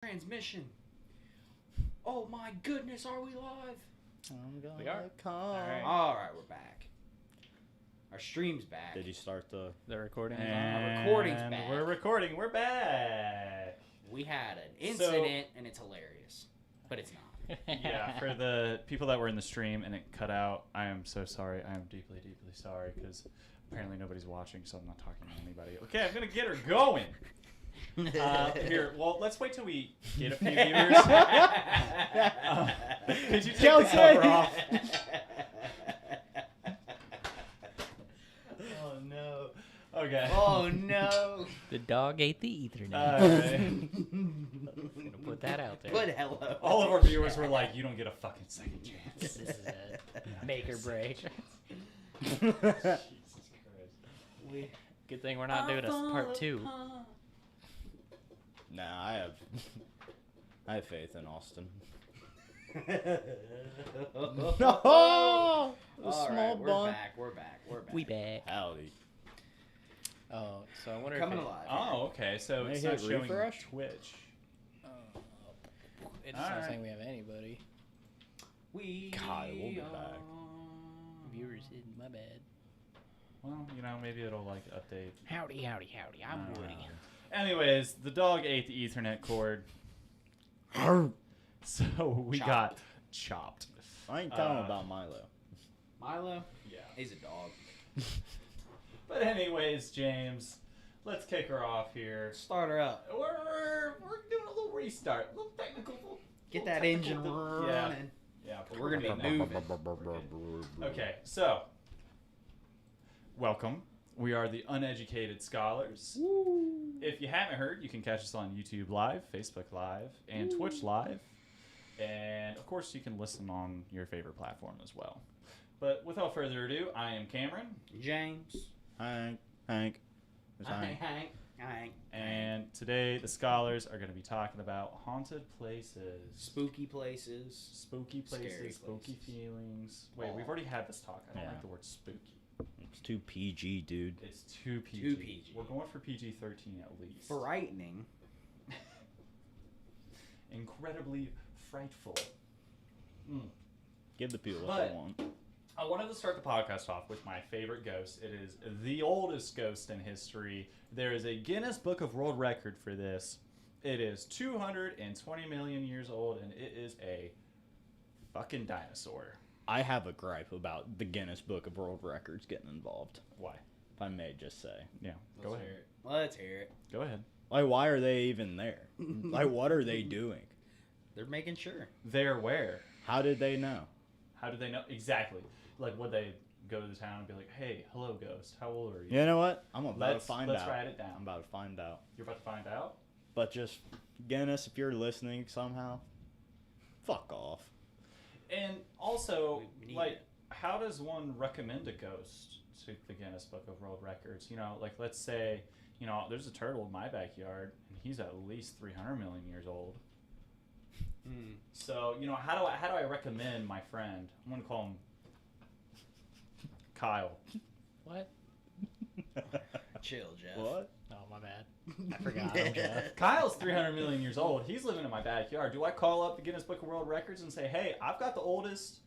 Transmission. Oh my goodness, are we live? We are. All right, we're back. Our stream's back. Did you start the recording? Our recording's back. We're recording. We're back. We had an incident, and it's hilarious, but it's not. Yeah, for the people that were in the stream and it cut out, I am so sorry. I am deeply, deeply sorry because apparently nobody's watching, so I'm not talking to anybody. Okay, I'm gonna get her going. Here, well, let's wait till we get a few viewers. Could you take the cover off? Oh no. Okay. Oh no. The dog ate the Ethernet. Gonna put that out there. But hello. All of our viewers were like, "You don't get a fucking second chance." This is a make or break. Jesus Christ. Good thing we're not doing a part 2. Nah, I have faith in Austin. No! A small bun. We're back. We back. Howdy. Oh, so I wonder Coming if alive. Oh, okay. So May it's hit not showing refresh? Twitch. it's All not right. saying we have anybody. We God, we'll be back. Viewers in my bad. Well, you know, maybe it'll like update. Howdy. I'm Woody. Anyways, the dog ate the Ethernet cord, so we got chopped. I ain't telling about Milo. Milo? Yeah. He's a dog. But anyways, James, let's kick her off here. Start her up. We're doing a little restart, a little technical. Get that engine running. Yeah. We're gonna be moving. Okay, so welcome. We are the Uneducated Scholars. Woo. If you haven't heard, you can catch us on YouTube Live, Facebook Live, and Twitch Live. And, of course, you can listen on your favorite platform as well. But without further ado, I am Cameron. James. Hank. It's Hank. And today, the scholars are going to be talking about haunted places. Spooky places. Spooky places, Scary spooky places. feelings. Wait, we've already had this talk. I don't Yeah. like the word spooky. It's too PG, dude. It's too PG. Too PG. We're going for PG-13 at least. Frightening. Incredibly frightful. Give the people what But- they want. I wanted to start the podcast off with my favorite ghost. It is the oldest ghost in history. There is a Guinness Book of World Record for this. It is 220 million years old, and it is a fucking dinosaur. I have a gripe about the Guinness Book of World Records getting involved, Why? if I may just say. Yeah, go Let's ahead. hear it. Let's hear it. Go ahead. Like, why are they even there? Like, what are they doing? They're making sure. They're where? How did they know? How do they know? Exactly. Like, would they go to the town and be like, hey, hello, ghost. How old are you? You know what? I'm about Let's to find out. Let's write it down. I'm about to find out. You're about to find out? But just, Guinness, if you're listening somehow, fuck off. And also, We need like, it. how does one recommend a ghost to the Guinness Book of World Records? You know, like, let's say, you know, there's a turtle in my backyard, and he's at least 300 million years old. So, you know, how do I recommend my friend? I'm gonna call him Kyle. What? Chill, Jeff. What? Oh, my bad. I forgot. I'm Jeff. Kyle's 300 million years old. He's living in my backyard. Do I call up the Guinness Book of World Records and say, hey, I've got the oldest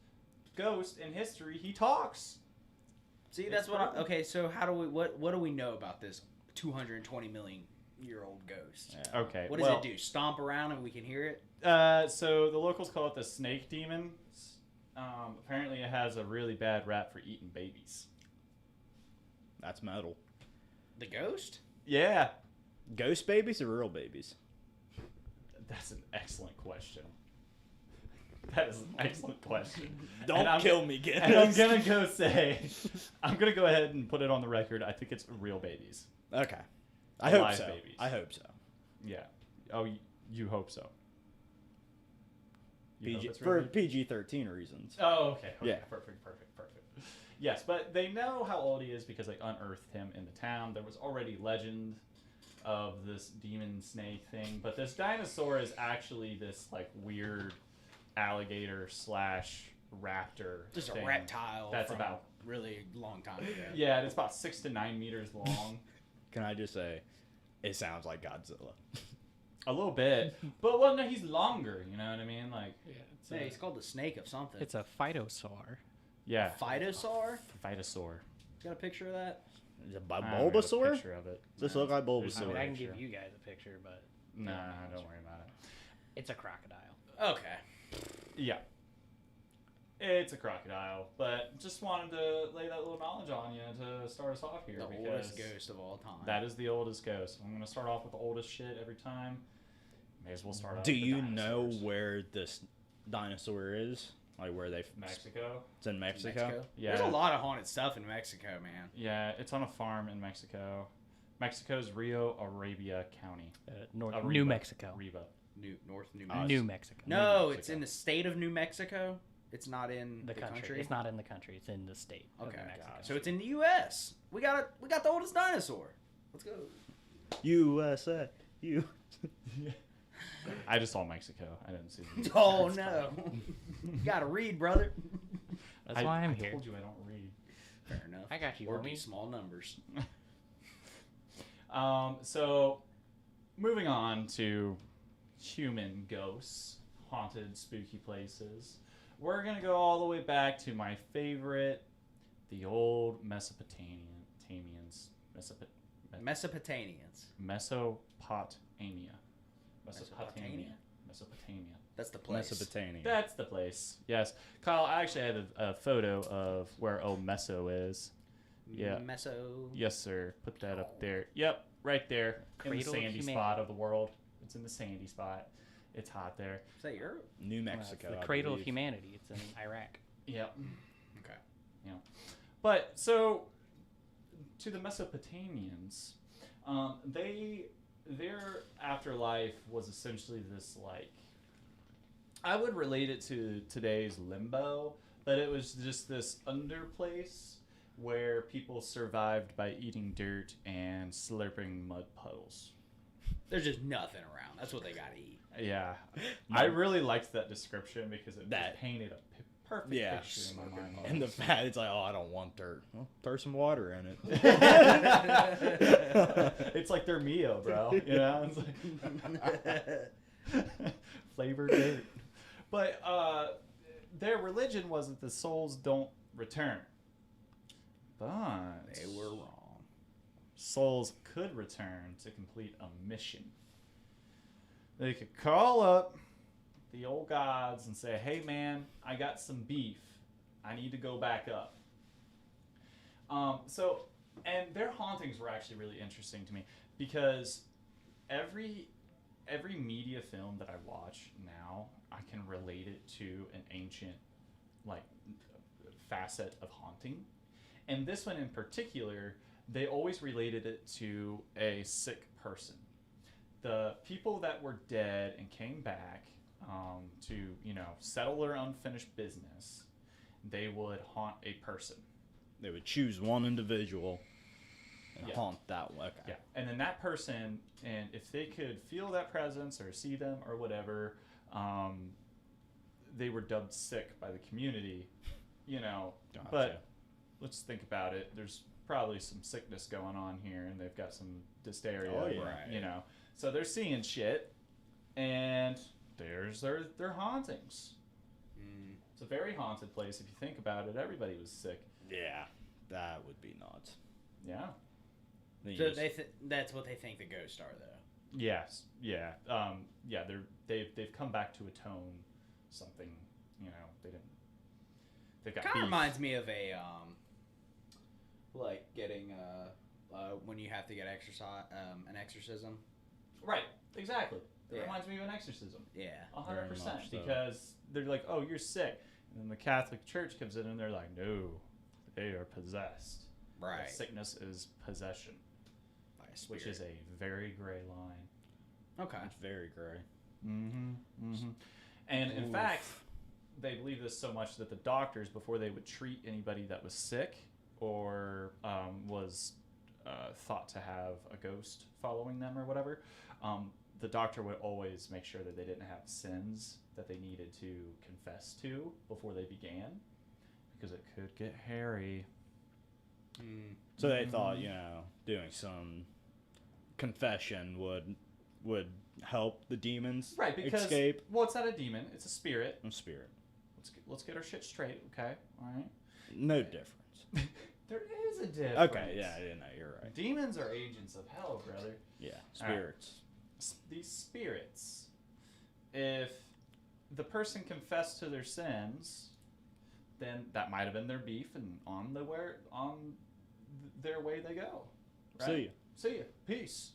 ghost in history. He talks. See, that's It's what. proven. Okay, so how do we? What do we know about this 220 million year old ghost? Yeah. Okay. What does it do? Stomp around and we can hear it? So the locals call it the snake demon. Apparently it has a really bad rap for eating babies. That's metal. The ghost? Yeah. Ghost babies or real babies? That's an excellent question. That is an excellent question. Don't And I'm- kill me, Guinness. And I'm gonna go say, I'm gonna go ahead and put it on the record. I think it's real babies. Okay. I hope Alive so. babies. I hope so. Yeah. Oh, you hope so. You hope PG, it's real for babies? PG-13 reasons. Oh, okay. Yeah. Perfect. Yes, but they know how old he is because they unearthed him in the town. There was already legend of this demon snake thing, but this dinosaur is actually this like weird alligator slash raptor. Just a thing reptile. That's from about really long time ago. yeah, it's about 6 to 9 meters long. Can I just say, it sounds like Godzilla. A little bit, but well, no, he's longer. You know what I mean? Like, Yeah, Yeah, he's called the snake of something. it's a phytosaur. yeah, Phytosaur? Phytosaur. Got a picture of that? Is it I don't have a Bulbasaur? picture of it. Does this look like I Bulbasaur? mean, I can Sure. give you guys a picture, but Nah, don't worry about it. it's a crocodile. Okay. Yeah. It's a crocodile, but just wanted to lay that little knowledge on you to start us off here. The because oldest ghost of all time. That is the oldest ghost. I'm going to start off with the oldest shit every time. May as well start off Do with the you know dinosaurs. where this dinosaur is? Like where they? Mexico? It's in Mexico. Yeah. There's a lot of haunted stuff in Mexico, man. Yeah, it's on a farm in Mexico. Mexico's Rio Arabia County. New Reba. Mexico. Reba. North New Uh, Mexico. New Mexico. No, New it's Mexico. in the state of New Mexico. It's not in The country. It's not in the country. It's in the state of Okay, New Mexico. so it's in the U.S. We got the oldest dinosaur. Let's go. USA. You. I just saw Mexico. I didn't see the Oh no! You gotta read, brother. That's why I'm I here. told you I don't read. Fair enough. I got you, Or homie. do small numbers. So, moving on to human ghosts, haunted, spooky places. We're going to go all the way back to my favorite, the old Mesopotamians. Mesopotamians. Mesopotamia. Mesopotamia? Mesopotamia. That's the place. Mesopotamia. That's the place. Yes. Kyle, I actually had a photo of where old Meso is. Yeah. Meso. Yes, sir. Put that up there. Yep, right there. In the Cradle of sandy humanity. spot of the world. It's in the sandy spot. It's hot there. Is that Europe? New Well, it's Mexico. the I cradle of believe. humanity. It's in Iraq. Yep. Okay. But so to the Mesopotamians, their afterlife was essentially this, like, I would relate it to today's limbo, but it was just this underplace where people survived by eating dirt and slurping mud puddles. There's just nothing around. That's what they gotta eat. Yeah, I really liked that description because it That- just painted a perfect Yeah. picture in my mind. And the fact it's like, oh, I don't want dirt. Well, throw some water in it. It's like their Mio, bro. You know, it's like flavored dirt. But their religion was that the souls don't return. But They were wrong. souls could return to complete a mission. They could call up the old gods and say, "Hey, man, I got some beef. I need to go back up." And their hauntings were actually really interesting to me because every media film that I watch now, I can relate it to an ancient, like, facet of haunting. And this one in particular, they always related it to a sick person. The people that were dead and came back to, settle their unfinished business, they would haunt a person. They would choose one individual and Yeah. haunt that way. Okay. Yeah, and then that person, and if they could feel that presence or see them or whatever, they were dubbed sick by the community, Gotcha. But let's think about it. There's probably some sickness going on here, and they've got some hysteria, Oh, yeah. Right. So they're seeing shit, and there's their hauntings. Mm. It's a very haunted place if you think about it. Everybody was sick. Yeah, that would be nuts. Yeah. They So just- that's what they think the ghosts are, though. Yes. Yeah. Yeah. They've come back to atone something. They didn't. They've got Kind of beef. reminds me of a like getting when you have to get an exorcism. Right. Exactly. It Yeah. reminds me of an exorcism. Yeah. 100%. much so. Because they're like, "Oh, you're sick," and then the Catholic Church comes in and they're like, "No, they are possessed. Right. Sickness is possession," By a which spirit. is a very gray line. Okay. It's very gray. Mm-hmm. Mm-hmm. And in Oof. fact, they believe this so much that the doctors, before they would treat anybody that was sick or was thought to have a ghost following them or whatever, the doctor would always make sure that they didn't have sins that they needed to confess to before they began, because it could get hairy. Mm. So they thought, doing some confession would help the demons Right, because escape. well, it's not a demon; it's a spirit. And spirit. Let's get our shit straight, okay? All right. No difference. There is a difference. Okay, yeah, no, you're right. Demons are agents of hell, brother. Yeah, spirits. These spirits, if the person confessed to their sins, then that might have been their beef, and on their way they go. Right? See ya. Peace.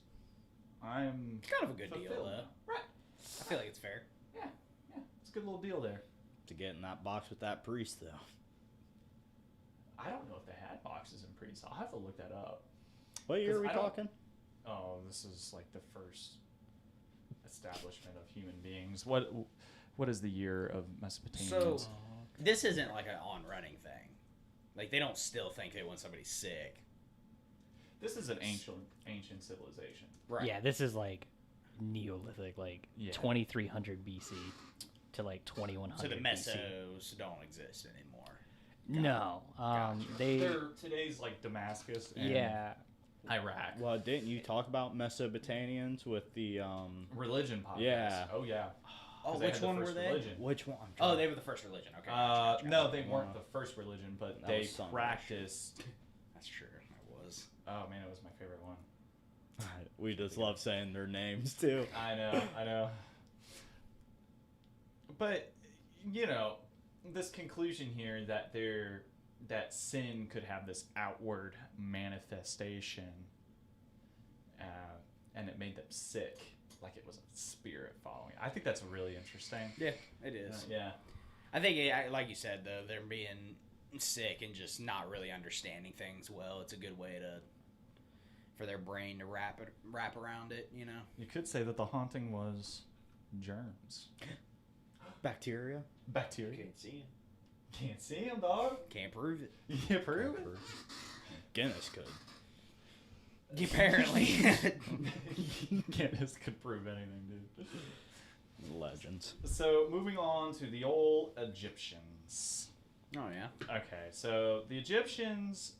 I'm Kind of a good deal, fulfilled. though. Right. I feel like it's fair. Yeah. It's a good little deal there. To get in that box with that priest, though. I don't know if they had boxes in priests. I'll have to look that up. What year are 'Cause we I don't- talking? Oh, this is like the first establishment of human beings. What is the year of Mesopotamia? So, this isn't like an on-running thing. Like, they don't still think that when somebody's sick. this is an ancient civilization. Right. Yeah, this is like Neolithic, like Yeah. 2300 BC to like 2100 So the BC. Mesos don't exist anymore. No, Gotcha. They're today's like Damascus and yeah, Iraq. Well, didn't you talk about Mesopotamians with the Religion podcast. Yeah. Oh yeah. Oh, 'Cause they which had the one were first they? religion. which one? Oh, they were the first religion. Okay. Gotcha. No, they weren't Wow. the first religion, but That they was some practiced. That's true. I was. Oh man, it was my favorite one. We just love saying their names too. I know. But you know, this conclusion here that sin could have this outward manifestation, and it made them sick, like it was a spirit following. I think that's really interesting. Yeah, it is. Yeah. I think, like you said, though, they're being sick and just not really understanding things well. It's a good way for their brain to wrap around it, you know? You could say that the haunting was germs, Bacteria. bacteria. see him. Can't see them, dog. Can't prove it. You prove it. Guinness could. Apparently. Guinness could prove anything, dude. Legends. So moving on to the old Egyptians. Oh, yeah. Okay, so the Egyptians.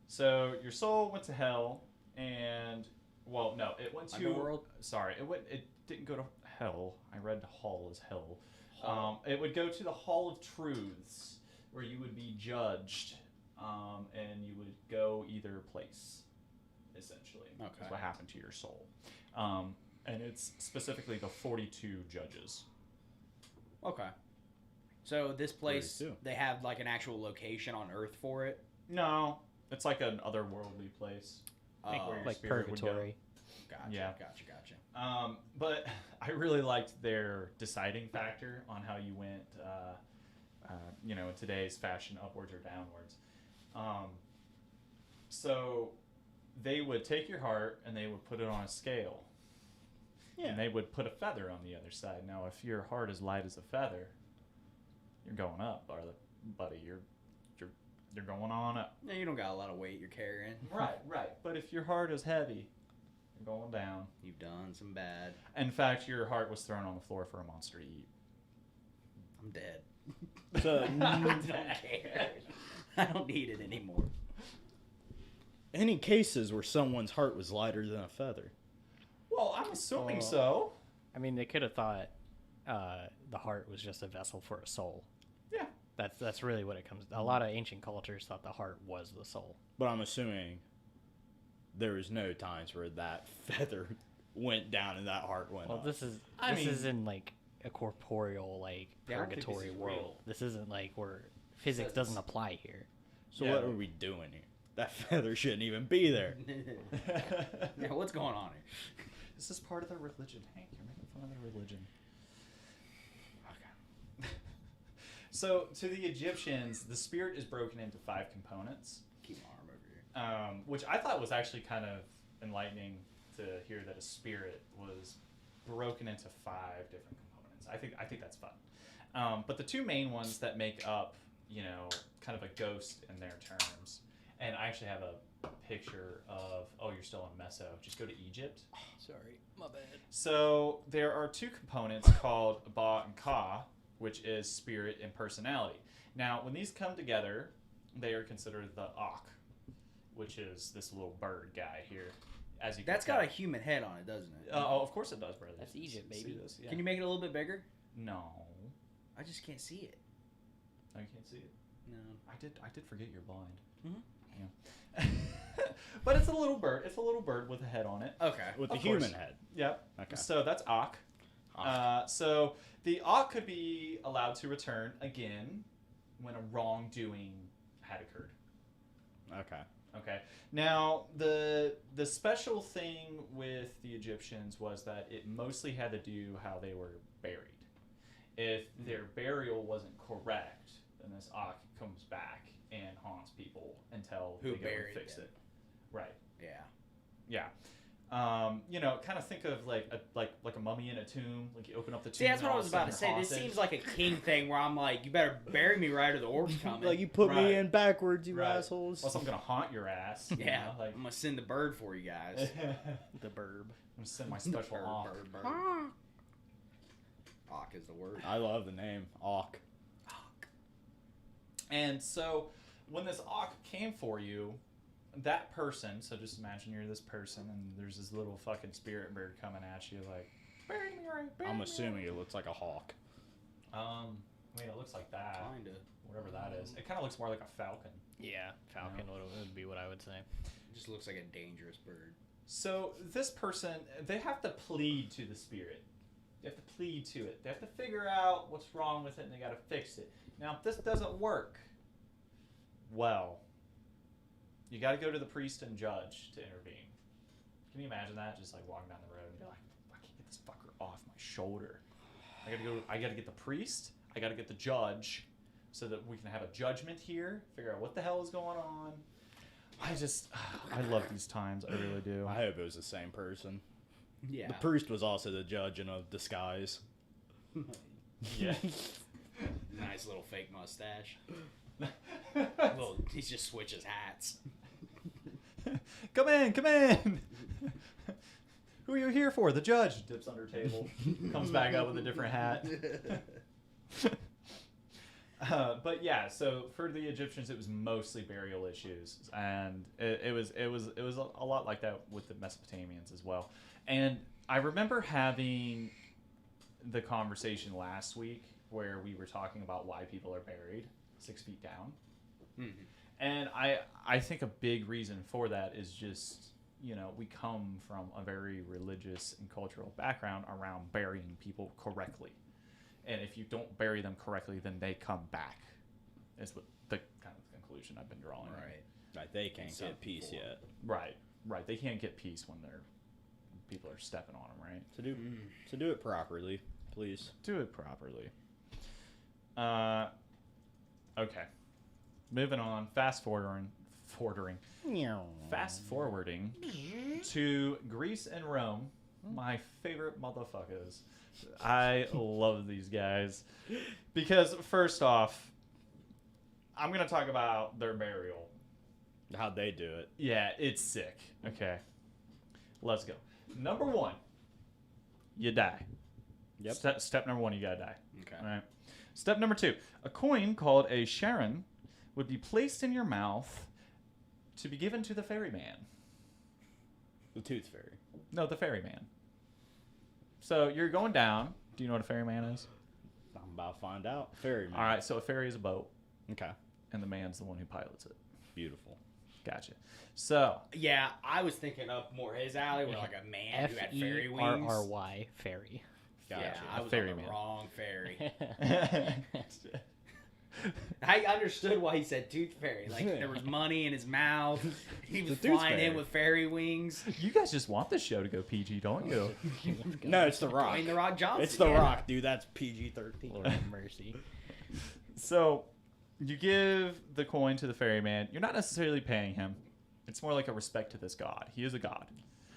So your soul went to hell, and well, no, it went to Underworld? Sorry, it didn't go to hell. I read hall as hell. Hall. It would go to the Hall of Truths, where you would be judged, and you would go either place. Essentially, Okay. is what happened to your soul, and it's specifically the 42 judges. Okay. So this place, 32. they have like an actual location on Earth for it? No, it's like an otherworldly place. Oh, where your like spirit would go. purgatory. gotcha, Yeah. gotcha. But I really liked their deciding factor on how you went, in today's fashion, upwards or downwards. So they would take your heart and they would put it on a scale. Yeah. And they would put a feather on the other side. Now, if your heart is light as a feather, you're going up, buddy. You're going on up. Yeah, you don't got a lot of weight you're carrying. Right. But if your heart is heavy, you're going down. You've done some bad. In fact, your heart was thrown on the floor for a monster to eat. I'm dead. So, I don't care. I don't need it anymore. any cases where someone's heart was lighter than a feather? Well, I'm assuming Well, so. I mean, they could have thought the heart was just a vessel for a soul. Yeah. That's really what it comes. A lot of ancient cultures thought the heart was the soul. But I'm assuming there was no times where that feather went down and that heart went Well, up. this is I this mean- is in like a corporeal like Yeah, I don't think this purgatory is world. real. This isn't like where physics Says- doesn't apply here. So Yeah. what are we doing here? That feather shouldn't even be there. Yeah, what's going on here? This is part of their religion, Hank. You're making fun of their religion. Okay. So, to the Egyptians, the spirit is broken into 5 components, Keep my arm over here. which I thought was actually kind of enlightening to hear that a spirit was broken into 5 different components. I think that's fun. But the 2 main ones that make up, kind of a ghost in their terms, and I actually have a picture of, you're still in Meso. Just go to Egypt. Sorry, my bad. So there are 2 components called Ba and Ka, which is spirit and personality. Now, when these come together, they are considered the Ak, which is this little bird guy here. as you That's can got a tell. human head on it, doesn't it? Oh, of course it does, brother. That's Egypt, See baby. this? Yeah. Can you make it a little bit bigger? No. I just can't see it. No, you can't see it. No. I did forget you're blind. Mhm. Yeah. But it's a little bird. It's a little bird with a head on it. Okay. With the Of human course. head. Yep. Okay. So that's Ak. So the Ak could be allowed to return again when a wrongdoing had occurred. Okay. Okay. Now the special thing with the Egyptians was that it mostly had to do how they were buried. If their burial wasn't correct, then this Ak comes back and haunts people until Who they go and buried fix them. it. Right. Yeah. Yeah. Kind of think of like a mummy in a tomb. Like you open up the tomb. See, that's and what I all was of a about to sudden say. This you're seems haunted. like a king thing where I'm like, you better bury me right or the orc's coming. Like you put Right. me in backwards, you Right. assholes. Plus, I'm gonna haunt your ass. you yeah. know, like I'm gonna send the bird for you guys. The burb. I'm gonna send my special Ak. Bird. Hawk is the word. I love the name. Auk. And so, when this Ak came for you, that person. So just imagine you're this person, and there's this little fucking spirit bird coming at you, like, bury me right. Bury I'm me assuming it looks like a hawk. right." I mean, it looks like that. Kinda. Whatever that is. It kind of looks more like a falcon. Yeah, falcon would be what I would say. It just looks like a dangerous bird. So this person, they have to plead to the spirit. They have to plead to it. They have to figure out what's wrong with it, and they got to fix it. Now, if this doesn't work, well, you got to go to the priest and judge to intervene. Can you imagine that? Just like walking down the road and be like, I can't get this fucker off my shoulder. I got to get the priest. I got to get the judge, so that we can have a judgment here. Figure out what the hell is going on. I love these times. I really do. I hope it was the same person. Yeah. The priest was also the judge in a disguise. Yeah. Nice little fake mustache. He just switches hats. Come in. Who are you here for? The judge. Dips under table. Comes back up with a different hat. But yeah, so for the Egyptians, it was mostly burial issues, and it was a lot like that with the Mesopotamians as well. And I remember having the conversation last week where we were talking about why people are buried 6 feet down. Mhm. And I think a big reason for that is just, we come from a very religious and cultural background around burying people correctly. And if you don't bury them correctly, then they come back. Is what the kind of conclusion I've been drawing. Right. Like they can't Some get peace people. yet. Right. They can't get peace when people are stepping on them, right? So do it properly, please. Do it properly. Okay. Moving on. Fast forwarding to Greece and Rome. My favorite motherfuckers. I love these guys. Because, first off, I'm going to talk about their burial. How'd they do it? Yeah, it's sick. Okay. Let's go. Number one, you die. Yep. Step number one, you gotta die. Okay. All right. Step number two, a coin called a charon would be placed in your mouth to be given to the ferryman. The tooth fairy. No, the ferryman. So you're going down. Do you know what a ferryman is? I'm about to find out. Fairy man. All right. So a ferry is a boat, Okay. and the man's the one who pilots it. Beautiful. Gotcha. So Yeah, I was thinking up more his alley with like a man who had fairy wings. Ferry, ferry. Yeah, Gotcha. I was on Ferryman. the wrong ferry. yeah, I understood why he said tooth fairy. Like there was money in his mouth. He was The tooth flying in fairy. with fairy wings. you guys just want this show to go PG, don't you? No, it's The Rock. Dwayne The Rock Johnson. It's The yeah. Rock, dude. That's PG-13. Lord have mercy. So, you give the coin to the ferryman. You're not necessarily paying him. It's more like a respect to this god. He is a god.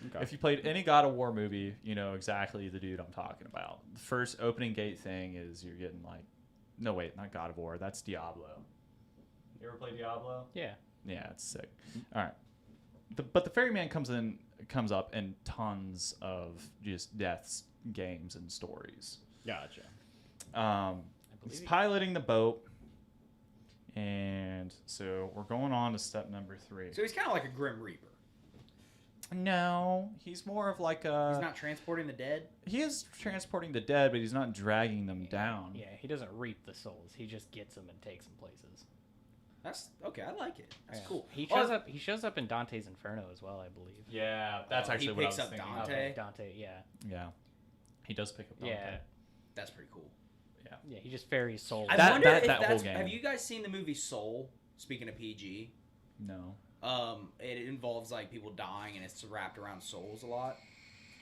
Okay. If you played any God of War movie, you know exactly the dude I'm talking about. The first opening gate thing is you're getting like... No, wait, not God of War. That's Diablo. You ever play Diablo? Yeah. Yeah, it's sick. All right. But the ferryman comes up in tons of just deaths, games, and stories. Gotcha. He's piloting the boat, and so we're going on to step number 3. So he's kind of like a Grim Reaper. No, he's more of like a. He's not transporting the dead. He is transporting the dead, but he's not dragging them down. Yeah, he doesn't reap the souls. He just gets them and takes them places. That's okay. I like it. That's Yeah. cool. He shows up. He shows up in Dante's Inferno as well, I believe. Yeah, that's Oh, actually he what I picks was up thinking. Dante. Dante, yeah. Yeah, he does pick up Dante. Yeah. That's pretty cool. Yeah, he just ferries souls. I That- wonder that- if that whole that's. game. Have you guys seen the movie Soul? Speaking of PG, No. it involves like people dying and it's wrapped around souls a lot.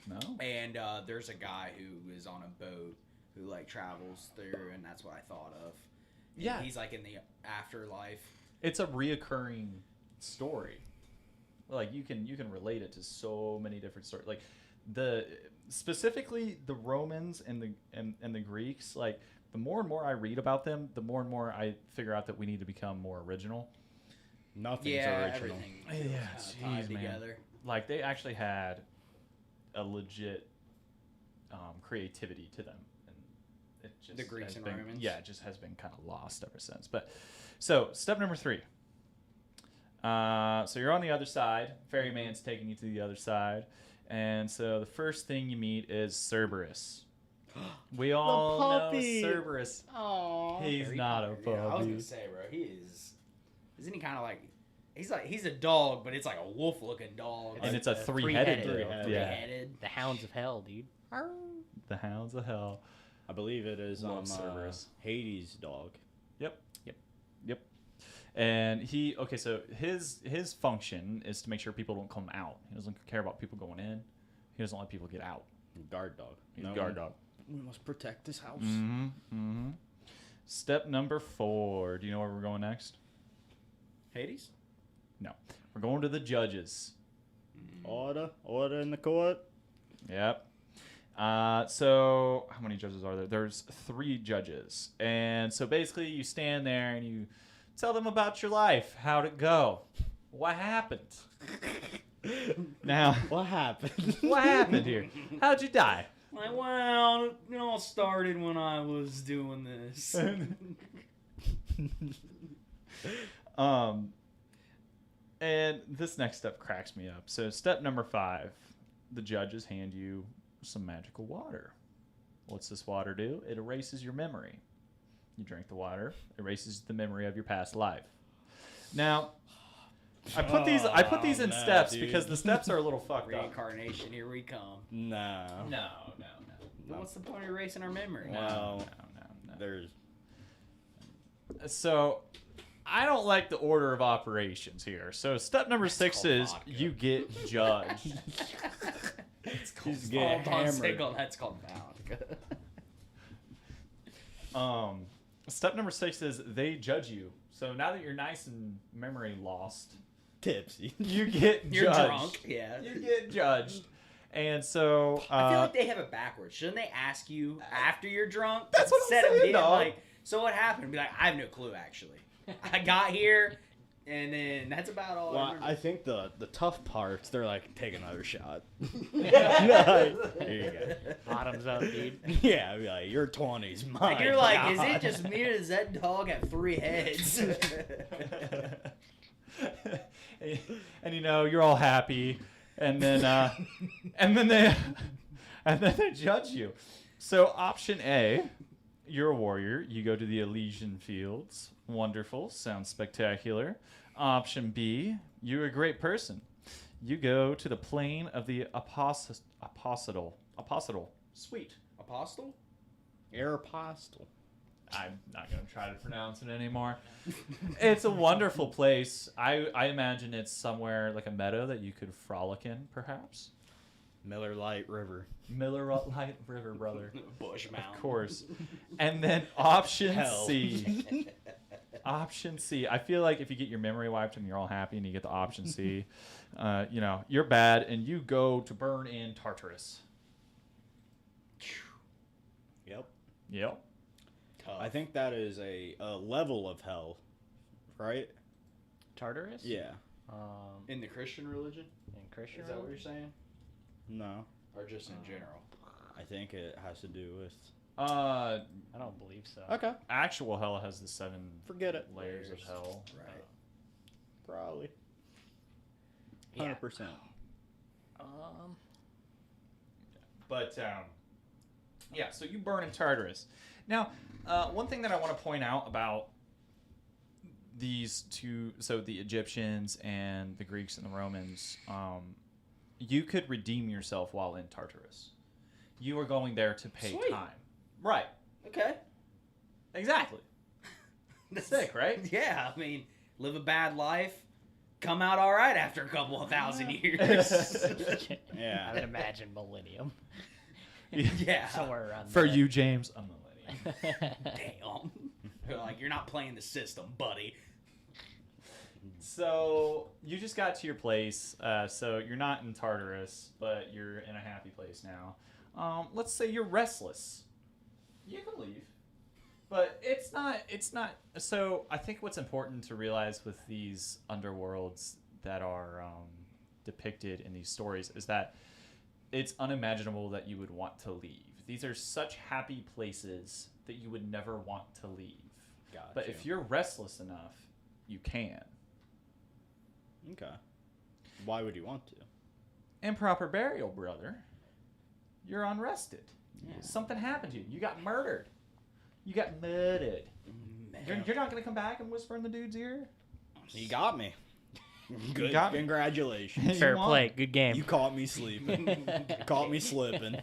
No. And there's a guy who is on a boat who like travels through, and that's what I thought of. And Yeah. he's like in the afterlife. It's a reoccurring story. Like you can relate it to so many different stories. Like specifically the Romans and the Greeks. Like the more and more I read about them, the more and more I figure out that we need to become more original. Nothing's Yeah, original. everything. Yeah, feels kinda jeez, tied man. together. Like they actually had a legit creativity to them, and it just The Greeks has and been, Romans? yeah, it just has been kind of lost ever since. But so step number 3. So you're on the other side. Ferryman's taking you to the other side, and so the first thing you meet is Cerberus. We all know puppy. Cerberus. Oh, He's not a puppy. Yeah, I was gonna say, bro, he is. Isn't he kind of like? He's a dog, but it's like a wolf-looking dog. And it's a three-headed. three-headed. Yeah, Three-headed. the Hounds of Hell, dude. the Hounds of Hell. I believe it is Love Cerberus. Hades' dog. Yep. And so his function is to make sure people don't come out. He doesn't care about people going in. He doesn't let people get out. Guard dog. He's a guard dog. We must protect this house. Mm-hmm. Step number 4. Do you know where we're going next? Hades. No. We're going to the judges. Order in the court. Yep. So how many judges are there? There's 3 judges. And so basically you stand there and you tell them about your life. How'd it go? What happened? Now, What happened? what happened here? How'd you die? Like, well, it all started when I was doing this. And this next step cracks me up. So step number 5, the judges hand you some magical water. What's this water do? It erases your memory. You drink the water, erases the memory of your past life. Now, I put these in no, steps dude. because the steps are a little fucked up. Reincarnation, here we come. No. No. But what's the point of erasing our memory? Well, No. there's So, I don't like the order of operations here. So, step number 6 called is vodka. you get judged. It's called He's getting hammered. That's called vodka. Step number 6 is they judge you. So now that you're nice and memory lost, tipsy. you get You're judged. drunk, yeah. You get judged. And so I feel like they have it backwards. Shouldn't they ask you after you're drunk? That's what I'm instead of saying, being dog. like, so what happened? Be like, I have no clue actually. I got here, and then that's about all I Well, remember. I think the tough parts, they're like, take another shot. Yeah. Here you go. Bottoms up, dude. Yeah, I'd be like, your 20's mine. Like, you're like, is God. it just me or does that dog have 3 heads? and you know, you're all happy. And then and then they judge you. So option A, you're a warrior. You go to the Elysian Fields. Wonderful. Sounds spectacular. Option B, you're a great person. You go to the plane of the apostle. Sweet. Apostle? Aeropostale. I'm not going to try to pronounce it anymore. It's a wonderful place. I imagine it's somewhere like a meadow that you could frolic in, perhaps. Miller Lite River. Miller Lite River, brother. Bush Mountain. Of course. And then option Hell. C. Option C. I feel like if you get your memory wiped and you're all happy and you get the option C, you know, you're bad and you go to burn in Tartarus. Yep. Yep. Tough. I think that is a level of hell, right? Tartarus? Yeah. In the Christian religion? In Christian Is that what religion? you're saying? No. Or just in general? I think it has to do with... I don't believe so. Okay. Actual hell has the 7 Forget it. layers of hell. Right. Probably. Yeah. 100%. But yeah, so you burn in Tartarus. Now, one thing that I want to point out about these two, so the Egyptians and the Greeks and the Romans, you could redeem yourself while in Tartarus. You are going there to pay Sweet. time. Right. Okay. Exactly. Sick, right? Yeah, I mean, live a bad life, come out all right after a couple of thousand years. Yeah. I would imagine millennium. Yeah. Somewhere around For there. you, James, a millennium. Damn. They're like, you're not playing the system, buddy. So you just got to your place. So you're not in Tartarus, but you're in a happy place now. Let's say you're restless. You can leave, but it's not. So I think what's important to realize with these underworlds that are depicted in these stories is that it's unimaginable that you would want to leave. These are such happy places that you would never want to leave. Gotcha. But if you're restless enough, you can. Okay. Why would you want to? Improper burial, brother. You're unrested. Yeah. Something happened to you. You got murdered. You got murdered. You're not going to come back and whisper in the dude's ear? You got me. Good. got me. Congratulations. Fair You won. play. Good game. You caught me sleeping. Caught me slipping.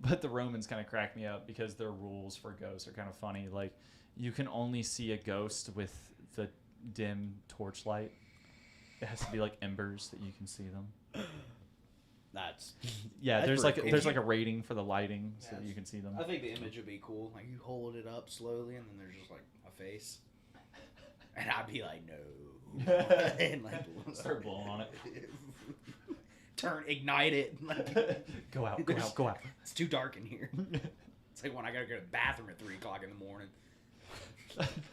But the Romans kind of crack me up because their rules for ghosts are kind of funny. Like, you can only see a ghost with the dim torchlight. It has to be like embers that you can see them. That's Yeah, That's there's pretty like cool. there's like a rating for the lighting so that Yes. you can see them. I think the image would be cool. Like, you hold it up slowly, and then there's just, like, a face. And I'd be like, no. And, like, Start blowing on it. Ignite it. Like, Go out, go out, go out. it's too dark in here. It's like when I gotta go to the bathroom at 3 o'clock in the morning.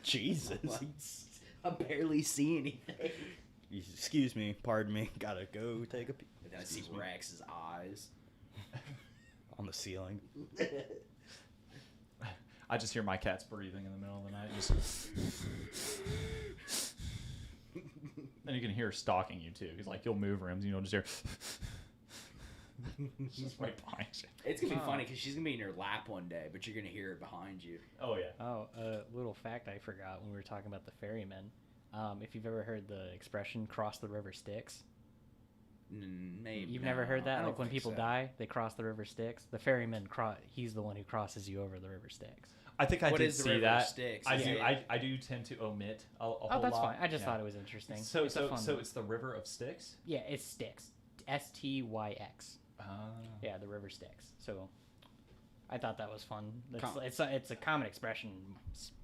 Jesus. Like, I barely see anything. Excuse me. Pardon me. Gotta go take a pee. And then I see Rex's eyes. On the ceiling. I just hear my cats breathing in the middle of the night. Just... Then you can hear her stalking you too. Because like you'll move rooms, just hear. It's just right behind you. It's gonna be funny because she's gonna be in your lap one day, but you're gonna hear it behind you. Oh yeah. Oh, a little fact I forgot when we were talking about the ferrymen. If you've ever heard the expression "cross the river Styx," Maybe you've never heard I that. don't Like when think people so. die, they cross the river Styx. The ferryman, he's the one who crosses you over the river Styx. I think I What did is the see river that. Styx? I Is do. it- I do tend to omit a whole Oh, that's lot. fine. I just Yeah. thought it was interesting. So It's a fun one. it's the river of Styx. Yeah, it's Styx. Styx. Ah. Yeah, the river Styx. So I thought that was fun. Com- It's a common expression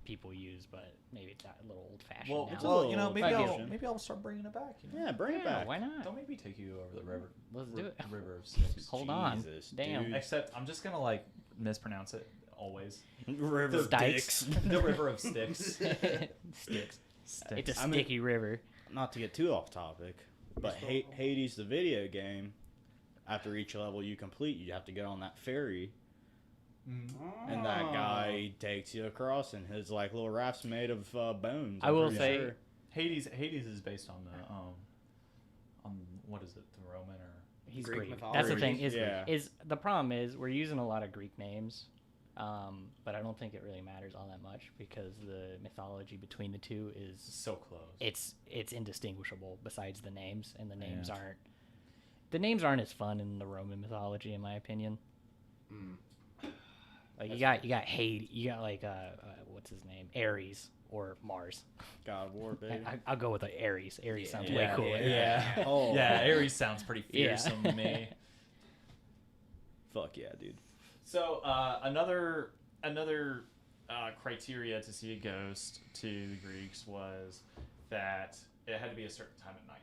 people use, but maybe it's a little old fashioned Well, now. It's a little maybe old-fashioned. maybe I'll start bringing it back. Yeah, bring it back. Why not? Don't make me take you over the river. Let's do it. River of Styx. Hold on. Jesus, Damn. dude. Except I'm just gonna like mispronounce it always. River The Styx. The river of Styx. Sticks. Styx. It's a I mean- sticky river. Not to get too off topic, but Hades, the video game, after each level you complete, you have to get on that ferry, and that guy takes you across, and his like little raft's made of bones. I I'm will pretty say- sure. Hades is based on the on what is it, the Roman or He's Greek Greek. mythology. That's the thing. Yeah. Is the problem is we're using a lot of Greek names, but I don't think it really matters all that much because the mythology between the two is so close. it's indistinguishable. Besides the names, and the names Yeah. aren't as fun in the Roman mythology, in my opinion. Mm. Like you got Hades, you got like what's his name, Ares or Mars. God of War, baby. I'll go with Ares. Ares sounds yeah, way cooler. Yeah. Oh. Yeah, Ares sounds pretty Yeah. fearsome to me. Fuck yeah, dude. So another criteria to see a ghost to the Greeks was that it had to be a certain time at night.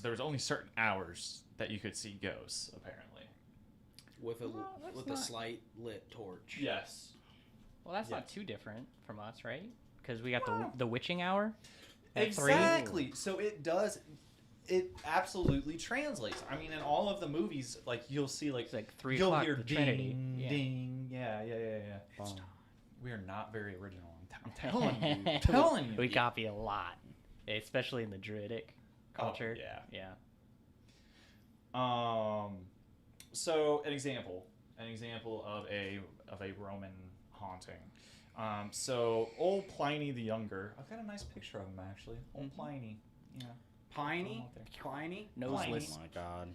There was only certain hours that you could see ghosts, apparently. With a Well, that's with not- a slight lit torch. Yes. Well, that's Yeah. not too different from us, right? Because we got the witching hour. At Exactly. So it does. It absolutely translates. I mean, in all of the movies, like you'll see, like It's like 3 you'll o'clock. hear The ding, Trinity. Yeah. ding. Yeah. Bomb. We are not very original. I'm telling you. Telling you. We copy a lot, especially in the Druidic culture. Oh, yeah. Yeah. So an example of a Roman haunting. So old Pliny the Younger. I've got a nice picture of him actually. Old Pliny. Yeah. Pliny? Pliny? Noseless. Oh my god.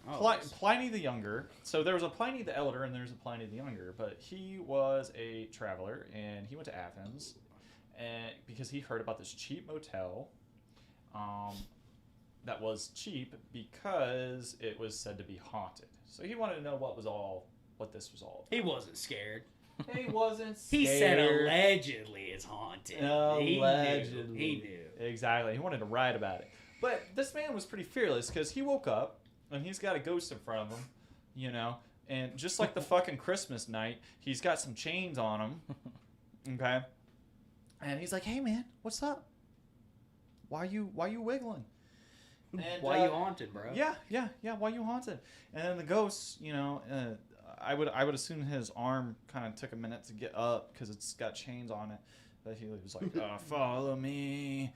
Oh, Pliny the Younger. So there was a Pliny the Elder and there's a Pliny the Younger, but he was a traveler and he went to Athens, and because he heard about this cheap motel, that was cheap because it was said to be haunted. So he wanted to know what this was all about. he wasn't scared. He wasn't He scared. said allegedly it's haunted. Allegedly. He knew. Exactly. He wanted to write about it. But this man was pretty fearless because he woke up and he's got a ghost in front of him, you know, and just like the fucking Christmas night, he's got some chains on him. Okay. And he's like, "Hey man, what's up? Why you wiggling? And, Why you haunted, bro? Yeah. Why you haunted?" And then the ghost, you know, I would assume his arm kind of took a minute to get up because it's got chains on it. But he was like, "Follow me,"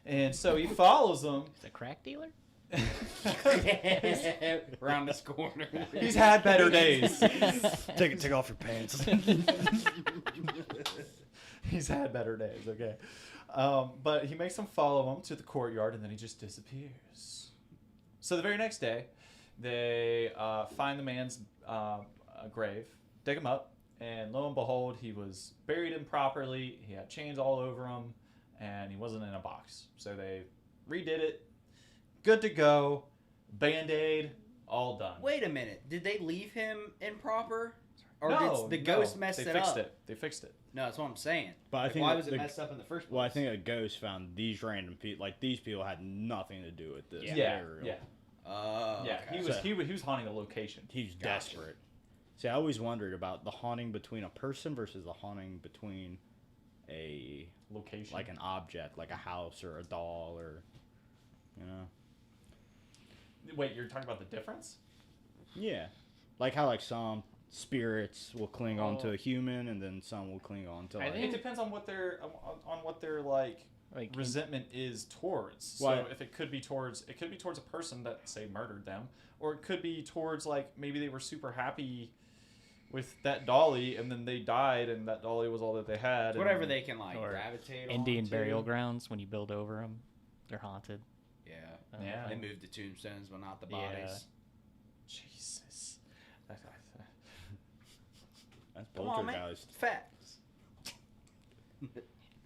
and so he follows them. He's a crack dealer? Around this corner. He's had better days. Take off your pants. He's had better days. Okay, but he makes them follow him to the courtyard, and then he just disappears. So the very next day, they find the man's grave, dig him up, and lo and behold, he was buried improperly. He had chains all over him, and he wasn't in a box. So they redid it. Good to go. Band-Aid, all done. Wait a minute. Did they leave him improper? Or No, did the ghost mess they it fixed up? it. They fixed it. No, that's what I'm saying. But I think why was it the- messed up in the first place? Well, I think a ghost found these random people. Like, these people had nothing to do with this. Yeah. burial. Yeah. Okay. He was haunting a location. He was Gotcha. desperate. See, I always wondered about the haunting between a person versus the haunting between a Location. like an object, like a house or a doll, or you know. Wait, you're talking about the difference? Yeah, like how like some spirits will cling on to Oh. a human, and then some will cling on to I like. think- It depends on what their like Like resentment is towards. Why- So if it could be towards a person that say murdered them, or it could be towards like maybe they were super happy with that dolly and then they died and that dolly was all that they had. Whatever and, they can like Or gravitate Indian onto. burial grounds, when you build over them, they're haunted. Yeah. Yeah. They moved the tombstones, but not the Yeah. bodies. Jesus. That's Come on, man. poltergeist. Facts.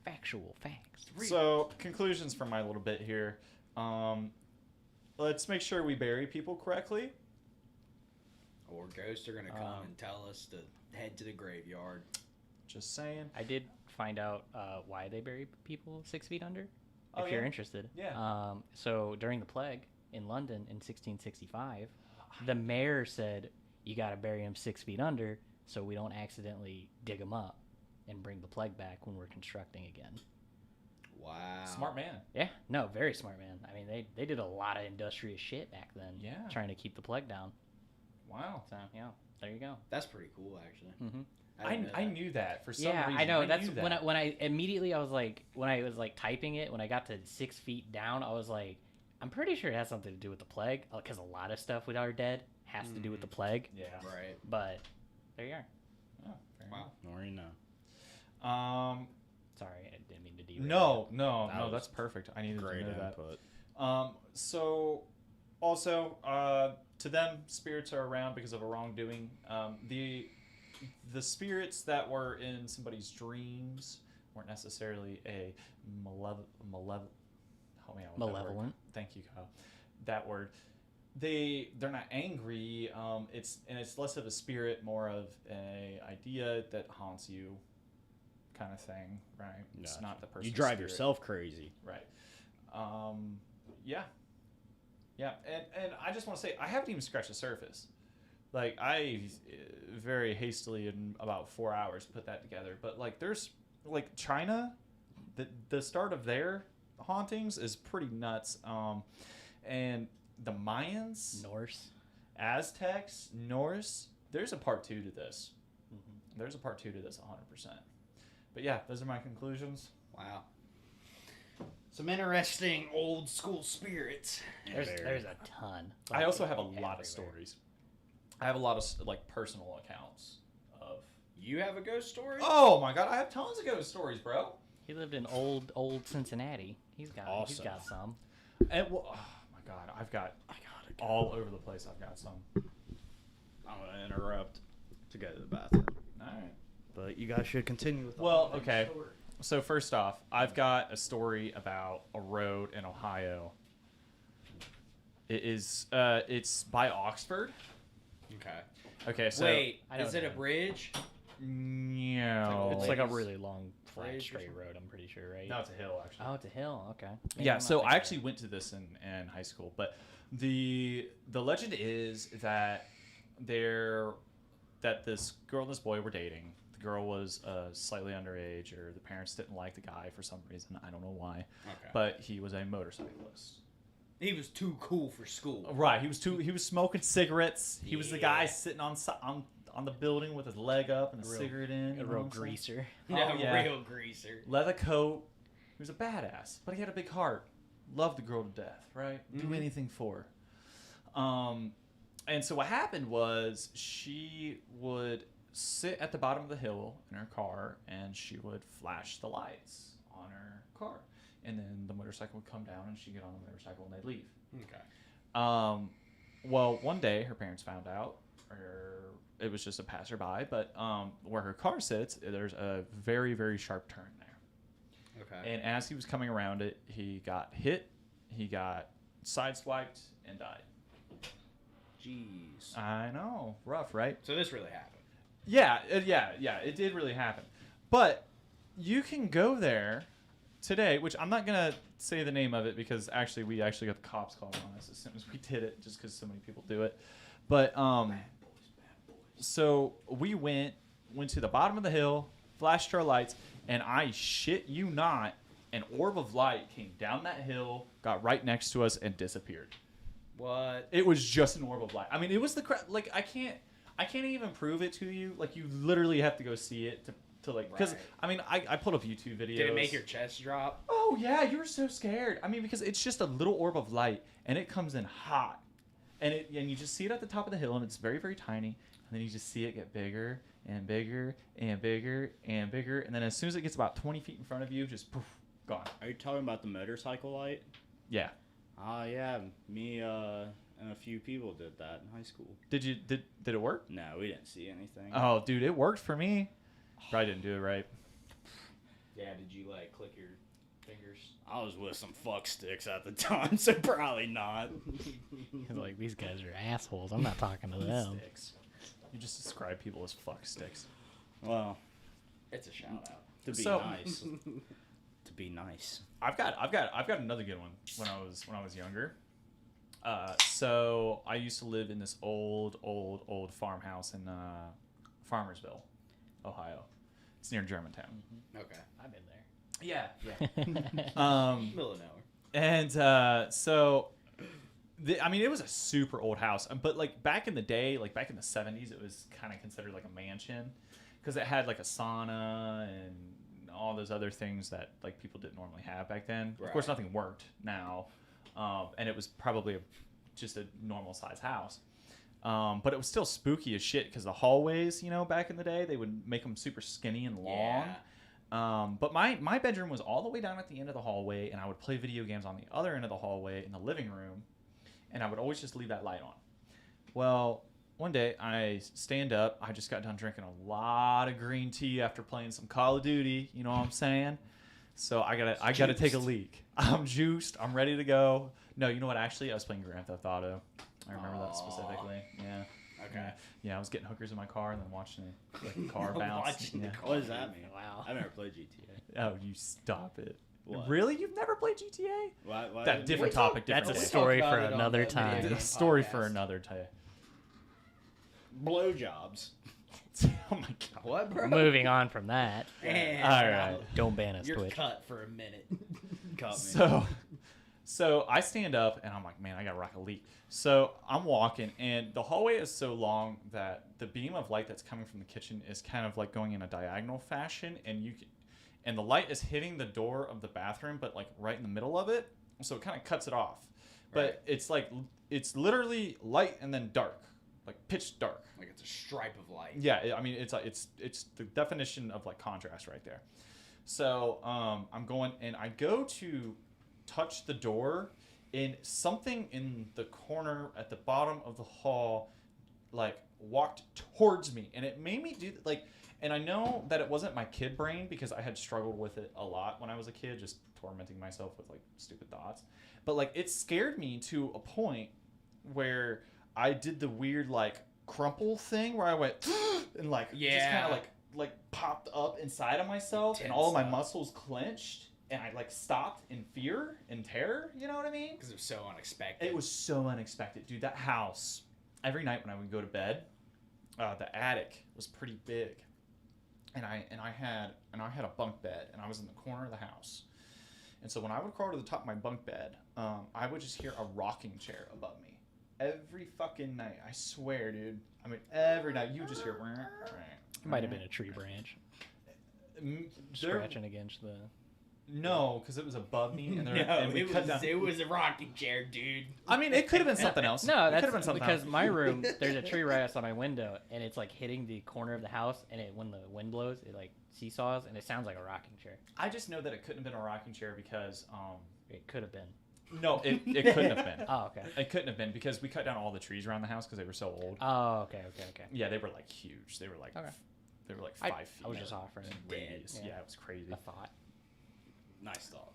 Factual facts. So conclusions from my little bit here. Let's make sure we bury people correctly. Or ghosts are gonna come and tell us to head to the graveyard. Just saying. I did find out why they bury people 6 feet under. Oh, If you're yeah? interested. Yeah. So during the plague in London in 1665, the mayor said you got to bury them 6 feet under so we don't accidentally dig them up and bring the plague back when we're constructing again. Wow. Smart man. Yeah, no, very smart, man. I mean, they did a lot of industrious shit back then. Yeah. Trying to keep the plague down. Wow. So yeah, there you go. That's pretty cool, actually. Mm-hmm. I knew that for some Yeah, reason. I know. That's knew that. when I immediately I was like typing it when I got to 6 feet down, I was like, I'm pretty sure it has something to do with the plague because a lot of stuff with our dead has to do with the plague. Yeah. Right. But there you are. Oh, fair Wow. Or you know. enough. Sorry, I didn't mean to derail. That was That's perfect. I needed Great to know that. input. So, also, to them, spirits are around because of a wrongdoing. The spirits that were in somebody's dreams weren't necessarily a malevolent. Help me out with that word. Malevolent. Thank you, Kyle. That word. They're not angry. It's less of a spirit, more of a idea that haunts you, kind of thing, right? It's Gotcha. not the person. You drive yourself crazy. Right. Yeah. And I just want to say I haven't even scratched the surface. Like I very hastily in about 4 hours put that together. But like there's like China, the start of their hauntings is pretty nuts. And the Mayans, Norse. Aztecs, Norse. There's a part 2 to this. There's a part 2 to this 100%. But yeah, those are my conclusions. Wow. Some interesting old school spirits. There's a ton. I Like, also have a lot everywhere. of stories. I have a lot of like personal accounts of. You have a ghost story? Oh my god, I have tons of ghost stories, bro. He lived in old Cincinnati. He's got some. And oh my god, I got all over the place. I've got some. I'm gonna interrupt to go to the bathroom. All right. But you guys should continue with the Well, haunted okay. story. So first off, I've got a story about a road in Ohio. It's by Oxford. Okay. Okay, so Wait, I don't is it a know. bridge? no, It's like a Ladies' really long, flat, bridge or straight something? road. I'm pretty sure, right? no, it's a hill actually. Oh, it's a hill. Okay. Yeah, so I actually went to this in high school, but the legend is that this girl and this boy were dating. The girl was slightly underage, or the parents didn't like the guy for some reason. I don't know why, Okay. but he was a motorcyclist. He was too cool for school. Right, he was smoking cigarettes. He was the guy Yeah. sitting on the building with his leg up and a Real- cigarette in. A you know real what I'm saying? greaser. No, Oh, yeah. real greaser. Leather coat. He was a badass, but he had a big heart. Loved the girl to death, right? Do Mhm. anything for her. And so what happened was she would sit at the bottom of the hill in her car, and she would flash the lights on her car, and then the motorcycle would come down, and she'd get on the motorcycle, and they'd leave. Okay. Well, one day her parents found out, or it was just a passerby, but where her car sits, there's a very, very sharp turn there. Okay. And as he was coming around it, he got hit, he got sideswiped, and died. Jeez. I know, rough, right? So this really happened. Yeah, it did really happen. But you can go there today, which I'm not gonna say the name of it because we got the cops calling on us as soon as we did it, just because so many people do it. But so we went to the bottom of the hill, flashed our lights, and I shit you not, an orb of light came down that hill, got right next to us, and disappeared. What? It was just an orb of light. I mean, it was like I can't even prove it to you. Like, you literally have to go see it to like, because Right. I mean, I pulled up YouTube videos. Did it make your chest drop? Oh yeah, you were so scared. I mean, because it's just a little orb of light, and it comes in hot, and you just see it at the top of the hill, and it's very, very tiny, and then you just see it get bigger and bigger and bigger and bigger, and then as soon as it gets about 20 feet in front of you, just poof, gone. Are you talking about the motorcycle light? Yeah. Yeah. Me and a few people did that in high school. Did it work? No, we didn't see anything. Oh, dude, it worked for me. Probably didn't do it right. Yeah, did you like click your fingers? I was with some fuck sticks at the time, so probably not. Like, these guys are assholes. I'm not talking to them. Sticks. You just describe people as fuck sticks. Well, It's a shout out. to be So- nice. To be nice. I've got another good one when I was younger. So I used to live in this old farmhouse in Farmersville, Ohio. It's near Germantown. Okay. I've been there. Yeah. Middle of nowhere. And so, I mean, it was a super old house. But like back in the day, like back in the 70s, it was kind of considered like a mansion because it had like a sauna and all those other things that like people didn't normally have back then. Of course, Right. nothing worked now, and it was probably just a normal size house. But it was still spooky as shit because the hallways, back in the day, they would make them super skinny and long. Yeah. But my bedroom was all the way down at the end of the hallway, and I would play video games on the other end of the hallway in the living room, and I would always just leave that light on. Well, one day I stand up. I just got done drinking a lot of green tea after playing some Call of Duty. You know what I'm saying? So I gotta take a leak. I'm juiced. I'm ready to go. No, you know what? Actually, I was playing Grand Theft Auto. I remember that specifically. Yeah. Okay. Yeah, I was getting hookers in my car and then watching the car bounce. Watching the Yeah. car. What does that mean? Wow. I've never played GTA. Oh, you stop it. What? Really? You've never played GTA? Why That different topic, different That's a day. story talked for about it on another the time. video A game story for podcast. another day. Blowjobs. Oh my god. What, bro? Moving on from that. And All right. Don't ban us, You're Twitch. cut for a minute. Cut me. So I stand up and I'm like, man, I gotta rock a leak. So I'm walking and the hallway is so long that the beam of light that's coming from the kitchen is kind of like going in a diagonal fashion, and the light is hitting the door of the bathroom, but like right in the middle of it, so it kind of cuts it off. But Right. it's like it's literally light and then dark, like pitch dark. Like it's a stripe of light. Yeah, I mean it's the definition of like contrast right there. So I'm going and I go to touch the door, and something in the corner at the bottom of the hall like walked towards me, and it made me do like. And I know that it wasn't my kid brain because I had struggled with it a lot when I was a kid, just tormenting myself with like stupid thoughts. But like it scared me to a point where I did the weird like crumple thing where I went and like just kind of like popped up inside of myself, and all of my muscles clenched, and I like stopped in fear and terror. You know what I mean? Because it was so unexpected. It was so unexpected, dude. That house, every night when I would go to bed, the attic was pretty big. And I had a bunk bed, and I was in the corner of the house. And so when I would crawl to the top of my bunk bed, I would just hear a rocking chair above me every fucking night. I swear, dude. I mean, every night you would just hear. It might have been a tree branch scratching against the. No, because it was above me, and, it was a rocking chair, dude. I mean, it could have been something else. No, It that's could have been something because else. my room, there's a tree right outside my window, and it's like hitting the corner of the house, and when the wind blows, it like seesaws, and it sounds like a rocking chair. I just know that it couldn't have been a rocking chair because It could have been. no, it couldn't have been. Oh, okay. It couldn't have been because we cut down all the trees around the house because they were so old. Oh, okay. Yeah, they were like huge. They were like Okay. 5 feet. I was just offering radius. Yeah. Yeah, it was crazy. a thought. Nice thought.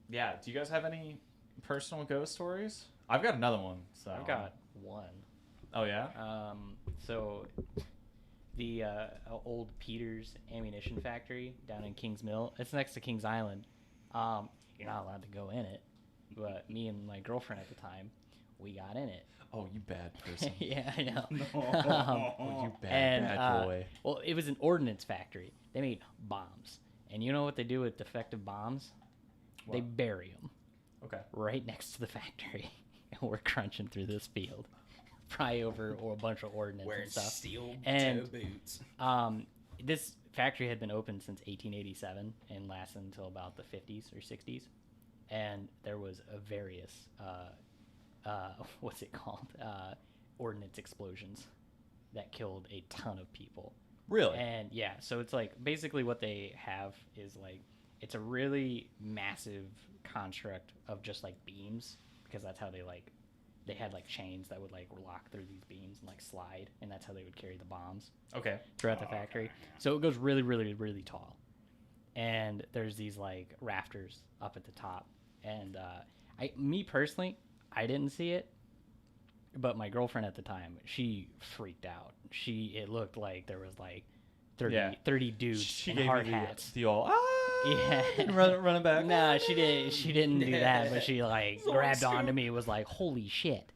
Yeah. Do you guys have any personal ghost stories? I've got another one. So I've got one. Oh yeah. So the old Peters ammunition factory down in Kings Mill. It's next to Kings Island. You're not allowed to go in it, but me and my girlfriend at the time, we got in it. Oh, you bad person. Yeah, I know. Oh, you bad boy. Well, it was an ordnance factory. They made bombs, and you know what they do with defective bombs? They What? bury them Okay. right next to the factory, and we're crunching through this field, probably over a bunch of ordnance Wearing and stuff. steel And- toe boots. This factory had been open since 1887 and lasted until about the 50s or 60s, and there was a various what's it called ordnance explosions that killed a ton of people. Really? And yeah, so it's like basically what they have is like it's a really massive construct of just like beams, because that's how they had like chains that would like lock through these beams and like slide, and that's how they would carry the bombs Okay. throughout the factory. okay, yeah. So it goes really, really, really tall. And there's these like rafters up at the top. And me personally, I didn't see it, but my girlfriend at the time, she freaked out. It looked like there was like 30 dudes She in gave hard me hats. the old Yeah. and running back. No, she didn't do that, but she like grabbed onto me and was like, holy shit.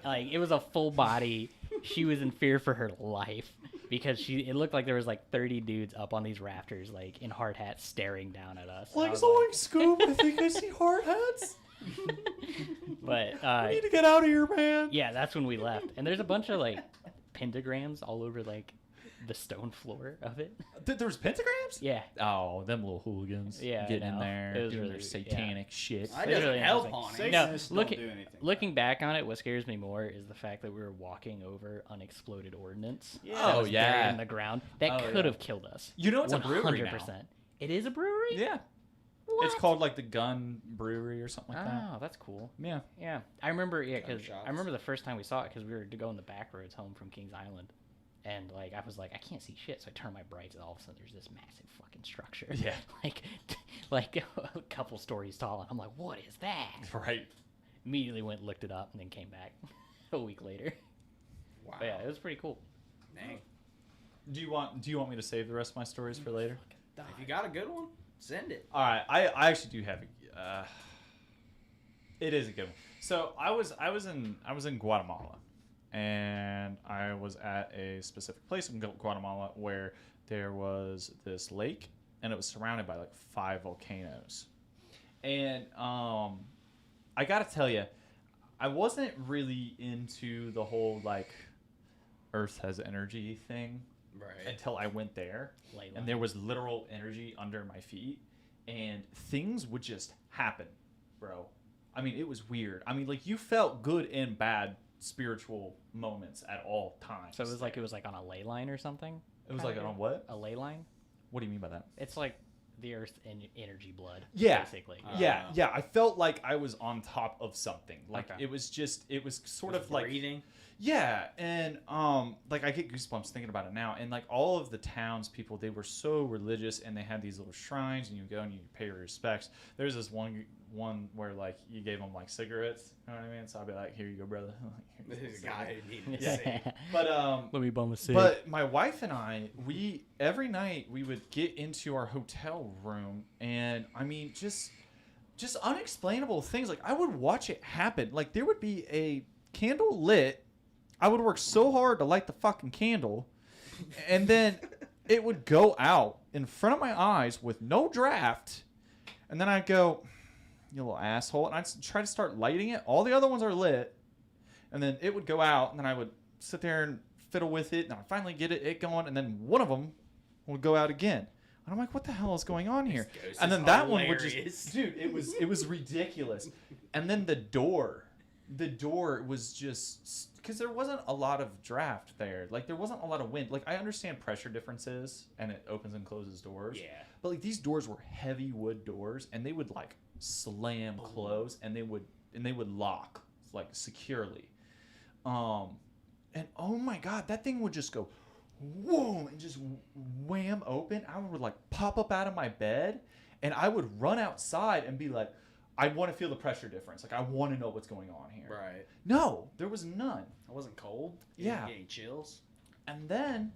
Like it was a full body. She was in fear for her life because it looked like there was like 30 dudes up on these rafters, like in hard hats staring down at us. And I was like- Scoop, I think I see hard hats. but We need to get out of here, man. yeah, that's when we left. And there's a bunch of like pentagrams all over like the stone floor of it. There was pentagrams? Yeah. Oh, them little hooligans. Yeah, I Getting in know. there, It was doing really- their satanic shit. I It's doesn't really help interesting. on it. No, Satanists don't looking- do anything. Looking back on it, what scares me more is the fact that we were walking over unexploded ordnance. Yeah. that Oh, was yeah. buried in the ground. That Oh, could yeah. have killed us. You know it's a brewery now. 100%. It is a brewery? Yeah. It's called like the Gun Brewery or something like that. Oh, that's cool. Yeah. Yeah, I remember. Yeah, because shots. I remember the first time we saw it because we were going the back roads home from Kings Island, and like I was like, I can't see shit, so I turned my brights, and all of a sudden there's this massive fucking structure. Yeah. like a couple stories tall, and I'm like, what is that? Right. Immediately went looked it up and then came back a week later. Wow. But yeah, it was pretty cool. Dang. Do you want me to save the rest of my stories for later? If you got a good one, send it. All right, I actually do have a. It is a good one. So I was in Guatemala, and I was at a specific place in Guatemala where there was this lake, and it was surrounded by like 5 volcanoes, and I gotta tell you, I wasn't really into the whole like Earth has energy thing. Right. until I went there, Ley and there was literal energy under my feet, and things would just happen, bro. I mean, it was weird. I mean, like, you felt good and bad spiritual moments at all times. So it was like on a ley line or something. It was like on what? A ley line. What do you mean by that? It's like the earth and energy blood. Yeah. Basically. Yeah. I felt like I was on top of something. Like Okay. it was sort of like breathing. Yeah, and like I get goosebumps thinking about it now. And like all of the townspeople, they were so religious, and they had these little shrines, and you go and you pay your respects. There's this one where like you gave them like cigarettes. You know what I mean? So I'd be like, "Here you go, brother." This is a guy who needed to Yeah. say. But Let me bum a cig. But my wife and I, every night we would get into our hotel room, and I mean, just unexplainable things. Like I would watch it happen. Like there would be a candle lit. I would work so hard to light the fucking candle, and then it would go out in front of my eyes with no draft, and then I'd go, "You little asshole," and I'd try to start lighting it. All the other ones are lit, and then it would go out, and then I would sit there and fiddle with it, and I'd finally get it going, and then one of them would go out again. And I'm like, what the hell is going on here? And then that one would just, dude, it was ridiculous. And then the door was just, because there wasn't a lot of draft there. Like there wasn't a lot of wind. Like I understand pressure differences, and it opens and closes doors. Yeah. But like these doors were heavy wood doors, and they would like slam close, and they would lock like securely. And oh my god, that thing would just go whoa and just wham open. I would like pop up out of my bed, and I would run outside and be like, I want to feel the pressure difference. Like I want to know what's going on here. Right. No, there was none. It wasn't cold. You Yeah. didn't get any chills. And then,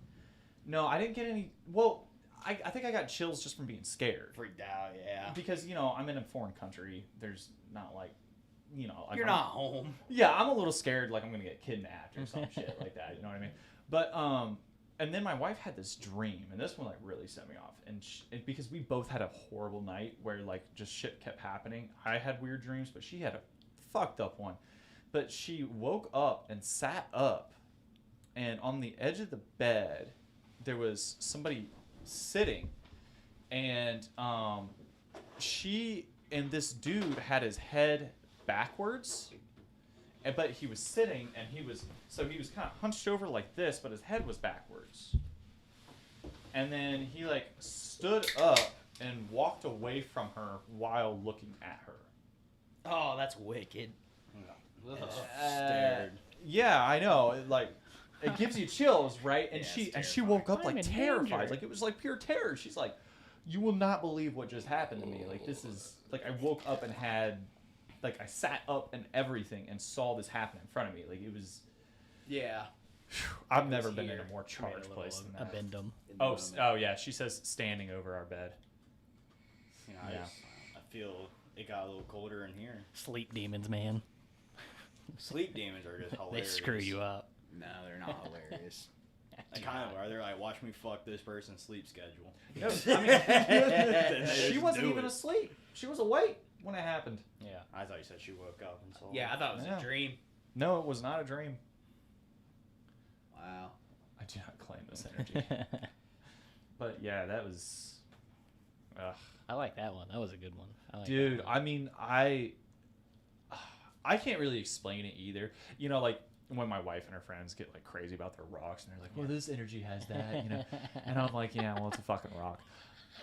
no, I didn't get any. Well, I think I got chills just from being scared. Freaked out. Yeah. Because I'm in a foreign country. There's not like, like You're not home. Yeah, I'm a little scared, like I'm gonna get kidnapped or some shit like that. You know what I mean? But and then my wife had this dream, and this one like really set me off. And because we both had a horrible night where like just shit kept happening. I had weird dreams, but she had a fucked up one. But she woke up and sat up, and on the edge of the bed, there was somebody sitting, and she and this dude had his head backwards, but he was sitting, and he was kind of hunched over like this, but his head was backwards. And then he like stood up and walked away from her while looking at her. Oh, that's wicked. Stared. Yeah, I know. It gives you chills, right? And Yeah, she woke up I'm like in terrified. danger. Like it was like pure terror. She's like, "You will not believe what just happened to me. Like this is like I woke up and had like I sat up and everything and saw this happen in front of me. Like it was. Yeah. I've never been here. in a more charged place than that. Addendum. Oh yeah. She says standing over our bed. Yeah. I feel it got a little colder in here. Sleep demons, man. Sleep demons are just They hilarious. screw you up. No, they're not hilarious. They kind of are. They're like, watch me fuck this person's sleep schedule. No, I mean, she Just wasn't do even it. asleep. She was awake when it happened. Yeah. I thought you said she woke up and saw. Yeah, I thought it was Yeah. a dream. No, it was not a dream. Wow. I do not claim this energy. But yeah, that was. I like that one. That was a good one. I like Dude, that one. I mean, I can't really explain it either. Like when my wife and her friends get like crazy about their rocks, and they're like, "Well, this energy has that," and I'm like, "Yeah, well, it's a fucking rock."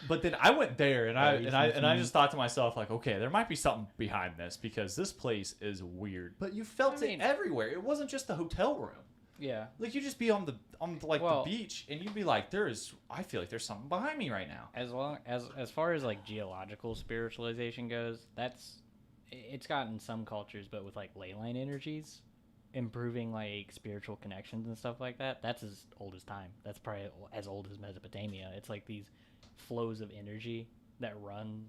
But then I went there, and I just thought to myself, like, okay, there might be something behind this because this place is weird. But you felt it everywhere. It wasn't just the hotel room. Yeah. Like you just be on the Well- the beach, and you'd be like, I feel like there's something behind me right now. As far as like geological spiritualization goes, it's gotten some cultures, but with like ley line energies, improving like spiritual connections and stuff like that. That's as old as time. That's probably as old as Mesopotamia. It's like these flows of energy that run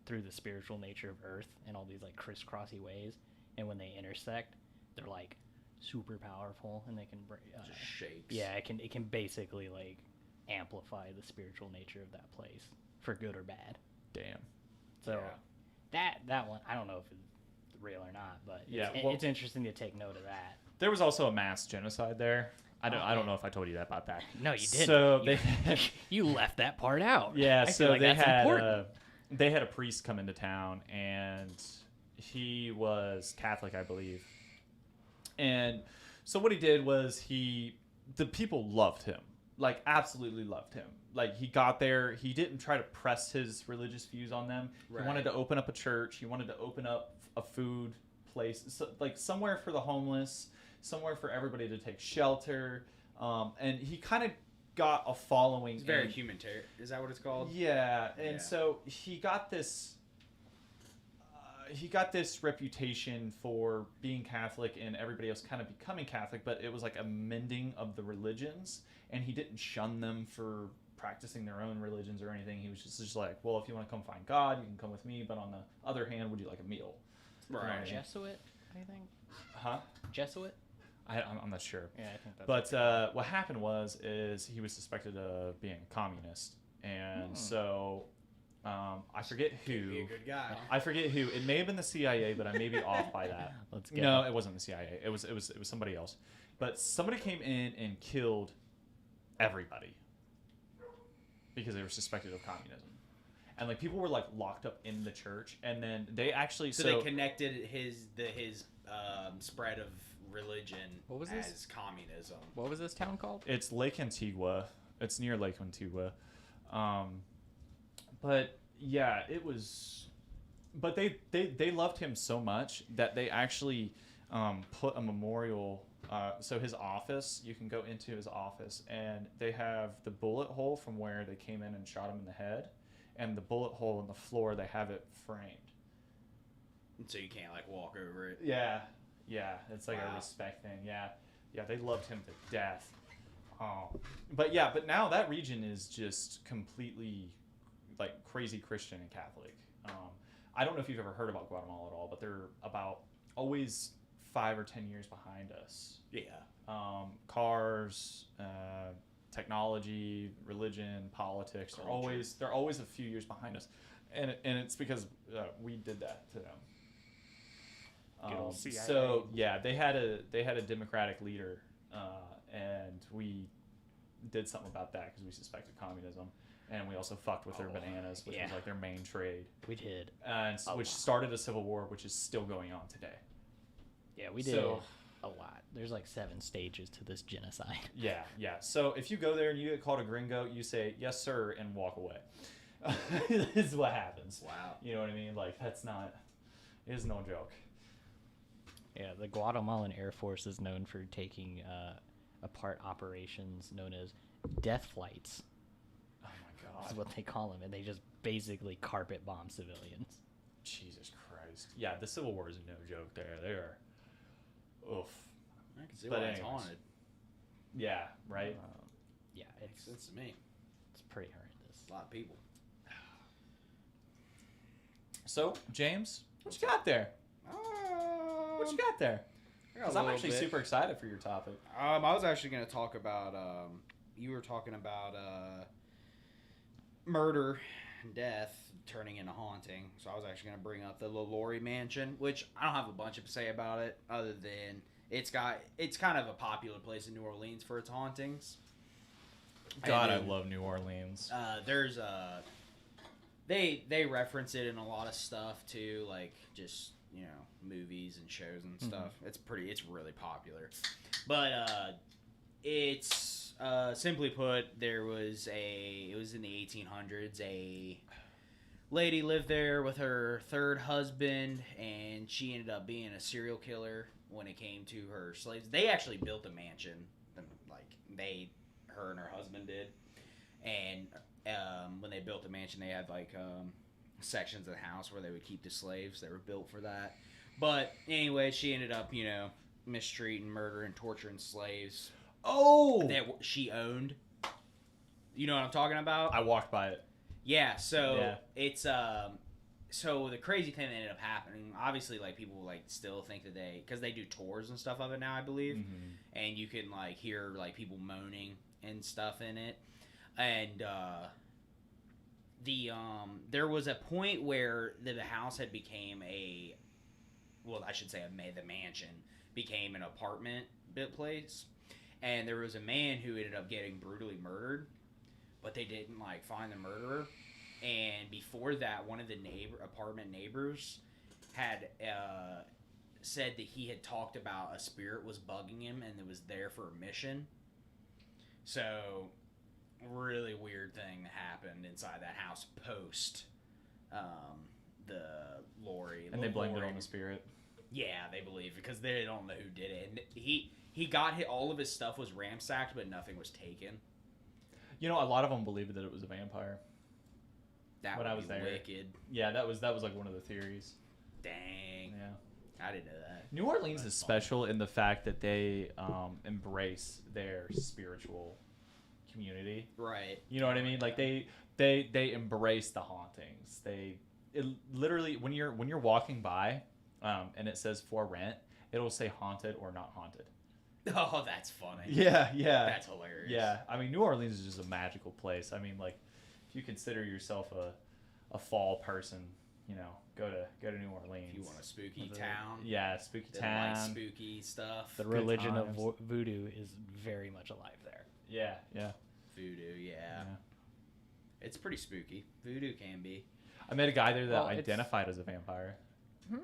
through the spiritual nature of Earth in all these like crisscrossy ways, and when they intersect, they're like super powerful, and they can Just shakes. yeah, it can basically like amplify the spiritual nature of that place for good or bad. Damn. So that one, I don't know if it's real or not, but Yeah, it's interesting to take note of that. There was also a mass genocide there. I don't know if I told you that about that. No, you didn't. So you, they you left that part out. yeah. I feel So like they that's had important. they had a priest come into town, and he was Catholic, I believe. And so what he did was the people loved him, like absolutely loved him. Like he got there, he didn't try to press his religious views on them. Right. He wanted to open up a church. He wanted to open up a food place, so, like somewhere for the homeless, somewhere for everybody to take shelter. And he kind of got a following. It's very humanitarian. Is that what it's called? Yeah, and Yeah. so he got this. He got this reputation for being Catholic and everybody else kind of becoming Catholic, but it was like a mending of the religions, and he didn't shun them for practicing their own religions or anything. He was just like, well, if you want to come find God, you can come with me, but on the other hand, would you like a meal? Right. Jesuit, I think. Huh? Jesuit? I'm not sure. Yeah, I think that's But what happened is he was suspected of being a communist, and so I forget who. Be a good guy. I forget who. It may have been the CIA, but I may be off by that. Let's go. No, it wasn't the CIA. It was somebody else. But somebody came in and killed everybody because they were suspected of communism. And like people were like locked up in the church, and then they actually So they connected his spread of religion What was as this? communism. What was this town called? It's Lake Antigua. It's near Lake Antigua. But yeah, it was. But they loved him so much that they actually put a memorial. So his office, you can go into his office, and they have the bullet hole from where they came in and shot him in the head, and the bullet hole in the floor. They have it framed. So you can't like walk over it. Yeah, it's like Wow. a respect thing. Yeah, they loved him to death. But now that region is just completely like crazy Christian and Catholic. I don't know if you've ever heard about Guatemala at all, but they're about always 5 or 10 years behind us. Yeah. Cars, technology, religion, politics. They're always a few years behind us, and it's because we did that to them. Good old CIA. So yeah, they had a Democratic leader, and we did something about that because we suspected communism, and we also fucked with their bananas, which was like their main trade, We did. and which started a civil war, which is still going on today. Yeah, we did So- a lot. There's like 7 stages to this genocide. Yeah. So if you go there and you get called a gringo, you say yes sir and walk away. This is what happens. Wow. You know what I mean? Like it is no joke. Yeah, the Guatemalan Air Force is known for taking apart operations known as death flights. Oh my That's god. what they call them, and they just basically carpet bomb civilians. Jesus Christ. Yeah, the Civil War is no joke there. They are oof. I can see But why it's anyways. haunted. Yeah, right? Yeah, Makes sense to me. it's pretty horrendous. A lot of people. So, James, what you got there? What you got there? Because I'm actually super excited for your topic. I was actually going to talk about. You were talking about murder and death turning into haunting. So I was actually going to bring up the Lorry Mansion, which I don't have a bunch to say about it, other than it's kind of a popular place in New Orleans for its hauntings. God, And I love New Orleans. there's they reference it in a lot of stuff too, like just movies and shows and stuff. It's really popular, but it's simply put, it was in the 1800s. A lady lived there with her third husband, and she ended up being a serial killer when it came to her slaves. They actually built a mansion, like her and her husband did, and when they built the mansion, they had like sections of the house where they would keep the slaves that were built for that. But anyway, she ended up, mistreating, murdering, torturing slaves that she owned. You know what I'm talking about? I walked by it. Yeah. So Yeah. it's so the crazy thing that ended up happening. Obviously, like people like still think that because they do tours and stuff of it now, I believe, and you can like hear like people moaning and stuff in it, and there was a point where the house had became the mansion became an apartment place, and there was a man who ended up getting brutally murdered, but they didn't like find the murderer. And before that, one of the apartment neighbors had said that he had talked about a spirit was bugging him and it was there for a mission. So, really weird thing that happened inside that house post the Lorry. And they blamed it on the spirit. Yeah, they believe, because they don't know who did it. And he got hit. All of his stuff was ransacked, but nothing was taken. You know, a lot of them believed that it was a vampire. That when would I was be there. wicked. Yeah, that was like one of the theories. Dang. Yeah. I didn't know that. New Orleans That's is fun. special in the fact that they embrace their spiritual community. Right. You know what I mean? Like they embrace the hauntings. It literally when you're walking by, and it says for rent, it'll say haunted or not haunted. Oh, that's funny. Yeah. That's hilarious. Yeah, I mean New Orleans is just a magical place. I mean, like if you consider yourself a fall person, you know, go to New Orleans. If you want a spooky town. Yeah, spooky that town. like spooky stuff. The religion of times. voodoo is very much alive there. Yeah. Voodoo, yeah. It's pretty spooky. Voodoo can be. I met a guy there that Well, it's- identified as a vampire. Yeah.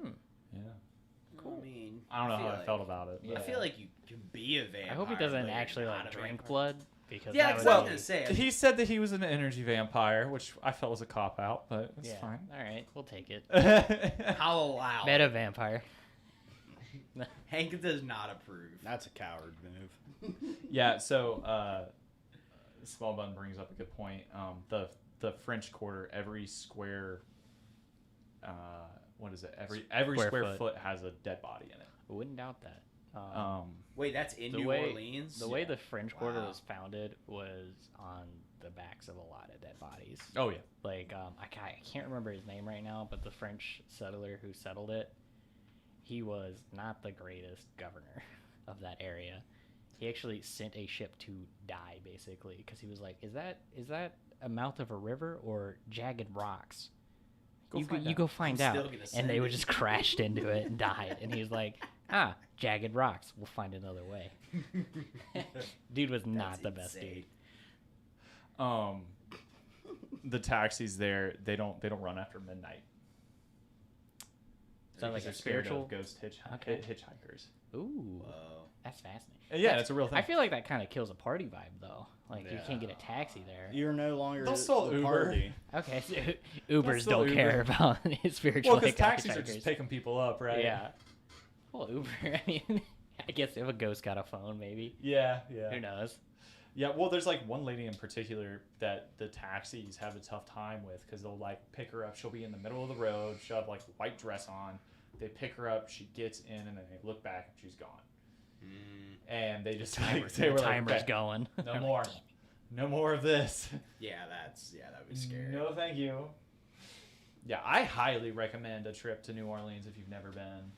Cool. I mean, I don't know how feel I like- felt about it. I but- feel like you can be a vampire. I hope he but doesn't you're actually not like a drink vampire. blood, because Yeah, that because would I was be- gonna say. He said that he was an energy vampire, which I felt was a cop out, but it's yeah. fine. All right, we'll take it. How loud? Meta vampire. Hank does not approve. That's a coward move. Yeah, so Small Bun brings up a good point. The French Quarter, every square, what is it? Every square foot has a dead body in it. I wouldn't doubt that. Wait, that's in the New way- Orleans? The way the French Quarter Wow. was founded was on the backs of a lot of dead bodies. Oh yeah. Like, I can't remember his name right now, but the French settler who settled it, he was not the greatest governor of that area. He actually sent a ship to die, basically, because he was like, "Is that a mouth of a river or jagged rocks? You go find I'm still out." gonna And send they it. would just crashed into it and died. And he was like, jagged rocks. We'll find another way. Dude was not That's the best insane. The taxis there, they don't run after midnight. Is that like Because a they're scared spiritual? of ghost Okay. hitchhikers. Ooh, Whoa. that's fascinating. Yeah, it's a real thing. I feel like that kind of kills a party vibe, though. Like, you can't get a Yeah. taxi there. You're no longer They'll still the Uber. party. Okay, so Ubers still don't care Uber. about spiritual Well, because taxis are hitchhikers. just picking people up, right? Yeah. Well, Uber, I mean, I guess if a ghost got a phone, maybe. Yeah. Who knows? Yeah, well, there's like one lady in particular that the taxis have a tough time with because they'll like pick her up. She'll be in the middle of the road. She'll have like a white dress on. They pick her up. She gets in, and then they look back, and she's gone. And they just like, they The were like, timer's "Okay, going. no They're like, more, "Damn it." no more of this. That would be scary. No, thank you. Yeah, I highly recommend a trip to New Orleans if you've never been.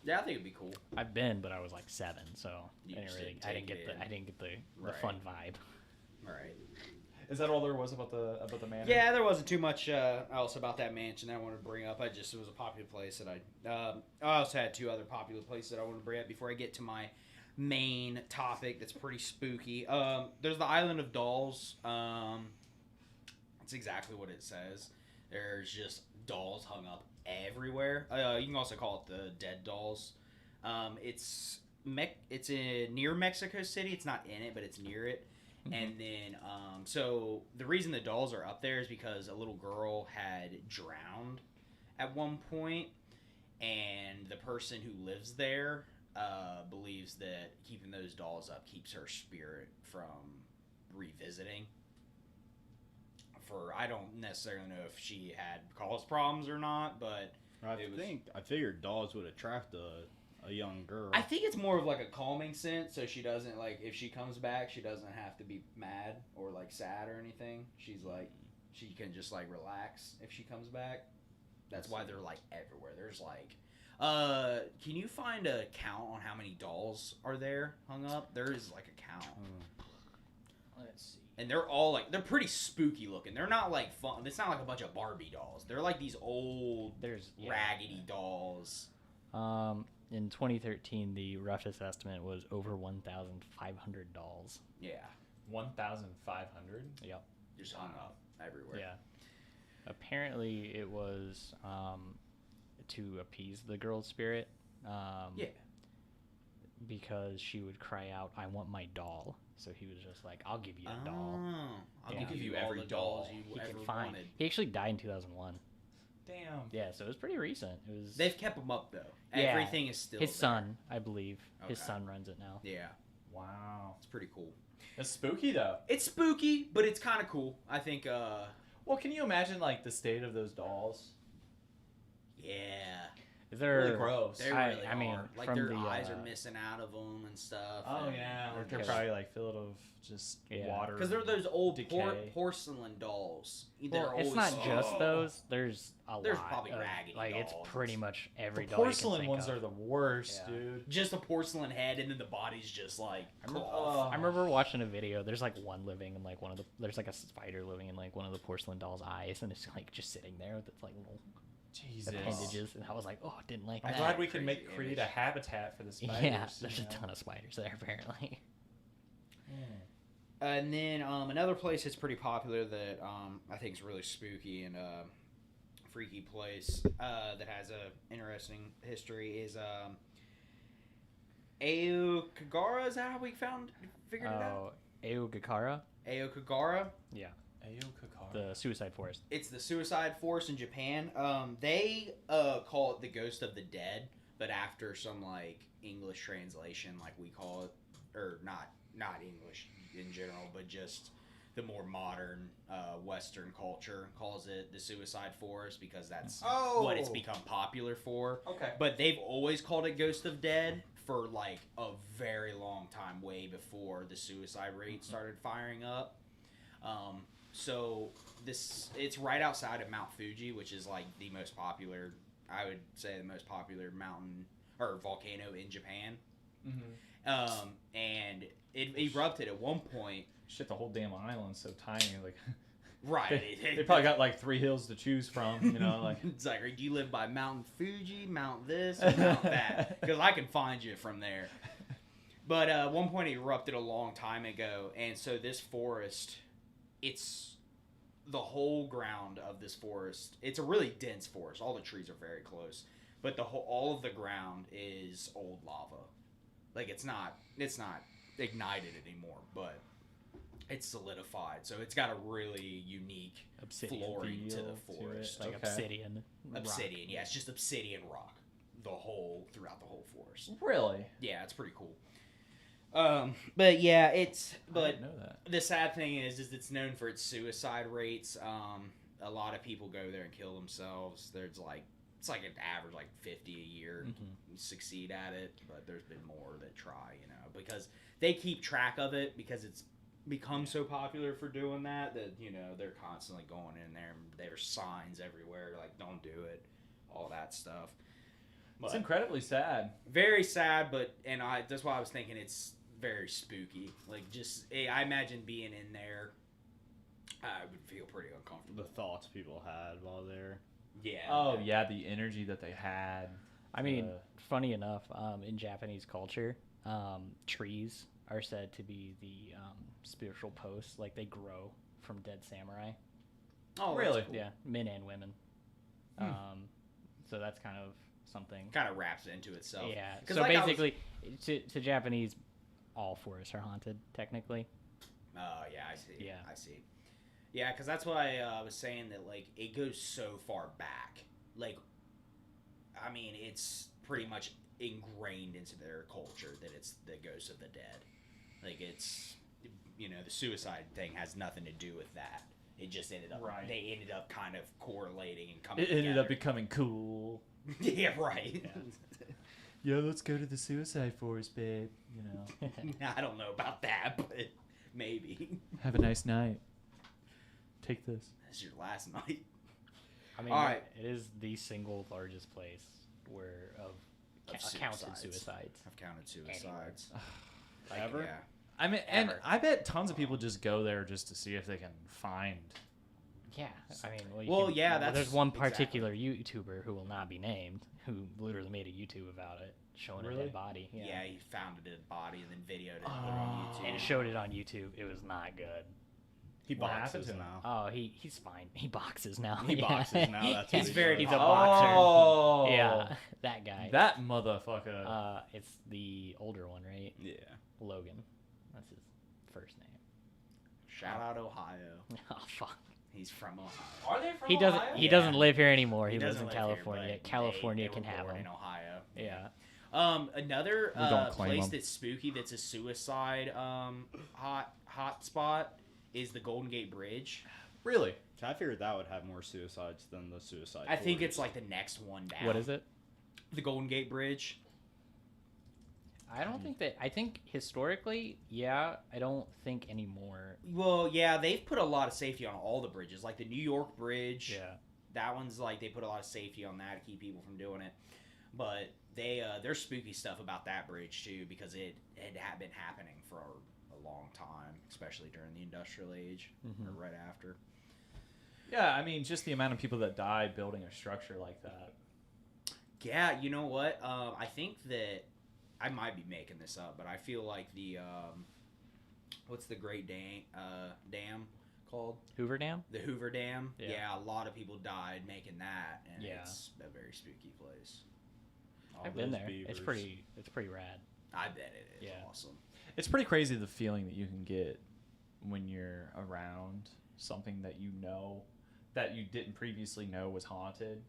Yeah, I think it'd be cool. I've been, but I was like 7, so You I didn't just really. didn't I didn't take get it the. in. I didn't get the Right. fun vibe. All right. Is that all there was about the manor? Yeah, there wasn't too much else about that mansion that I wanted to bring up. It was a popular place that I also had 2 other popular places that I wanted to bring up before I get to my main topic that's pretty spooky. There's the Island of Dolls. That's exactly what it says. There's just dolls hung up everywhere. You can also call it the Dead Dolls. It's near Mexico City. It's not in it, but it's near it. And then, so the reason the dolls are up there is because a little girl had drowned at one point, and the person who lives there believes that keeping those dolls up keeps her spirit from revisiting. I don't necessarily know if she had caused problems or not, but I figured dolls would attract a young girl. I think it's more of like a calming sense, so she doesn't like if she comes back, she doesn't have to be mad or like sad or anything. She's like she can just like relax if she comes back. That's why they're like everywhere. There's like can you find a count on how many dolls are there hung up? There is like a count. Let's see. And they're all like they're pretty spooky looking. They're not like fun. It's not like a bunch of Barbie dolls. They're like these old There's raggedy dolls. In 2013, the roughest estimate was over 1,500 dolls. Yeah. 1,500. Yep. Just hung up everywhere. Yeah. Apparently, it was to appease the girl's spirit. Yeah. Because she would cry out, "I want my doll." So he was just like, "I'll give you a doll." I'll Yeah. give you All every the doll dolls you He ever can find. wanted. He actually died in 2001. Damn. Yeah, so it was pretty recent. It was They've kept them up though. Yeah. Everything is still his there. son, I believe. His Okay. son runs it now. Yeah, Wow. it's pretty cool. It's spooky though. It's spooky, but it's kind of cool. I think. Well, can you imagine like the state of those dolls? Yeah. Is there? Really gross. They I- really I mean, are. Like from their the, eyes are missing out of them and stuff. Oh and- yeah, like they're Because- probably like filled of just Yeah. water. Because they're those old decay. porcelain dolls. Well, it's not just those. There's a There's lot. probably of- raggedy Like it's dolls. pretty much every The doll. you can porcelain think ones of. are the worst, Yeah. dude. just a porcelain head, and then the body's just like I remember, cloth. I remember watching a video. There's like one living in like one of the. There's like a spider living in like one of the porcelain doll's eyes, and it's like just sitting there with its like little Jesus. appendages. And I was like, oh, didn't like I'm that. glad we can Crazy create a image. habitat for the spiders. Yeah, there's you a know? ton of spiders there apparently. And then another place that's pretty popular that I think is really spooky and freaky place that has a interesting history is Aokigara. Is that how we figured it out? Oh, Aokigara. Aokigara. Yeah, Aokigara. the suicide forest. It's the suicide forest in Japan. They call it the Ghost of the Dead, but after some like English translation, like we call it, or not English in general, but just the more modern Western culture calls it the suicide forest because that's what it's become popular for. Okay. But they've always called it Ghost of Dead for like a very long time, way before the suicide rate started firing up. So it's right outside of Mount Fuji, which is like the most popular, I would say the most popular mountain or volcano in Japan. Mm-hmm. And it erupted at one point. Shit, the whole damn island's so tiny. Like, Right. they probably got like 3 hills to choose from. You know, like. It's like, do you live by Mount Fuji, Mount this, or Mount that? Because I can find you from there. But at one point it erupted a long time ago, and so this forest, it's the whole ground of this forest. It's a really dense forest. All the trees are very close, but all of the ground is old lava. Like it's not ignited anymore, but it's solidified. So it's got a really unique Obsidian flooring to feel the to it. forest. Like Okay. obsidian. Obsidian, rock. yeah, it's just obsidian rock throughout the whole forest. Really? Yeah, it's pretty cool. But yeah, I but didn't know that. the sad thing is it's known for its suicide rates. A lot of people go there and kill themselves. It's like an average like 50 a year succeed at it, but there's been more that try, because they keep track of it because it's become so popular for doing that they're constantly going in there. And there's signs everywhere like don't do it, all that stuff. It's But incredibly sad. very sad, that's why I was thinking it's very spooky. Like I imagine being in there, I would feel pretty uncomfortable. The thoughts people had while there. Yeah. Oh yeah, the energy that they had. I mean, funny enough, in Japanese culture, trees are said to be the spiritual posts. Like they grow from dead samurai. Oh, really? Cool. Yeah, men and women. So that's kind of something. Kind of wraps into itself. Yeah. 'Cause So like I was- basically, to Japanese, all forests are haunted technically. Oh yeah, I see. Yeah. I see. Yeah, because that's why I was saying that like it goes so far back. Like, I mean, it's pretty much ingrained into their culture that it's the ghost of the dead. Like it's, the suicide thing has nothing to do with that. It just ended up. Right. They ended up kind of correlating and coming. It ended together. up becoming cool. Yeah, right. Yeah, let's go to the suicide forest, babe. I don't know about that, but maybe. Have a nice night. Take this. This is your last night. I mean, All right. it is the single largest place where accounts of suicides. I've counted suicides. Like, Ever? Yeah. I mean, and Ever. I bet tons of people just go there just to see if they can find. Yeah, I mean, Well, yeah, that's there's one exactly. particular YouTuber who will not be named who literally made a YouTube about it. showing a Really? dead body. Yeah, he found a dead body and then videoed it and put it on YouTube. And showed it on YouTube. It was not good. He What happened boxes to him? now. Oh, he's fine. He boxes now. He boxes now, that's what He's he very does. He's a boxer. Oh, Yeah, that guy. That motherfucker. It's the older one, right? Yeah. Logan. That's his first name. Shout out Ohio. Oh fuck. He's from Ohio. Are they from He doesn't. Ohio? He Yeah. doesn't live here anymore. He lives doesn't in live here, California. but California they can were have born him. in Ohio. Yeah. Another We don't claim place them. that's spooky, that's a suicide hot spot, is the Golden Gate Bridge. Really? I figured that would have more suicides than the suicide. I think forest. it's like the next one down. What is it? The Golden Gate Bridge. I don't think that. I think historically, yeah. I don't think anymore. Well, yeah, they've put a lot of safety on all the bridges, like the New York Bridge. Yeah. That one's like they put a lot of safety on that to keep people from doing it. But there's spooky stuff about that bridge too, because it had been happening for a long time, especially during the Industrial Age or right after. Yeah, I mean, just the amount of people that die building a structure like that. Yeah, you know what? I think that I might be making this up, but I feel like the what's the Great Dam called? Hoover Dam. The Hoover Dam. Yeah. Yeah, a lot of people died making that, and Yeah. it's a very spooky place. All I've been those there. It's beavers. pretty rad. I bet it is Yeah. awesome. It's pretty crazy the feeling that you can get when you're around something that you know that you didn't previously know was haunted,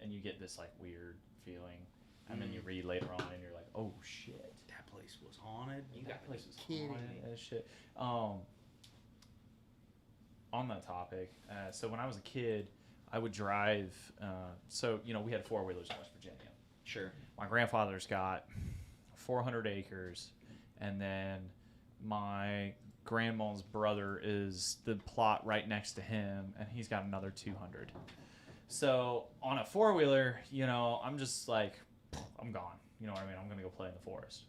and you get this like weird feeling, and then you read later on and you're like, oh shit, That place was haunted. that place was kidding haunted me. as shit. On that topic, so when I was a kid, I would drive. So you know we had 4-wheelers in West Virginia. Sure. My grandfather's got 400 acres, and then my grandma's brother is the plot right next to him, and he's got another 200. So on a 4-wheeler, you know, I'm just like, I'm gone. You know what I mean? I'm gonna go play in the forest.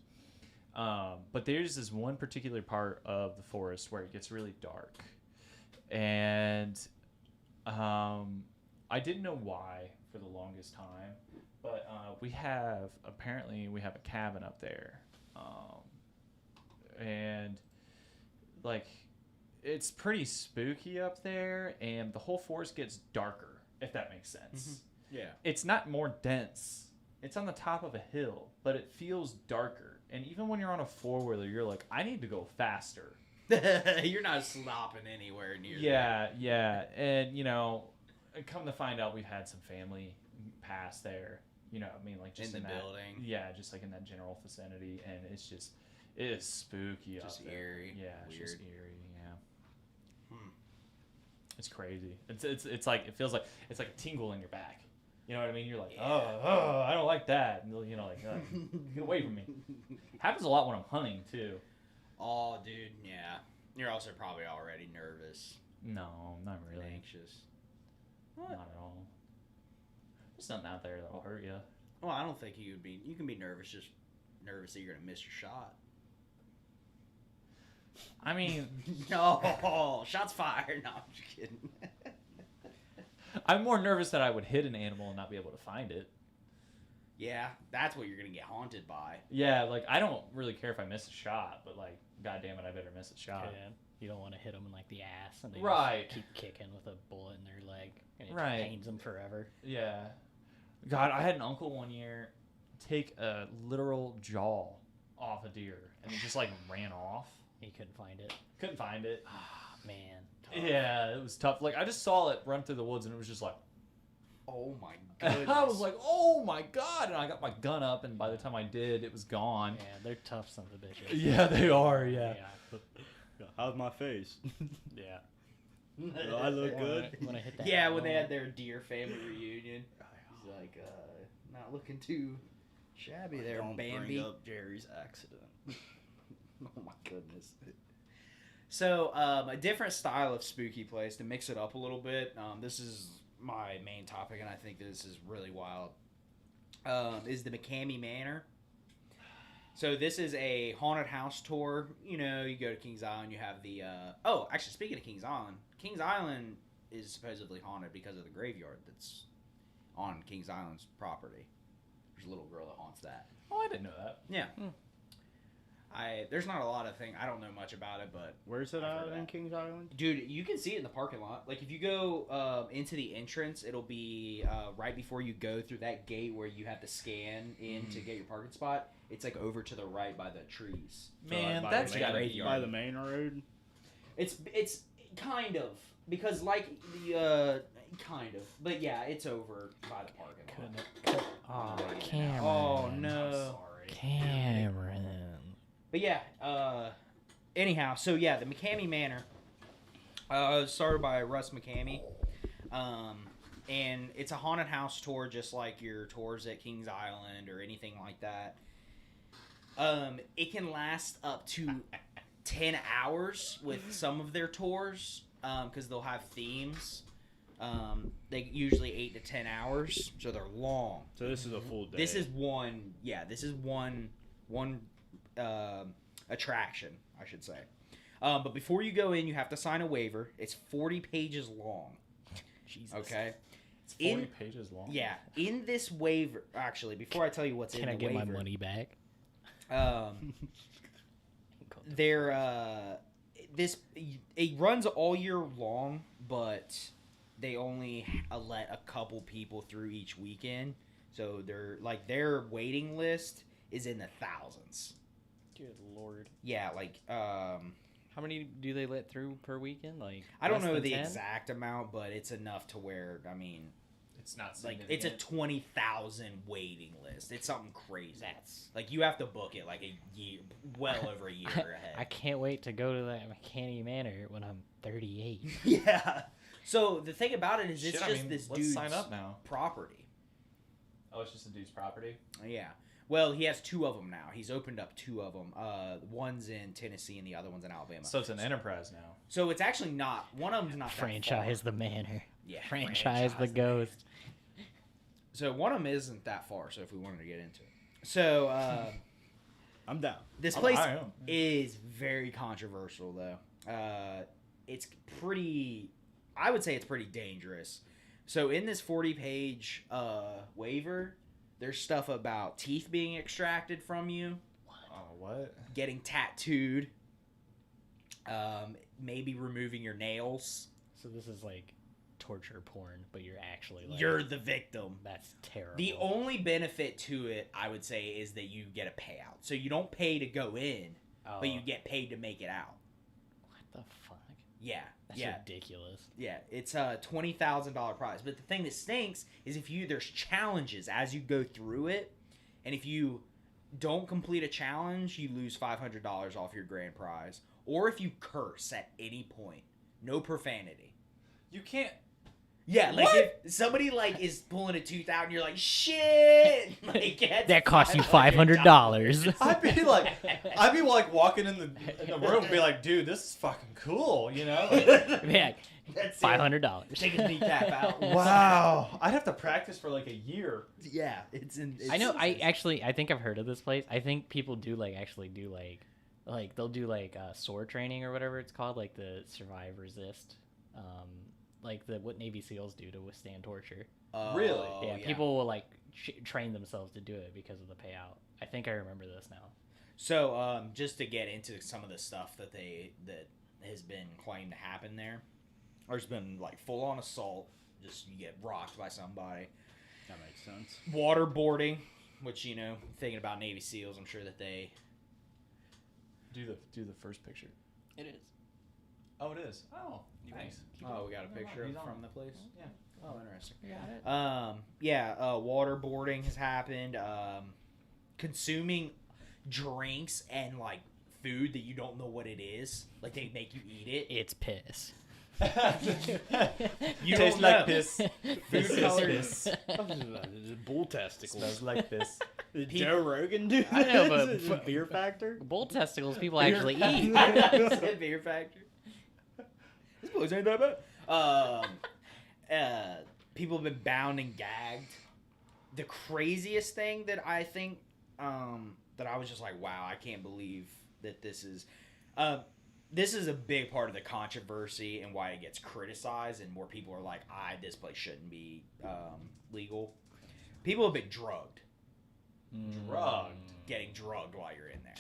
But there's this one particular part of the forest where it gets really dark, and I didn't know why for the longest time. But we have a cabin up there, and like it's pretty spooky up there, and the whole forest gets darker, if that makes sense. Yeah. It's not more dense. It's on the top of a hill, but it feels darker. And even when you're on a 4-wheeler, you're like, I need to go faster. You're not stopping anywhere near. Yeah. And you know, come to find out, we've had some family pass there. You know, I mean, like just In the that, building. Yeah, just like in that general vicinity, and it is spooky Just up there. eerie. Yeah, it's just Weird. eerie. Yeah, Hmm. it's crazy. It's like it feels like it's like a tingle in your back. You know what I mean? You're like, Yeah. oh, I don't like that. And you know, like get away from me. Happens a lot when I'm hunting too. Oh, dude, yeah. You're also probably already nervous No, not and really. anxious. Not at all. There's nothing out there that'll hurt you. Well, I don't think you would be. You can be nervous, just nervous that you're gonna miss your shot. I mean, No, shots fired. No, I'm just kidding. I'm more nervous that I would hit an animal and not be able to find it. Yeah, that's what you're gonna get haunted by. Yeah, like I don't really care if I miss a shot, but like, god damn it, I better miss a shot. Yeah. You don't want to hit them in like the ass, and they Right. just keep kicking with a bullet in their leg, and it Right. pains them forever. Yeah. God, I had an uncle one year take a literal jaw off a deer and it just like ran off. He couldn't find it. Couldn't find it. Ah, man. Tough. Yeah, it was tough. Like I just saw it run through the woods and it was just like Oh my goodness. I was like, oh my god, and I got my gun up and by the time I did, it was gone. Yeah, they're tough sons of bitches. Yeah, they are, yeah. How's my face? Yeah. Do I look good? When I hit that Yeah, when they moment. had their deer family reunion. He's like, not looking too shabby there, Don't Bambi. bring up Jerry's accident. Oh my goodness. So, a different style of spooky place to mix it up a little bit. This is my main topic, and I think this is really wild. Is the Mcammi Manor. So this is a haunted house tour. You know, you go to Kings Island, you have the... Oh, actually, speaking of Kings Island is supposedly haunted because of the graveyard that's on Kings Island's property. There's a little girl that haunts that. Oh, I didn't know that. Yeah. There's not a lot of things. I don't know much about it, but Where's it I've heard at in that. Kings Island? dude, you can see it in the parking lot. Like if you go into the entrance, it'll be right before you go through that gate where you have to scan in to get your parking spot. It's like over to the right by the trees. Man, by that's the gotta main, be by the main road. It's kind of because like the kind of, but yeah, it's over by the parking lot. Oh, Right. Cameron. Oh I'm no. sorry. Cameron. But yeah, anyhow, so yeah, the Mcammi Manor, started by Russ Mcammi, and it's a haunted house tour just like your tours at Kings Island or anything like that. It can last up to 10 hours with some of their tours, because they'll have themes. They usually 8 to 10 hours, so they're long. So this is a full day. This is one attraction, I should say. But before you go in, you have to sign a waiver. It's 40 pages long. Jesus. Okay. It's 40 pages long. Yeah. In this waiver, actually, before I tell you what's Can in I the get waiver, my money back? it runs all year long, but they only let a couple people through each weekend. So their waiting list is in the thousands. Good lord. Yeah, like How many do they let through per weekend? Like I don't less know than the 10? exact amount, but it's enough to where It's not like it's a 20,000 waiting list. It's something crazy. Like you have to book it like a year, well over a year ahead. I can't wait to go to that Mcammi Manor when I'm 38. Yeah. So the thing about it is, it's Shit, just this let's dude's sign up now. property. Oh, it's just a dude's property? Yeah. Well, he has 2 of them now. He's opened up 2 of them. One's in Tennessee and the other one's in Alabama. So it's an enterprise now. So it's actually not. One of them's not Franchise that the manor. Yeah. Franchise the ghost. So one of them isn't that far. So if we wanted to get into it, so I'm down. this I place am. is very controversial, though. It's pretty. I would say it's pretty dangerous. So in this 40-page waiver, there's stuff about teeth being extracted from you, Oh, what? getting tattooed, maybe removing your nails. So this is like torture porn, but you're actually like You're the victim. That's terrible. The only benefit to it, I would say, is that you get a payout. So you don't pay to go in, but you get paid to make it out. What the fuck? Yeah. That's yeah. ridiculous. Yeah, it's a $20,000 prize. But the thing that stinks is there's challenges as you go through it, and if you don't complete a challenge, you lose $500 off your grand prize. Or if you curse at any point, no profanity. You can't. Yeah, like if somebody like is pulling a tooth out and you're like, shit, like That cost you $500. I'd be like walking in the room and be like, dude, this is fucking cool, you know? Like, Yeah, That's it. $500. Take his kneecap out. wow. I'd have to practice for like a year. Yeah, it's I know. I think I've heard of this place. I think people do they'll do sword training or whatever it's called, like the survive resist, like what Navy SEALs do to withstand torture. Really? Yeah, people will like train themselves to do it because of the payout. I think I remember this now. So, just to get into some of the stuff that has been claimed to happen there's been like full on assault. Just you get rocked by somebody. That makes sense. Waterboarding, which thinking about Navy SEALs, I'm sure that they. Do the first picture. It is. Oh, it is. Oh, nice. Oh, we got a picture He's from on. the place. Yeah. Oh, interesting. Got it. Waterboarding has happened. Consuming drinks and like food that you don't know what it is. Like they make you eat it. It's piss. You Tastes don't like know. piss. Food colored. piss. Bull testicles. Smells like piss. Did Joe Rogan do I know, this? but- Beer Factor? Bull testicles people actually eat. Beer Factor. This place ain't that bad. People have been bound and gagged. The craziest thing that I think that I was just like, wow, I can't believe that this is a big part of the controversy and why it gets criticized and more people are like, this place shouldn't be legal. People have been drugged. getting drugged while you're in there.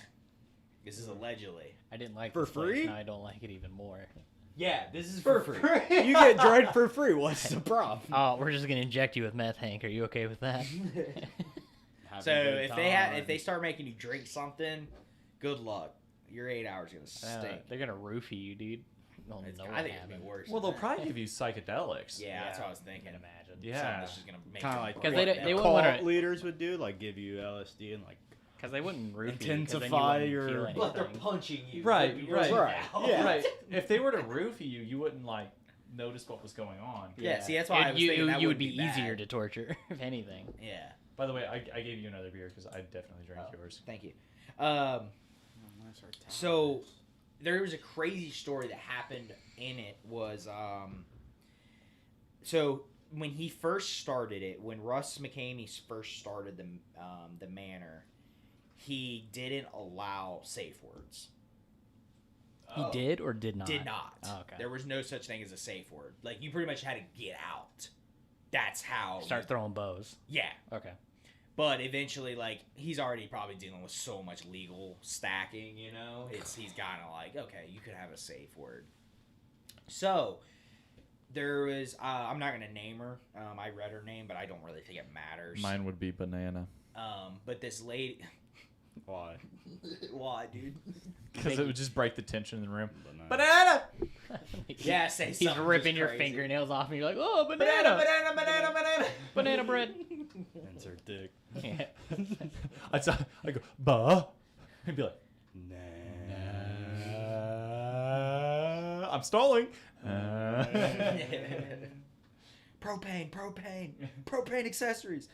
This is allegedly. I didn't like For this place, free? Now I don't like it even more. Yeah, this is for free. You get drugged for free. What's the problem? Oh, we're just gonna inject you with meth, Hank. Are you okay with that? So if they start making you drink something, good luck. Your 8 hours gonna stink. They're gonna roofie you, dude. No, I think it'd be worse. Well, they'll than probably give you psychedelics. Yeah, that's Yeah. what I was thinking. I can imagine. Yeah. Something that's just gonna make Kind of you like Because break they down. wouldn't cult wanna- leaders would do, like give you LSD and like Because they wouldn't roofie Intensify you. your- Feel But they're anything. punching you. Right, You're right. right. Yeah. Right. If they were to roofie you, you wouldn't like notice what was going on. Yeah, see, that's why I was thinking that you would would be bad. easier to torture, if anything. Yeah, By the way, I gave you another beer because I definitely drank yours. thank you. So there was a crazy story that happened in it. Was so when he first started it, when Russ Mcammi first started the manor, he didn't allow safe words. He did or did not? Did not. Oh, okay. There was no such thing as a safe word. Like, you pretty much had to get out. That's how. Start throwing bows. Yeah. Okay. But eventually, like, he's already probably dealing with so much legal stacking, you know? He's kind of like, okay, you could have a safe word. So, there was, I'm not going to name her. I read her name, but I don't really think it matters. Mine would be banana. But this lady. why? Why, dude? Because it would just break the tension in the room. Banana! Yeah, say He's something ripping just your crazy. fingernails off, and you're like, oh, Banana, banana! banana, banana, banana! Banana bread! Insert dick. Yeah. I go, bah. He'd be like, Nah. I'm stalling. propane accessories.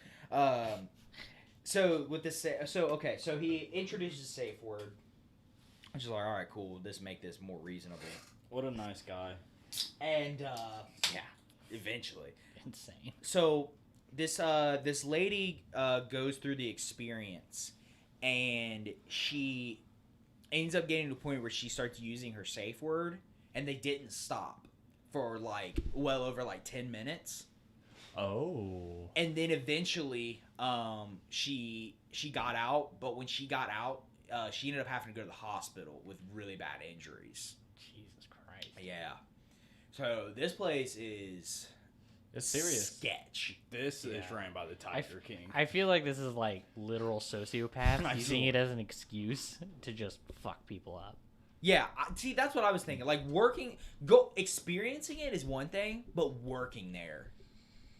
So with this, so he introduces a safe word, which is like, all right, cool. Let's make this more reasonable. What a nice guy. And yeah, eventually. Insane. So this lady goes through the experience, and she ends up getting to a point where she starts using her safe word, and they didn't stop for like well over like 10 minutes. Oh. And then eventually she got out, but when she got out, she ended up having to go to the hospital with really bad injuries. Jesus Christ. Yeah. So this place is It's serious. sketch. This is Yeah. ran by the Tiger King. I feel like this is like literal sociopath I using know. it as an excuse to just fuck people up. Yeah, see, that's what I was thinking. Like experiencing it is one thing, but working there,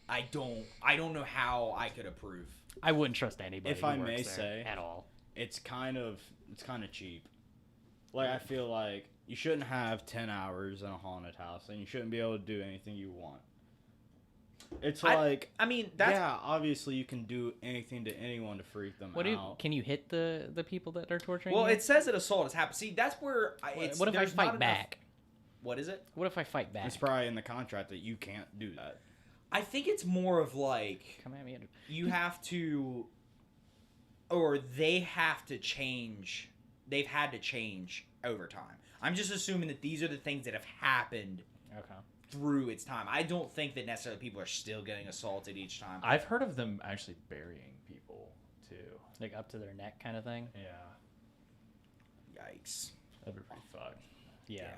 I don't know how I could approve. I wouldn't trust anybody. If who I works may there say, at all. it's kind of cheap. Like, I feel like you shouldn't have 10 hours in a haunted house, and you shouldn't be able to do anything you want. It's like, I mean, that's yeah, obviously you can do anything to anyone to freak them out. Can you hit the people that are torturing well. you? It says that assault has happened. See, that's where What if I there's not fight enough- back? What is it? What if I fight back? It's probably in the contract that you can't do that. I think it's more of like Come at me. you have to, or they have to change. They've had to change over time. I'm just assuming that these are the things that have happened Okay. through its time. I don't think that necessarily people are still getting assaulted each time. I've heard of them actually burying people too. Like up to their neck kind of thing. Yeah. Yikes. That'd be pretty fucked. Yeah.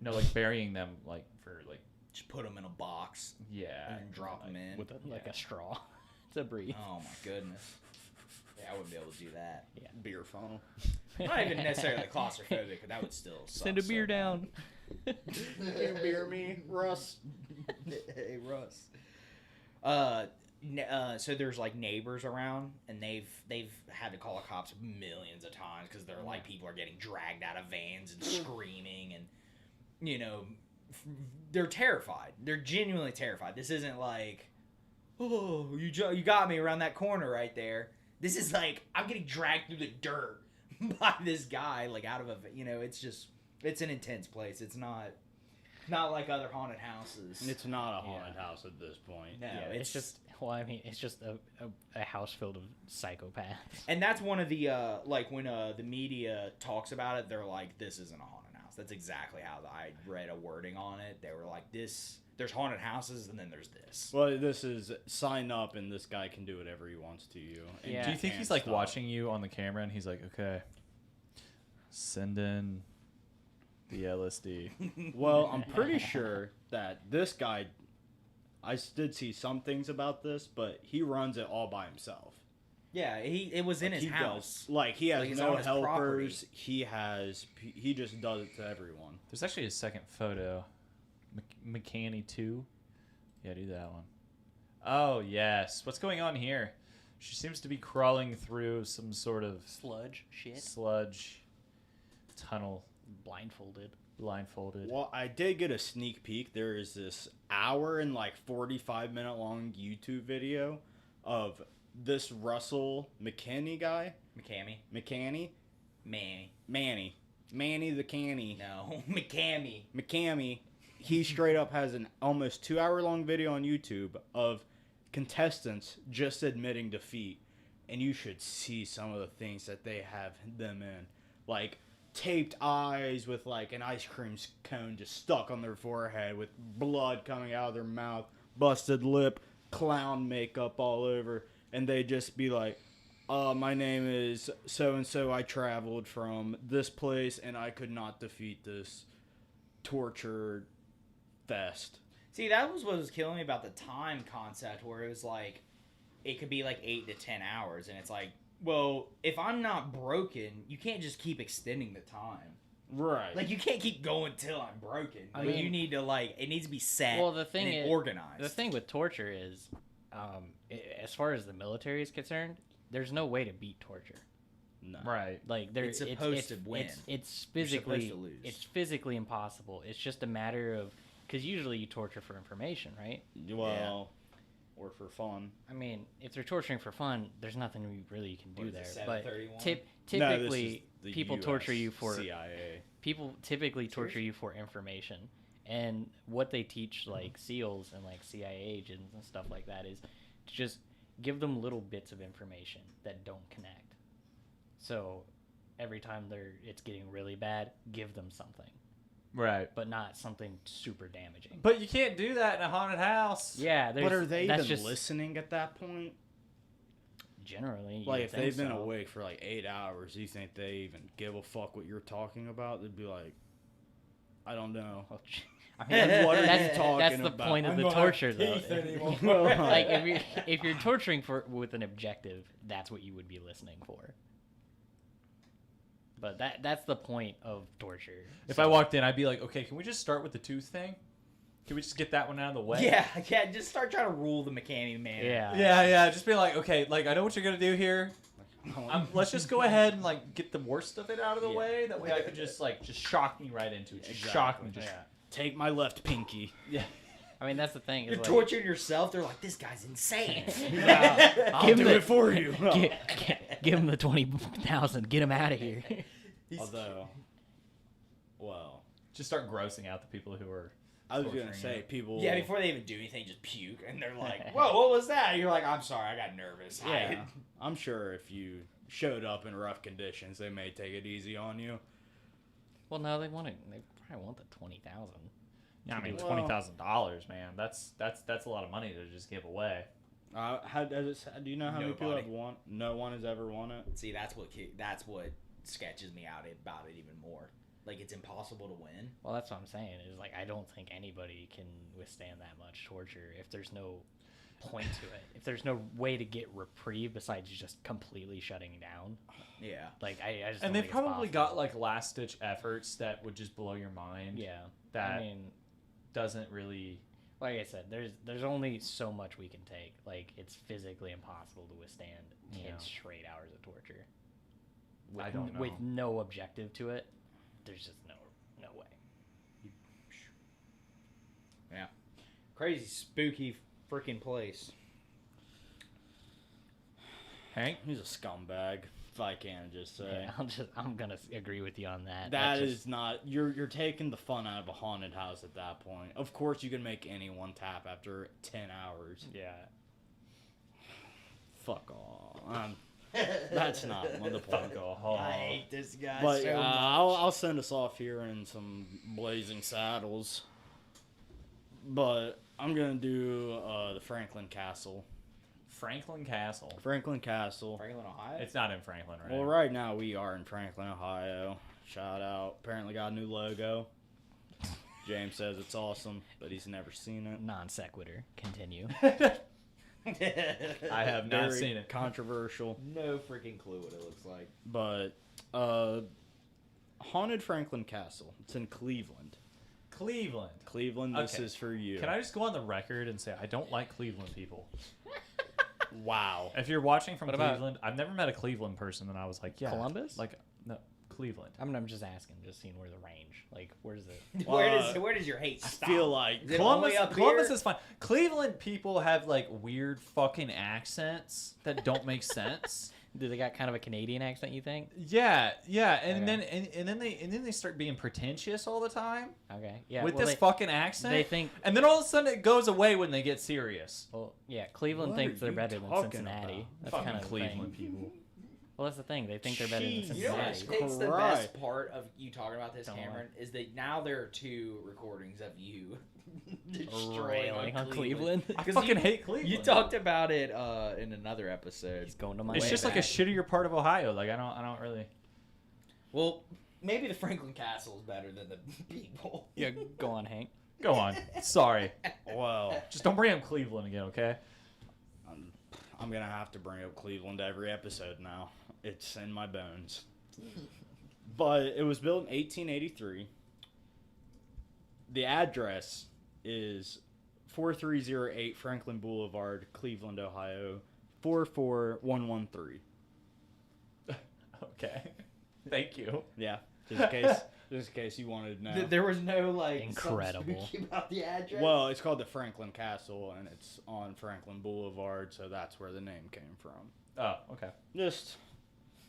No, like burying them like for like Just put them in a box yeah. and then drop them in. With like Yeah. a straw to breathe. Oh my goodness. Yeah, I wouldn't be able to do that. Beer funnel. Not even necessarily claustrophobic, but that would still suck. Send a beer down. Beer me, Russ. Hey, Russ. So there's like neighbors around, and they've had to call the cops millions of times because they're like people are getting dragged out of vans and screaming, and you know they're terrified. They're genuinely terrified. This isn't like, oh, you got me around that corner right there. This is like I'm getting dragged through the dirt by this guy, like out of a, it's an intense place. It's not like other haunted houses. It's not a haunted house at this point. No, Yeah, it's just it's just a house filled of psychopaths. And that's one of the like when the media talks about it, they're like, this isn't a haunted house. That's exactly how I read a wording on it. They were like, this there's haunted houses, and then there's this. Well, this is sign up, and this guy can do whatever he wants to you. And Yeah. Do you think can't he's like stop. watching you on the camera and he's like, okay, send in the LSD? Well, I'm pretty sure that this guy, I did see some things about this, but he runs it all by himself. Yeah, it was in his house. He has Like, it's no on his helpers. He just does it to everyone. There's actually a second photo. Mcammi 2. Yeah, do that one. Oh, yes. What's going on here? She seems to be crawling through some sort of Sludge shit. sludge tunnel, Blindfolded. blindfolded. Well, I did get a sneak peek. There is this hour and 45-minute long YouTube video of this Russell McKinney guy. Manny The Canny. no Mcammi. Mcammi. He straight up has an almost 2-hour-long video on YouTube of contestants just admitting defeat. And you should see some of the things that they have them in. Like taped eyes with an ice cream cone just stuck on their forehead with blood coming out of their mouth, busted lip, clown makeup all over. And they just be like, my name is so-and-so. I traveled from this place and I could not defeat this torture fest. See, that was what was killing me about the time concept, where it was it could be 8 to 10 hours, and it's well, if I'm not broken, you can't just keep extending the time. Right. You can't keep going till I'm broken. I mean, you need to it needs to be set. Well, the thing and is, organized. The thing with torture is, as far as the military is concerned, there's no way to beat torture. No. Right. It's supposed to win. It's You're physically supposed to lose. it's physically impossible. It's just a matter of, because usually you torture for information, right? Well, or for fun. I mean, if they're torturing for fun, there's nothing you really can do What there. is it, But 731? typically, the people US torture you for CIA. people typically torture you for information, and what they teach SEALs and CIA agents and stuff like that is to just give them little bits of information that don't connect. So every time it's getting really bad, give them something, Right. but not something super damaging. But you can't do that in a haunted house. Yeah, But are they that's even just, listening at that point? Generally, you If think they've been so. awake for 8 hours, do you think they even give a fuck what you're talking about? They'd be like, I don't know. Well, I mean, What are you that's talking the about? point of the torture, though. If you're torturing with an objective, that's what you would be listening for. But that's the point of torture. If I walked in, I'd be like, okay, can we just start with the tooth thing? Can we just get that one out of the way? Yeah, just start trying to rule the Mcammi Manor. Yeah. Yeah, just be like, okay, I know what you're going to do here. Let's just go ahead and get the worst of it out of the way. That way I could just shock me right into it. Just shock me. Just Take my left pinky. yeah. I mean, that's the thing. You're torturing yourself. They're like, this guy's insane. I'll Give do him it for you. give him the 20,000. Get him out of here. Although, well, Just start grossing out the people who are. I was going to torturing say, you. people... Yeah, before they even do anything, just puke, and they're like, "Whoa, what was that?" And you're like, "I'm sorry, I got nervous." Yeah, I'm sure if you showed up in rough conditions, they may take it easy on you. Well, no, they probably want the 20,000. Yeah, I mean, Well- $20,000, man. That's a lot of money to just give away. How does it? Do you know how many people Nobody. have won? No one has ever won it. See, that's what sketches me out about it even more. It's impossible to win. Well, that's what I'm saying. Is I don't think anybody can withstand that much torture if there's no point to it. If there's no way to get reprieve besides just completely shutting down. Yeah. I just. And don't they've think it's probably possible. got last ditch efforts that would just blow your mind. Yeah. That I mean, doesn't really. like I said, there's only so much we can take. It's physically impossible to withstand 10 Yeah. straight hours of torture. I don't know. With no objective to it, there's just no way. Yeah. Crazy, spooky, freaking place. Hank? He's a scumbag, if I can just say. Yeah, I'm gonna agree with you on that. That That's is not you're taking the fun out of a haunted house at that point. Of course you can make anyone tap after 10 hours. yeah. Fuck off. That's not the point. I hate this guy But so much. I'll send us off here in some blazing saddles. But I'm gonna do the Franklin Castle. Franklin Castle. Franklin Castle. Franklin, Ohio. It's not in Franklin, right? Well, right now we are in Franklin, Ohio. Shout out. Apparently got a new logo. James says it's awesome, but he's never seen it. Non sequitur. Continue. I have not Very seen it. Controversial. No freaking clue what it looks like. But Haunted Franklin Castle. It's in Cleveland. Cleveland. Cleveland, this Okay. is for you. Can I just go on the record and say I don't like Cleveland people? Wow. If you're watching from What about- Cleveland, I've never met a Cleveland person, and I was like, yeah, Columbus? Like, no, Cleveland. I'm just asking, just seeing where the range. Like, where's it? Where does your hate I stop? feel like Is it Columbus, only up Columbus here? is fine. Cleveland people have like weird fucking accents that don't make sense. Do they got kind of a Canadian accent? You think? Yeah, and Okay. then they start being pretentious all the time Okay. Yeah. with well, this they, fucking accent. They think. and then all of a sudden it goes away when they get serious. Well, yeah. Cleveland What thinks are they're you better than talking Cincinnati. about? That's Fucking kind of Cleveland the thing. people. Well, that's the thing. They think they're better than Jeez. You know what Cincinnati. takes the Christ. best part of you talking about this, Don't Cameron, is that now there are 2 recordings of you destroying Railing on on Cleveland. Cleveland. I 'Cause fucking you- hate Cleveland. You talked about it in another episode. He's going to my. It's way just like a back. shittier part of Ohio. Like I don't really. Well, maybe the Franklin Castle is better than the people. Yeah. Go on, Hank. Go on. Sorry. well, Just don't bring up Cleveland again, okay? I'm gonna have to bring up Cleveland every episode now. It's in my bones. But it was built in 1883. The address is 4308 Franklin Boulevard, Cleveland, Ohio, 44113. Okay. Thank you. Yeah, just in case you wanted to know. There was no like Incredible. something spooky about the address. Well, it's called the Franklin Castle, and it's on Franklin Boulevard, so that's where the name came from. Oh, okay. Just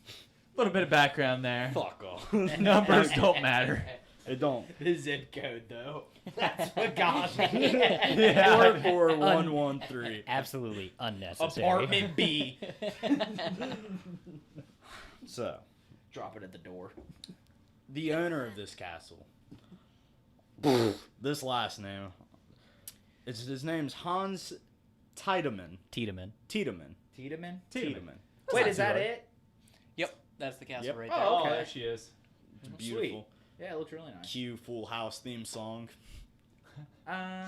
A little bit of background there. fuck off. Numbers don't matter. It don't. the zip code though. That's what got me. Yeah. 44113. Absolutely unnecessary. Apartment B. So, Drop it at the door. the owner of this castle, this last name, his name's Hans Tiedemann. Tiedemann. Tiedemann. Tiedemann? Tiedemann. Wait, not is that too it? Yep. That's the castle Yep. right Oh, there. Oh, okay. there she is. Beautiful. Yeah, it looks really nice. Cue Full House theme song. House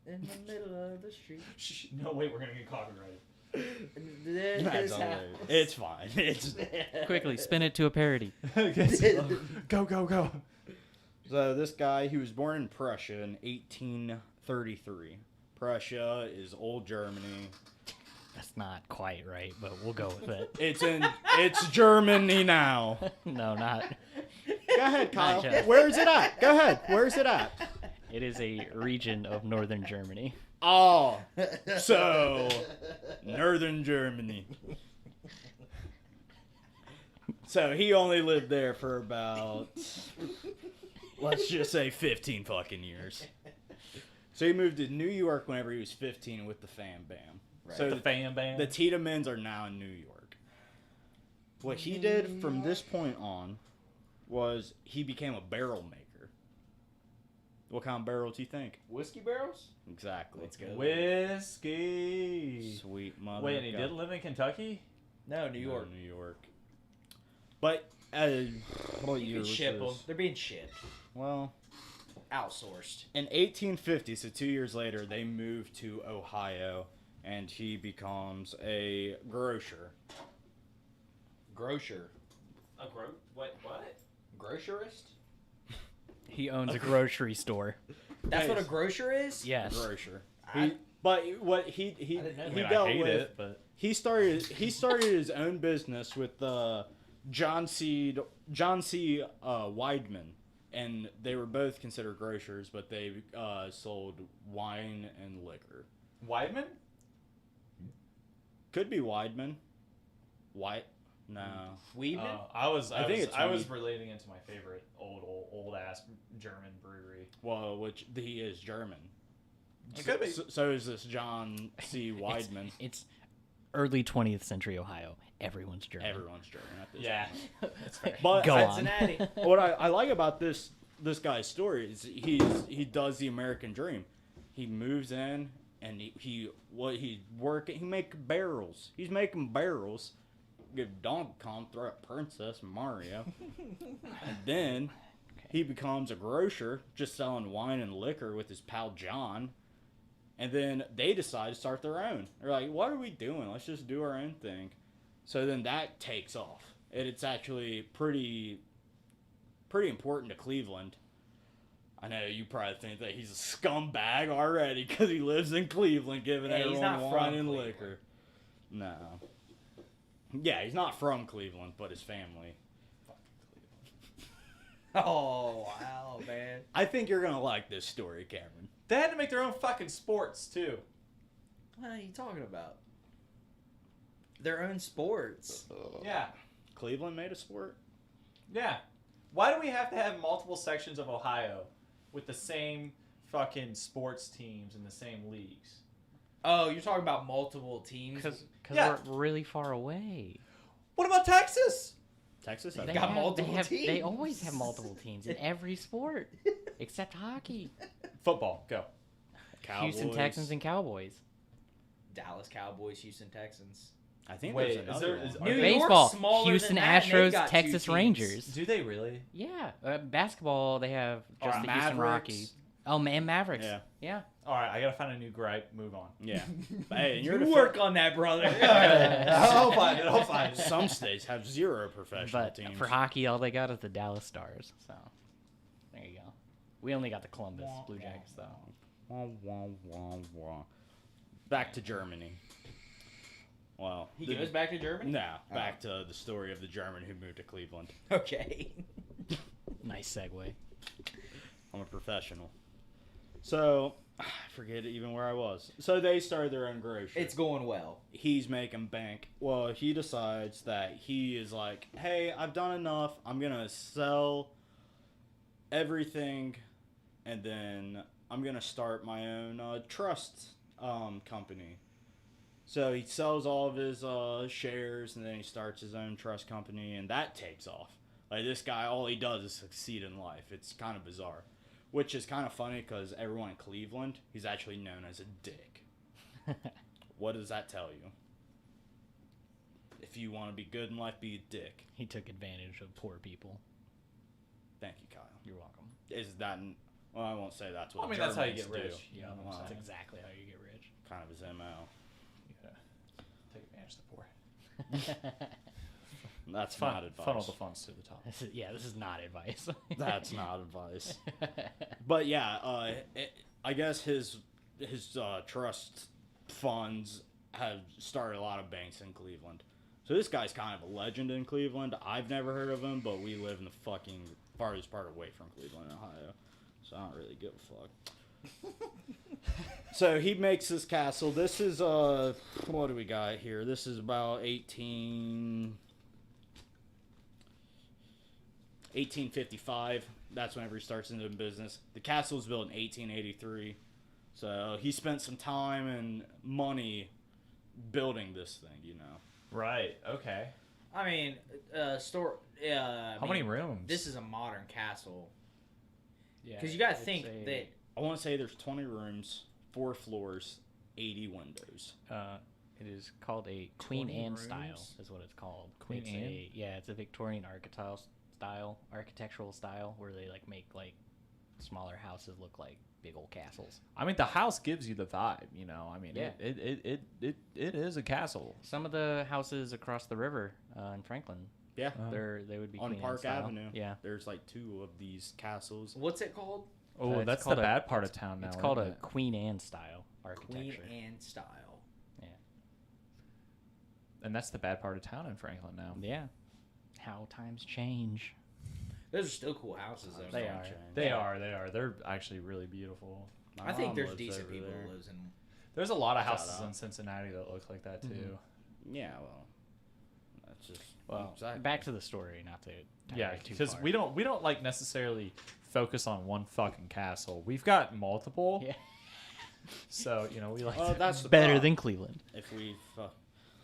in the middle of the street. Shh, no, wait, we're gonna get copyrighted. This house. It's fine. It's Quickly, spin it to a parody. Go, go, go. So this guy, he was born in Prussia in 1833. Prussia is old Germany. That's not quite right, but we'll go with it. It's Germany now. No, not. Go ahead, Kyle. just. Where's it at? Go ahead. Where's it at? It is a region of northern Germany. Oh, so northern Germany. So he only lived there for about, let's just say 15 fucking years. So he moved to New York whenever he was 15 with the Fam Bam. Right. So The fan band. the Tiedemans are now in New York. What he did from this point on was he became a barrel maker. What kind of barrel do you think? Whiskey barrels? Exactly. Let's go. Whiskey. Sweet mother. Wait, and he God. didn't live in Kentucky? No, New York. No, New York. But what You year can was ship them. this? They're being shipped. Well, Outsourced. in 1850, so 2 years later, they moved to Ohio, and he becomes a grocer. Grocer. What? Grocerist? He owns a grocery store. That's what a Nice. grocer is? Yes. Grocer. I- But what he didn't know that. I he mean, I dealt hate with. it, but He started his own business with John C. Weidman, and they were both considered grocers, but they sold wine and liquor. Weidman? Could be Weidman. White? No. Weedman? I think it's I was Weed. relating it to my favorite old ass German brewery. Well, which he is German. It could be. So is this John C. Weidman. It's early 20th century Ohio. Everyone's German. Everyone's German at this Yeah, point. that's fair. But Go on. Cincinnati. what I like about this guy's story is he does the American dream. he moves in, and he make barrels. He's making barrels. Give Donkey Kong, throw a Princess and Mario. And then he becomes a grocer, just selling wine and liquor with his pal John. And then they decide to start their own. They're like, what are we doing? Let's just do our own thing. So then that takes off. And it's actually pretty important to Cleveland. I know you probably think that he's a scumbag already because he lives in Cleveland giving everyone wine and liquor. No. Yeah, he's not from Cleveland, but his family. Oh, wow, man. I think you're going to like this story, Cameron. They had to make their own fucking sports, too. What are you talking about? Their own sports. Yeah. Cleveland made a sport? Yeah. Why do we have to have multiple sections of Ohio with the same fucking sports teams in the same leagues? Oh, you're talking about multiple teams? Because Yeah. we're really far away. What about Texas? Texas? They got multiple They teams. always have multiple teams in every sport, except hockey. Football, go. Cowboys. Houston Texans and Cowboys. Dallas Cowboys, Houston Texans. I think Wait, there's another one. New York's Baseball, smaller Houston than that, and they've Astros, got two Texas teams. Rangers. Do they really? Yeah. Basketball, they have just Or the Houston Mavericks. Rockies. Oh, man, Mavericks. Yeah. Yeah. All right, I gotta find a new gripe. Move on. Yeah. Hey, You work on that, brother. I'll find it. I'll find it. Some states have zero professional But teams. for hockey, all they got is the Dallas Stars. So there you go. We only got the Columbus Blue Jackets, though. Wah, wah, wah, wah. Back to Germany. Well, He goes back to Germany? No, back to the story of the German who moved to Cleveland. Okay. Nice segue. I'm a professional. So, I forget even where I was. So they started their own grocery. It's going well. He's making bank. Well, he decides that he is like, hey, I've done enough. I'm going to sell everything, and then I'm going to start my own trust company. So he sells all of his shares, and then he starts his own trust company, and that takes off. Like, this guy, all he does is succeed in life. It's kind of bizarre. Which is kind of funny because everyone in Cleveland, he's actually known as a dick. What does that tell you? If you want to be good in life, be a dick. He took advantage of poor people. Thank you, Kyle. You're welcome. Is that... Well, I won't say that's what I mean, that's how you get Germans rich. do. You know what I'm That's saying? exactly how you get rich. Kind of his MO. Yeah. Take advantage of the poor. That's not advice. Funnel the funds to the top. This is not advice. That's not advice. But yeah, I guess his trust funds have started a lot of banks in Cleveland. So this guy's kind of a legend in Cleveland. I've never heard of him, but we live in the fucking farthest part away from Cleveland, Ohio. So I don't really give a fuck. So he makes this castle. This is, what do we got here? This is about 1855. That's whenever he starts into business. The castle was built in 1883. So he spent some time and money building this thing, you know. Right. Okay. I mean, How many rooms? This is a modern castle. Yeah, Because you got to it's think a- that... I want to say there's 20 rooms, 4 floors, 80 windows. It is called a Queen 20 Anne rooms? style, is what it's called. Queen It's Anne? it's a Victorian architectural style, where they like make like smaller houses look like big old castles. I mean, the house gives you the vibe, you know. I mean, Yeah. it is a castle. Some of the houses across the river in Franklin, Yeah. they would be On Queen Anne Park style. Avenue. Yeah, There's like 2 of these castles. What's it called? Oh, it's that's the called bad part of town now. it's called a isn't it? Queen Anne style Queen architecture. Anne style. And that's the bad part of town in Franklin now. Yeah, how times change. Those are still cool houses, though. They Don't are. change. They Yeah. are. They are. They're actually really beautiful. My I think mom there's lives decent over people there. who lives in... There's a lot of Shout houses out. in Cincinnati that look like that too. Mhm. Yeah, well, that's just... Well, exactly. back to the story, not to Yeah, digress too because far. we don't like necessarily focus on one fucking castle. We've got multiple. Yeah. So you know we like. Oh, to, that's the better problem. than Cleveland. If we...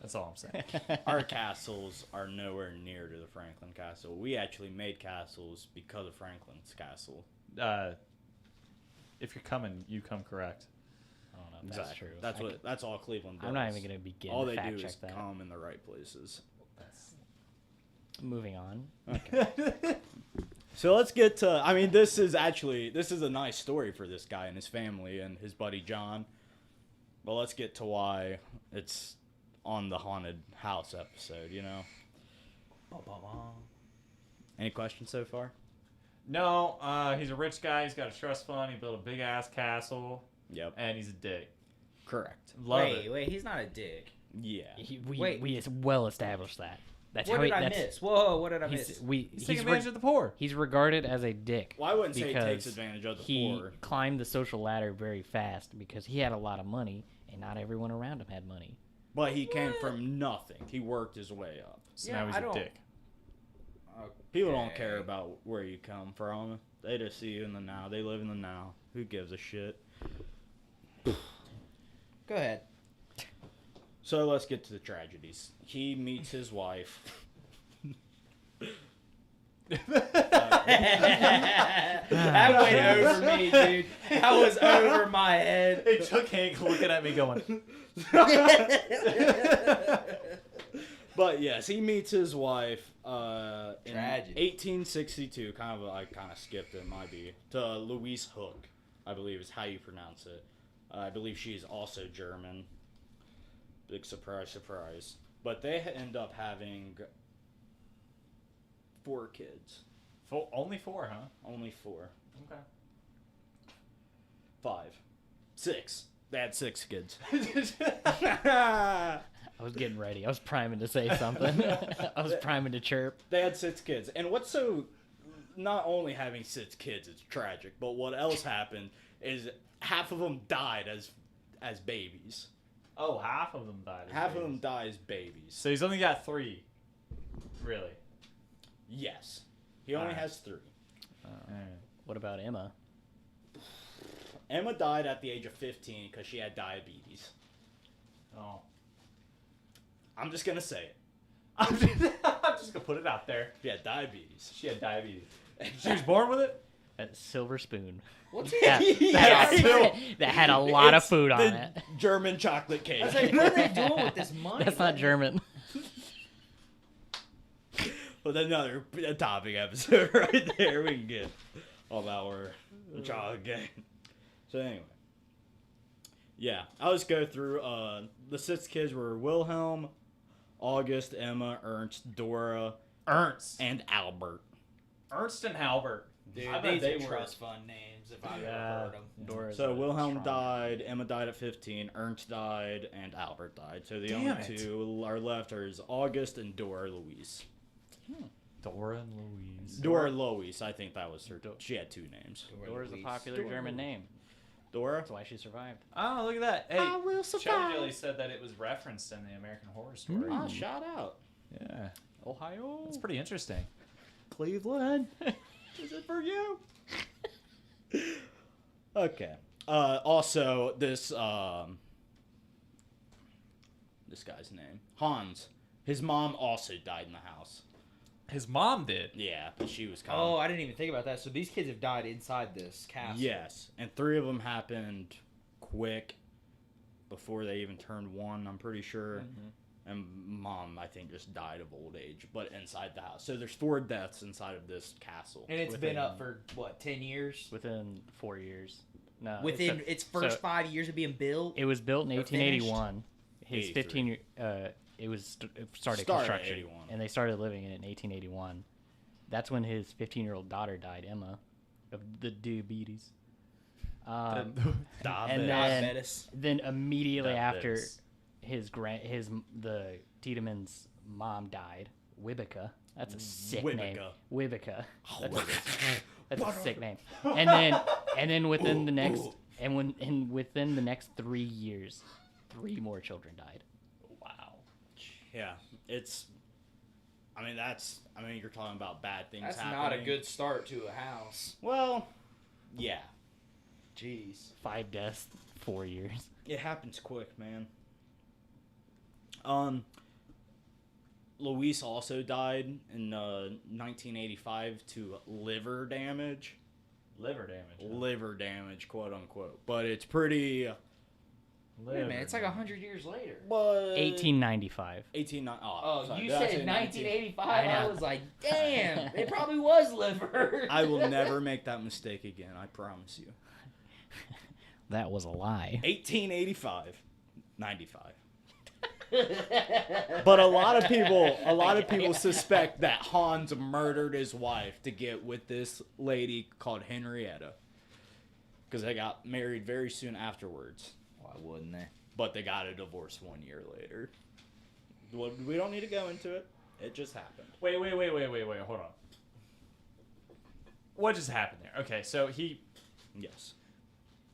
that's all I'm saying. Our castles are nowhere near to the Franklin Castle. We actually made castles because of Franklin's castle. If you're coming, you come correct. That's true. That's all Cleveland does. I'm not even going to begin all to they fact do check is that. come in the right places. Moving on. Okay. So let's get to. I mean, this is a nice story for this guy and his family and his buddy John. But let's get to why it's on the haunted house episode. Any questions so far? No, he's a rich guy. He's got a trust fund. He built a big ass castle. Yep. And he's a dick. Correct. Wait, he's not a dick. Yeah. We well established that. That's What how did I miss? Whoa, what did I miss? He's taking advantage of the poor. He's regarded as a dick. Well, I wouldn't say he takes because advantage of the he poor. climbed the social ladder very fast because he had a lot of money, and not everyone around him had money. But he came from nothing. He worked his way up. So now he's a dick. People don't care about where you come from. They just see you in the now. They live in the now. Who gives a shit? Go ahead. So let's get to the tragedies. He meets his wife. That went over me, dude. That was over my head. It took Hank looking at me going. But yes, he meets his wife in Tragedy. 1862. I kind of skipped it. Might be to Louise Hook, I believe is how you pronounce it. I believe she's also German. Big surprise, surprise. But they end up having 4 kids. Only 4, huh? Only 4. Okay. 5. 6. They had 6 kids. I was getting ready. I was priming to say something. I was priming to chirp. They had 6 kids. And what's so... Not only having 6 kids is tragic, but what else happened is half of them died as babies. Oh, half of them died. Half of them die as babies. So he's only got 3. Really? Yes. He only has 3. What about Emma? Emma died at the age of 15 because she had diabetes. Oh. I'm just going to say it. I'm just going to put it out there. She had diabetes. She had diabetes. She was born with it? A silver spoon. What's That, that had a lot of food on it. German chocolate cake. I was like, what are they doing with this money? That's not German. Well, another topic episode right there. We can get all about our chocolate cake. So anyway. Yeah, I'll just go through. The 6 kids were Wilhelm, August, Emma, Ernst, Dora, and Albert. Ernst and Albert. Dude, I bet these they are were trust fund names if I've ever heard them. Dora's So a Wilhelm strong- died, Emma died at 15, Ernst died, and Albert died. So the only 2 are left are August and Dora Louise. Dora and Louise. Dora Louise, I think that was her. She had 2 names. Dora's a popular German name. Dora? That's why she survived. Oh, look at that. Hey, I will survive. Chevy Jelly said that it was referenced in the American Horror Story. Ah, shout out. Yeah. Ohio. That's pretty interesting. Cleveland. Is it for you? Okay. Also, this guy's name, Hans. His mom also died in the house. His mom did. Yeah, but she was kind Oh, I didn't even think about that. So these kids have died inside this castle. Yes, and 3 of them happened quick before they even turned 1. I'm pretty sure. Mm-hmm. And mom, I think, just died of old age, but inside the house. So there's 4 deaths inside of this castle. And it's been up for, what, 10 years? Within 4 years. No. Within its first so 5 years of being built? It was built in Or 1881. His 83. 15 year. It started Started construction, 81. and they started living in it in 1881. That's when his 15-year-old daughter died, Emma, of the diabetes. And then immediately after, the Tiedemann's mom died. Wibica. That's a sick name. Wibica. That's a sick name. And then within the next within the next 3 years, 3 more children died. Wow. Yeah, it's. You're talking about bad things That's happening. not a good start to a house. Well, yeah. Jeez. 5 deaths, 4 years. It happens quick, man. Luis also died in 1985 to liver damage. Liver damage. Huh? Liver damage, quote unquote. But it's pretty Wait a minute, it's like 100 years later. But 1895. 18. Oh, sorry, you did I said say 1985. I I know. was like, damn, it probably was liver. I will never make that mistake again. I promise you. That was a lie. 1885, 95. But a lot of people suspect that Hans murdered his wife to get with this lady called Henrietta, because they got married very soon afterwards. Why wouldn't they? But they got a divorce 1 year later. Well, we don't need to go into it. It just happened. Wait, hold on. What just happened there? Okay, so Yes.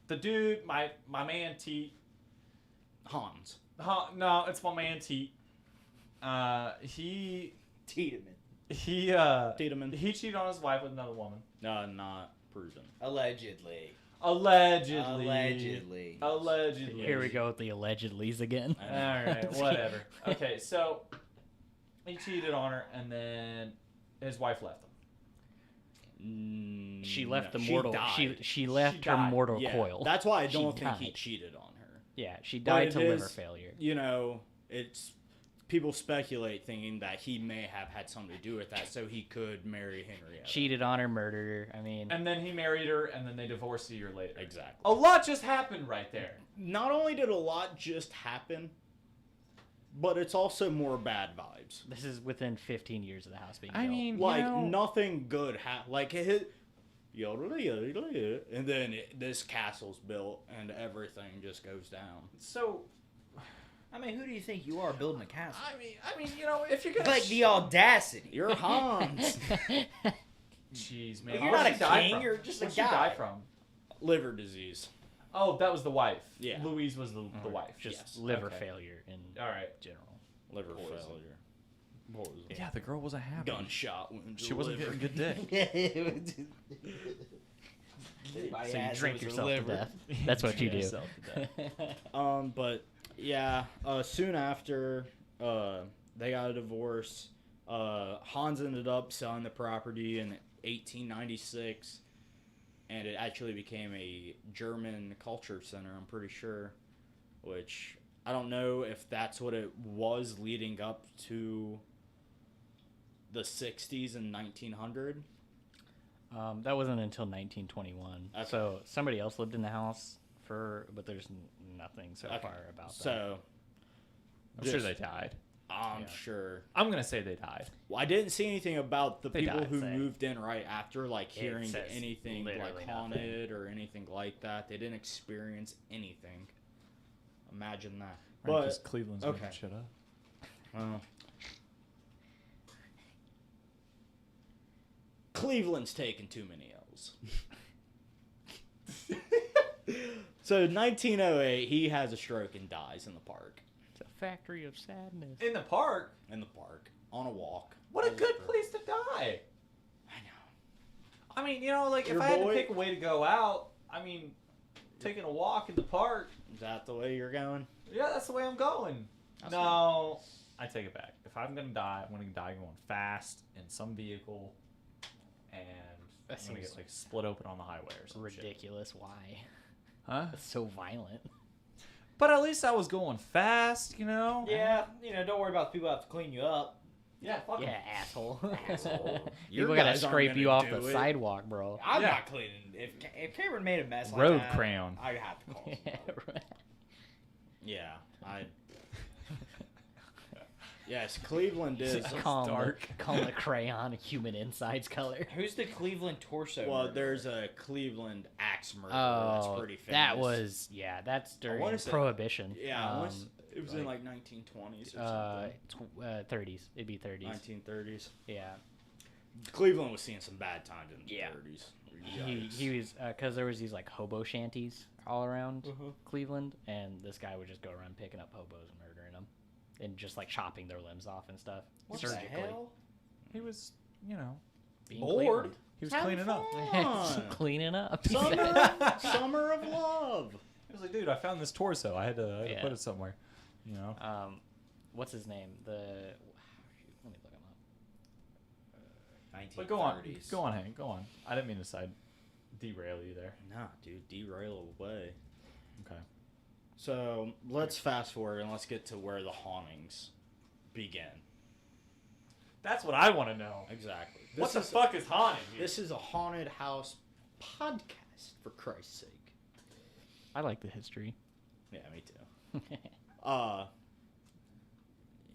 the dude, my man T. Hans. No, it's my man T. He Tiedemann. Tiedemann. he cheated on his wife with another woman. Not proven. Allegedly. Allegedly. Here we go with the allegedlys again. All right, whatever. Okay, so he cheated on her, and then his wife left him. She left the she mortal. died. She left She her died. mortal Yeah, coil. that's why I She don't think he died. cheated on her. Yeah, she But died it to liver is- failure. You know, it's people speculate thinking that he may have had something to do with that, so he could marry Henrietta. Cheated on her, murdered her. I mean, And then he married her, and then they divorced a year later. Exactly. A lot just happened right there. Not only did a lot just happen, but it's also more bad vibes. this is within 15 years of the house being I built. mean, Like, you know, nothing good happened. Like, it hit... And then this castle's built, and everything just goes down. so I mean, who do you think you are building a castle? I mean, you know, if you're gonna Like the audacity. You're Hans. Jeez, man, You're where'd not she a die king, from? you're just a Where'd she guy. die from? Liver disease. Oh, that was the wife. Yeah. Louise was the wife. just Yes. liver Okay. failure in All right. general. Liver Poison. failure. Poison. Yeah, the girl wasn't happy. Gunshot wound. to She wasn't liver. getting good dick. So you drink yourself to death. That's what you do. Yourself to death. But yeah, soon after they got a divorce, Hans ended up selling the property in 1896, and it actually became a German culture center, I'm pretty sure, which I don't know if that's what it was leading up to the 60s and 1900. That wasn't until 1921. Okay. So somebody else lived in the house but there's nothing so far about that. So I'm sure they died. I'm Yeah. sure. I'm gonna say they died. Well, I didn't see anything about the They people died, who say. moved in right after, like hearing says anything literally like nothing. haunted or anything like that. They didn't experience anything. Imagine that. Right, But 'cause Cleveland's okay. making shit up. Cleveland's taking too many L's. So 1908, he has a stroke and dies in the park. It's a factory of sadness. In the park. In the park, on a walk. What a That was good for- place to die. I know. I mean, you know, like Your if I had to boy- pick a way to go out, I mean, taking a walk in the park. Is that the way you're going? Yeah, that's the way I'm going. That's No, I take it back. If I'm gonna die, I'm gonna die going fast in some vehicle, and That I'm gonna seems get like split open on the highway or some shit. Ridiculous. Why? Huh? That's so violent. But at least I was going fast, you know. Yeah, don't worry about the people who have to clean you up. Yeah. Fuck 'em. Yeah, asshole. Your People gotta guys aren't scrape gonna you off do the it. sidewalk, bro. I'm Yeah. not cleaning. If Cameron made a mess like Road that, crayon. I'd have to call Yeah, somebody. right. Yeah, I. Yes, Cleveland is. Call the crayon a human insides color. Who's the Cleveland torso? Well, murderer? there's a Cleveland axe murder that's Oh, pretty famous. that was that's during wanna say- Prohibition. Yeah, it was in like 1920s or something. 30s. It'd be 30s. 1930s. Yeah. Cleveland was seeing some bad times in the Yeah. 30s. He was because there was these like hobo shanties all around Uh-huh. Cleveland, and this guy would just go around picking up hobos and murdering them, and just like chopping their limbs off and stuff What the hell? He was, you know, Being Bored? he was Having cleaning up. fun. cleaning up. Summer of love. He was like, dude, I found this torso. I had to Yeah. put it somewhere. You know. What's his name? Let me look him up. But go on, Hank. Go on. I didn't mean to derail you there. Nah, dude, derail away. Okay. So let's fast forward and let's get to where the hauntings begin. That's what I want to know. Exactly. What the fuck is haunted here? This is a haunted house podcast, for Christ's sake. I like the history. Yeah, me too.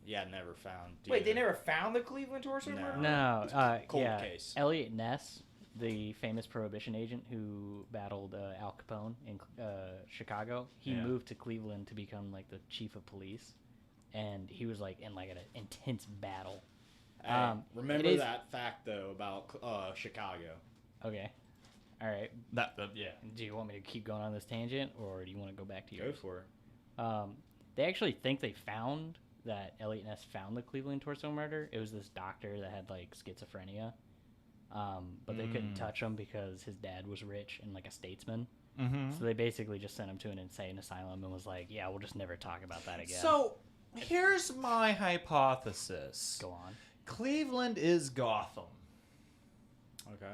Yeah, never found. Wait, they never found the Cleveland torso No. murder? No, Cold yeah. case. Elliot Ness, the famous prohibition agent who battled Al Capone in Chicago, he moved to Cleveland to become like the chief of police, and he was like in like an intense battle. Hey, remember that fact though about Chicago. Okay, all right. Yeah. Do you want me to keep going on this tangent, or do you want to go back to Go yours? for it. They actually think they found that Elliot Ness found the Cleveland torso murder. It was this doctor that had like schizophrenia, but they couldn't touch him because his dad was rich and like a statesman. Mm-hmm. So they basically just sent him to an insane asylum and was like, "Yeah, we'll just never talk about that again." So here's my hypothesis. go on. Cleveland is Gotham. Okay.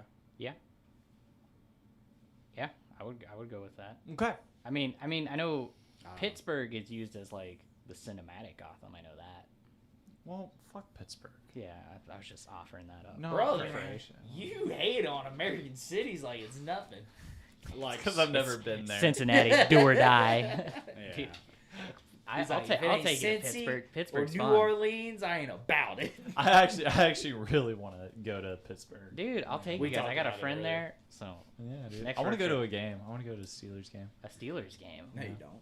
Yeah, I would go with that. Okay. I mean, I know Pittsburgh is used as like the cinematic Gotham. I know that. Well, fuck Pittsburgh. Yeah, I was just offering that up. No, Brother, information. you hate on American cities like it's nothing. Like, Because I've never been there. Cincinnati, do or die. Yeah. I'll He's like, take if it ain't it. Cincy Pittsburgh. Or Pittsburgh's New fun. Orleans, I ain't about it. I actually really want to go to Pittsburgh. Dude, I'll take We you guys. I talked got a about it friend earlier. there, so Yeah, dude. Next I want to go road to a game. I want to go to a Steelers game. a Steelers game. No, you don't.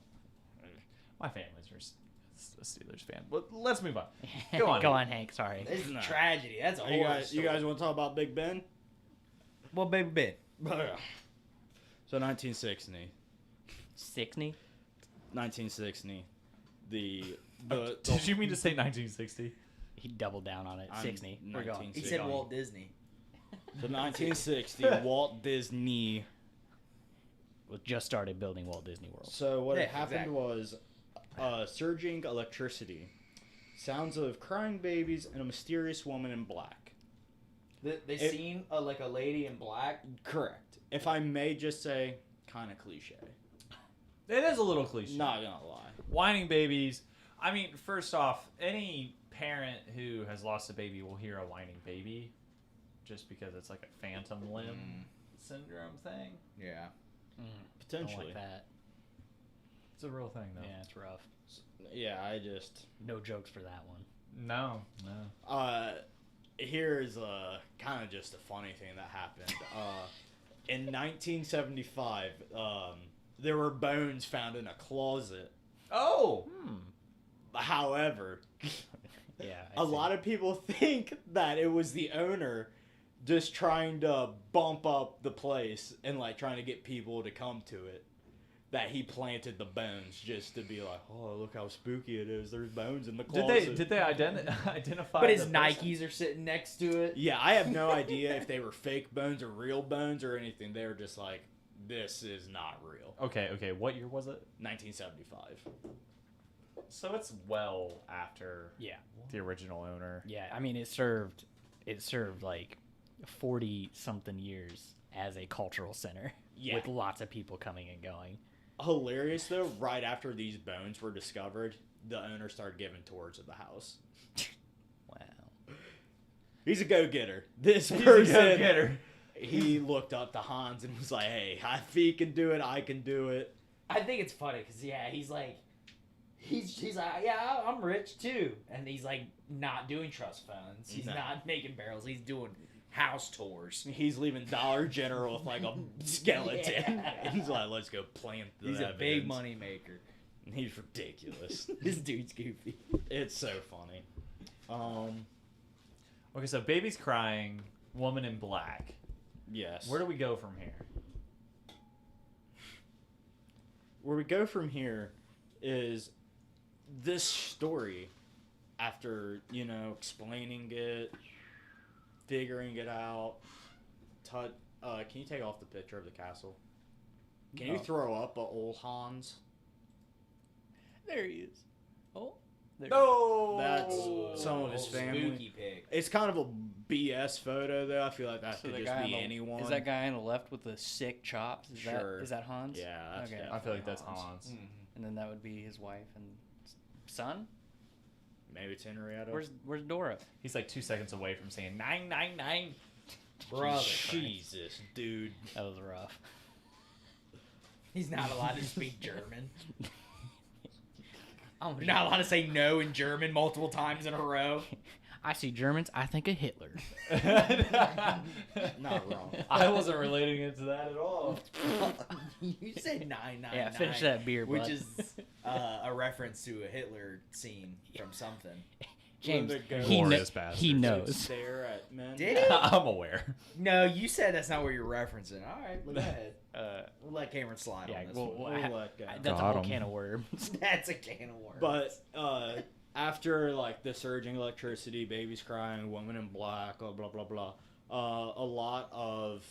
My family's a Steelers fan. But let's move on. Go on. Go on, Hank. Sorry. This is No. tragedy. That's a You horror guys want to talk about Big Ben? Well, baby Ben. So 1960. 1960. Did you mean to say 1960? He doubled down on it. I'm 60. We're going. He Keep said going. Walt Disney. So 1960, Walt Disney. Just started building Walt Disney World. So what Yeah, had happened exactly. was surging electricity, sounds of crying babies, and a mysterious woman in black. They seen like a lady in black. Correct. If I may just say, kind of cliche. It is a little cliche. Not gonna lie. Whining babies. I mean, first off, any parent who has lost a baby will hear a whining baby just because it's like a phantom limb syndrome thing. Yeah. Don't Potentially. like that. It's a real thing, though. Yeah, it's rough. Yeah, I just. No jokes for that one. No. Here's kind of just a funny thing that happened. In 1975, there were bones found in a closet. Oh! However, Yeah. a lot of people think that it was the owner just trying to bump up the place and like trying to get people to come to it. That he planted the bones just to be like, oh, look how spooky it is. There's bones in the closet. Did they identify? But his the person? Nikes are sitting next to it. Yeah, I have no idea if they were fake bones or real bones or anything. They were just like, this is not real. Okay. What year was it? 1975. So it's well after Yeah. the original owner. Yeah. I mean, it served like 40 something years as a cultural center. Yeah. With lots of people coming and going. Hilarious though, right after these bones were discovered, the owner started giving tours of the house. Wow. He's a go-getter. This He's a person, go-getter. he looked up to Hans and was like, hey, if he can do it, I can do it. I think it's funny because he's like, he's like, yeah, I'm rich too, and he's like not doing trust funds. He's No. not making barrels. He's doing house tours. He's leaving Dollar General with like a skeleton. Yeah. And he's like, let's go plant the He's a evidence. big money maker. He's ridiculous. This dude's goofy. It's so funny. Okay, so baby's crying, woman in black. Yes. Where do we go from here? Where we go from here is this story, after, explaining it, figuring it out. Can you take off the picture of the castle? Can you throw up a old Hans? There he is. Oh. There No! That's some of his family. Spooky pic. It's kind of a BS photo, though. I feel like that could just be anyone. Is that guy on the left with the sick chops? Is Sure. that Hans? Yeah, that's Okay. I feel like that's Hans. Mhm. and then that would be his wife and son. Maybe it's Henrietta. Where's Dora? He's like 2 seconds away from saying 999. Brother. Jesus, dude. That was rough. He's not allowed to speak German. You're not allowed to say no in German multiple times in a row. I see Germans, I think of Hitler. Not wrong. I wasn't relating it to that at all. You said 999. Yeah, finish that beer, which bud. is a reference to a Hitler scene from something. James, When the he, Glorious he bastards. knows. Stare at men. Did he? I'm aware. No, you said that's not what you're referencing. All right, go ahead. We'll let Cameron slide Yeah, on this well, one. We'll let go. that's a Got whole 'em. can of worms. That's a can of worms. But after like the surging electricity, babies crying, woman in black, blah blah blah blah, a lot of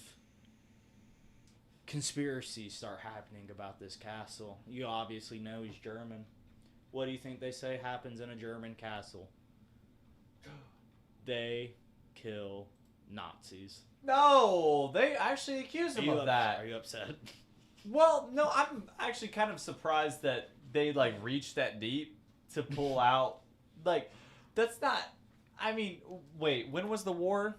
conspiracies start happening about this castle. You obviously know he's German. What do you think they say happens in a German castle? They kill Nazis. No, they actually accused him of Are that. you upset? Well, no, I'm actually kind of surprised that they like reached that deep to pull out. Like, that's not. I mean, wait, when was the war?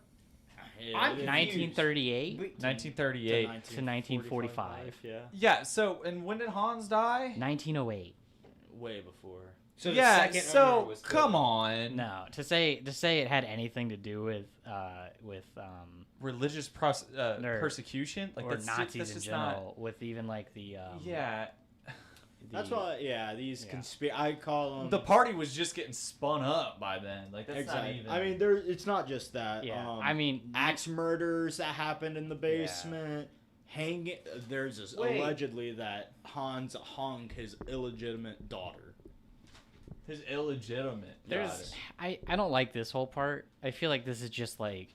I'm 1938 1938. to 1945. Yeah. Yeah. So, and when did Hans die? 1908. Way before. So the Yeah. second owner So, was come killed. on. No, to say it had anything to do with Religious persecution, like or that's Nazis that's in just general, with even like the Yeah. That's the- why, these I call them The party was just getting spun up by then. Like that's exactly. not even. I mean, it's not just that. Yeah, I mean, axe murders that happened in the basement. Hanging. There's this Wait. allegedly that Hans hung his illegitimate daughter. his illegitimate. there's I don't like this whole part. I feel like this is just like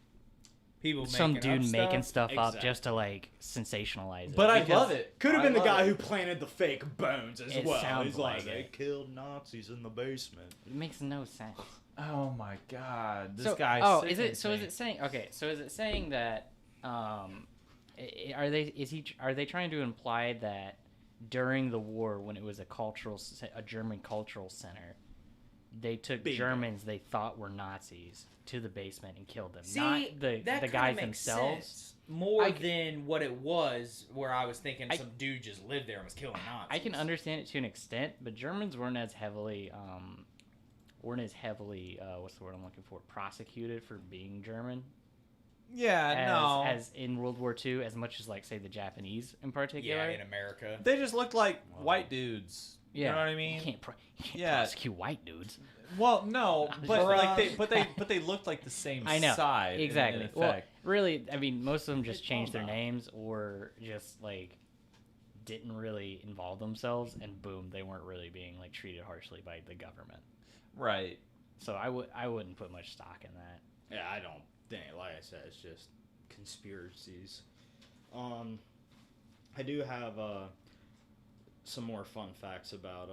People some making dude up making stuff. stuff up Exactly. just to like sensationalize it. But I because love it. Could have I been the love guy it. who planted the fake bones as It well. sounds He's like, like they it. killed Nazis in the basement. It makes no sense. Oh my god, this So- guy. Oh, is sickens it? So is me. it saying? Okay, so is it saying that? Are they trying to imply that during the war, when it was a German cultural center, they took Bingo. Germans they thought were Nazis to the basement and killed them, See, not the that kinda guys makes themselves. sense. More I- than what it was, where I was thinking I- some dude just lived there and was killing Nazis. I can understand it to an extent, but Germans weren't as heavily what's the word I'm looking for, prosecuted for being German as in World War II, as much as like say the Japanese in particular. Yeah, in America. They just looked like Wow. white dudes. Yeah, You know what I mean? You can't Yeah. prosecute white dudes. Well, no, but Bruh. like they looked like the same I know, side. exactly. In Well, effect. really, I mean, most of them just It's changed their all about- names or just like didn't really involve themselves, and boom, they weren't really being like treated harshly by the government. Right. So I wouldn't put much stock in that. Yeah, I don't think. Like I said, it's just conspiracies. I do have some more fun facts about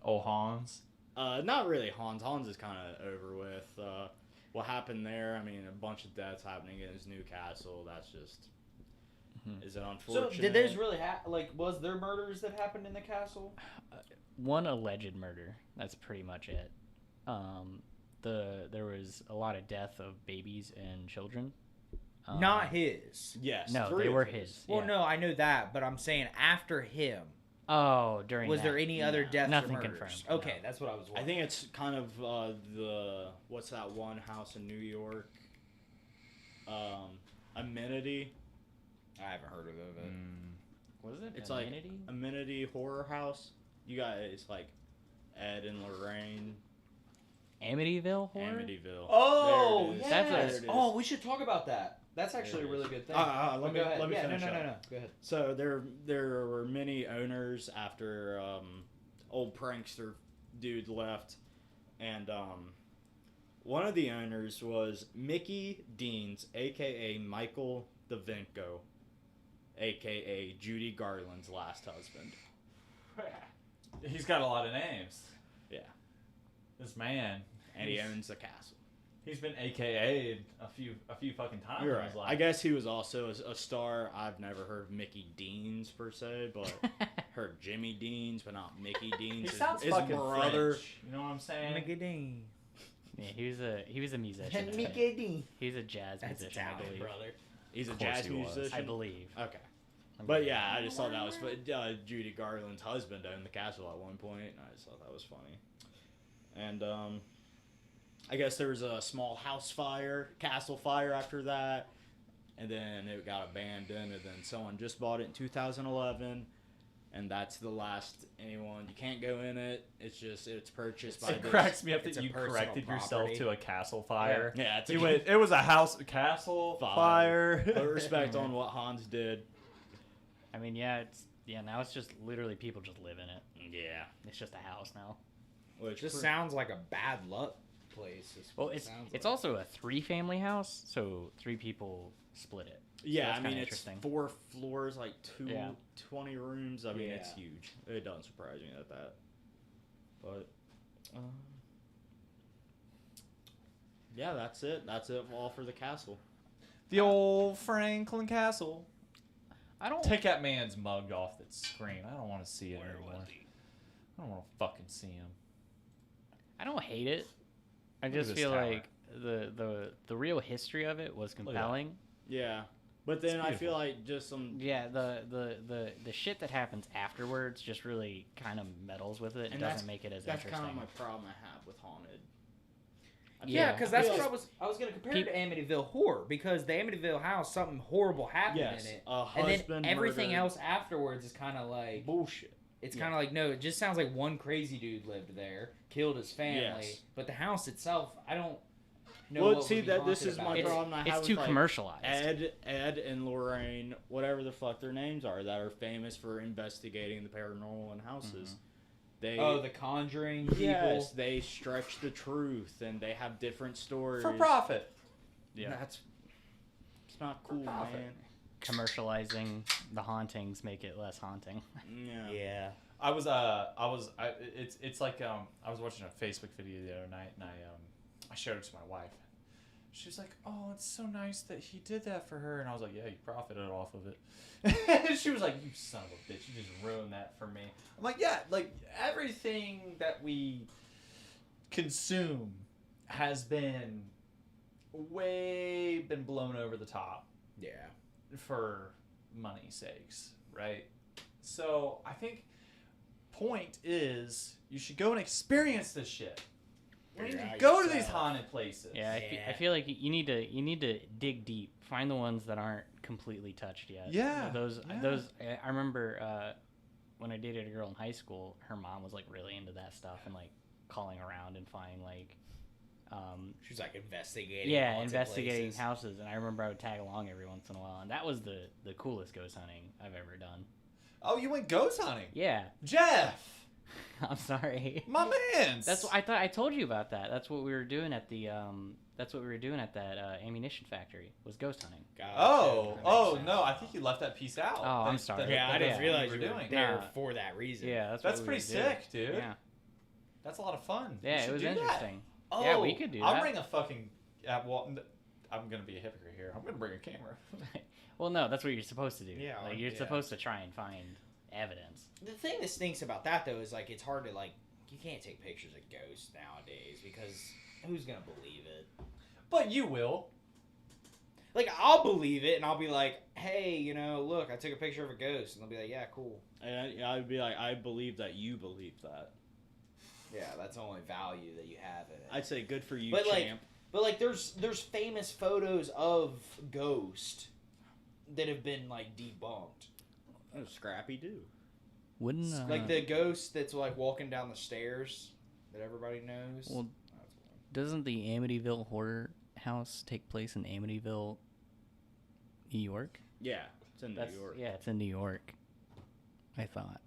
Oh, Hans. not really Hans. Hans is kind of over with. What happened there? I mean, a bunch of deaths happening in his new castle. That's just. Is it So unfortunate? did those really was there murders that happened in the castle? One alleged murder. That's pretty much it. There was a lot of death of babies and children. Not his. Yes. No, 3 they of were those. his. Well, yeah. no, I know that, but I'm saying after him. Oh, during Was that. there any other No. deaths Nothing or murders? confirmed, Okay, no. that's what I was I wondering. think it's kind of the what's that one house in New York? Amenity. I haven't heard of it. Was it? It's like Amenity? Amenity Horror House. You guys like Ed and Lorraine. Amityville horror. Amityville. Oh, There it is. That's yes. There it is. Oh, we should talk about that. That's actually a There it really is. good thing. Let But me go ahead. let me Yeah, finish no, up. Go ahead. So there were many owners after old prankster dude left, and one of the owners was Mickey Deans, aka Michael DeVinco, aka Judy Garland's last husband. He's got a lot of names. Yeah, This man. and he owns the castle. He's been AKA'd a few fucking times You're in right. his life. I guess he was also a star. I've never heard of Mickey Deans per se, but heard Jimmy Dean's, but not Mickey Dean's. He sounds his fucking brother. French. You know what I'm saying? Yeah, he was a musician. He's a jazz musician, I believe. brother. He's a Of course jazz he was. musician. I believe. Okay. But yeah, I just thought that was Judy Garland's husband owned the castle at one point, and I just thought that was funny. And I guess there was a small castle fire after that, and then it got abandoned, and then someone just bought it in 2011, and that's the last anyone. You can't go in it. It's purchased by. It cracks me up it's that a you personal corrected yourself property. to a castle fire. Yeah, it's You went, it was a castle fire. Put respect on what Hans did. I mean, now it's just literally people just live in it. Yeah. It's just a house now. Which Just sounds like a bad luck place. is Well, what it it's sounds it's like. also a 3-family house, so 3 people split it. Yeah, that's I mean, kinda it's interesting. 4 floors, like Yeah. 20 rooms. I mean, Yeah. it's huge. It doesn't surprise me at that. But, yeah, that's it. That's it all for the castle. The old Franklin Castle. I don't. Take that man's mug off that screen. I don't want to see it anymore. I don't want to fucking see him. I don't hate it. I Look at just this feel tower. like the real history of it was at that. compelling. Yeah. But then I feel beautiful. like just some... Yeah, the shit that happens afterwards just really kind of meddles with it and that's- doesn't make it as That's interesting. kind of my problem I have with Haunted. Yeah, because that's Because- what I was going to compare it to Amityville Horror, because the Amityville house, something horrible happened Yes, in it. a And then husband everything murdered. else afterwards is kind of like... Bullshit. It's kind of like, no, it just sounds like one crazy dude lived there, killed his family. Yes. But the house itself, I don't know Well, what see, would be that this haunted is about my it. problem I have It's with, too like, commercialized. Ed and Lorraine, whatever the fuck their names are, that are famous for investigating the paranormal in houses. They, Oh, the Conjuring people? yes, they stretch the truth, and they have different stories. For profit. Yeah. It's not cool, profit. man. Commercializing the hauntings make it less haunting. Yeah. Yeah. It's like I was watching a Facebook video the other night, and I showed it to my wife. She was like, "Oh, it's so nice that he did that for her," and I was like, "Yeah, you profited off of it." And she was like, "You son of a bitch, you just ruined that for me." I'm like, "Yeah, like everything that we consume has been blown over the top Yeah. for money's sakes, right?" So I think point is you should go and experience this shit. You need Figure to out go to these yourself. haunted places. Yeah, I Yeah. feel like you need to dig deep, find the ones that aren't completely touched yet. Yeah, those yeah. I remember when I dated a girl in high school, her mom was like really into that stuff and like calling around and finding like She was like investigating. yeah, haunted investigating places. houses, and I remember I would tag along every once in a while, and that was the coolest ghost hunting I've ever done. Oh, you went ghost hunting, Yeah. Jeff, I'm sorry. my man. That's what I thought. I told you about that. That's what we were doing at the that's what we were doing at that ammunition factory, was ghost hunting. Gotcha. Oh, That oh makes sense. no! I think you left that piece out. Oh, I'm sorry. Yeah, I didn't Yeah. realize you you were were doing. there Nah. for that reason. Yeah, that's That's what we pretty were doing. sick, dude. Yeah. That's a lot of fun. We Yeah, should it was do that. interesting. Oh, Yeah, we could do I'll that. bring a fucking. I'm gonna be a hypocrite here. I'm gonna bring a camera. Well, no, that's what you're supposed to do. Yeah, like you're yeah. supposed to try and find evidence. The thing that stinks about that though is like it's hard to like you can't take pictures of ghosts nowadays because who's gonna believe it? But you will. Like I'll believe it and I'll be like, hey, you know, look, I took a picture of a ghost, and they'll be like, yeah, cool. And I'd be like, I believe that you believe that. Yeah, that's the only value that you have in it. I'd say good for you, But, like, champ. But like, there's famous photos of Ghost that have been like debunked. Oh, Scrappy do. Wouldn't Like the ghost that's like walking down the stairs that everybody knows. Well, That's one. doesn't the Amityville horror house take place in Amityville, New York? Yeah, it's in New York. Yeah, it's in New York. I thought.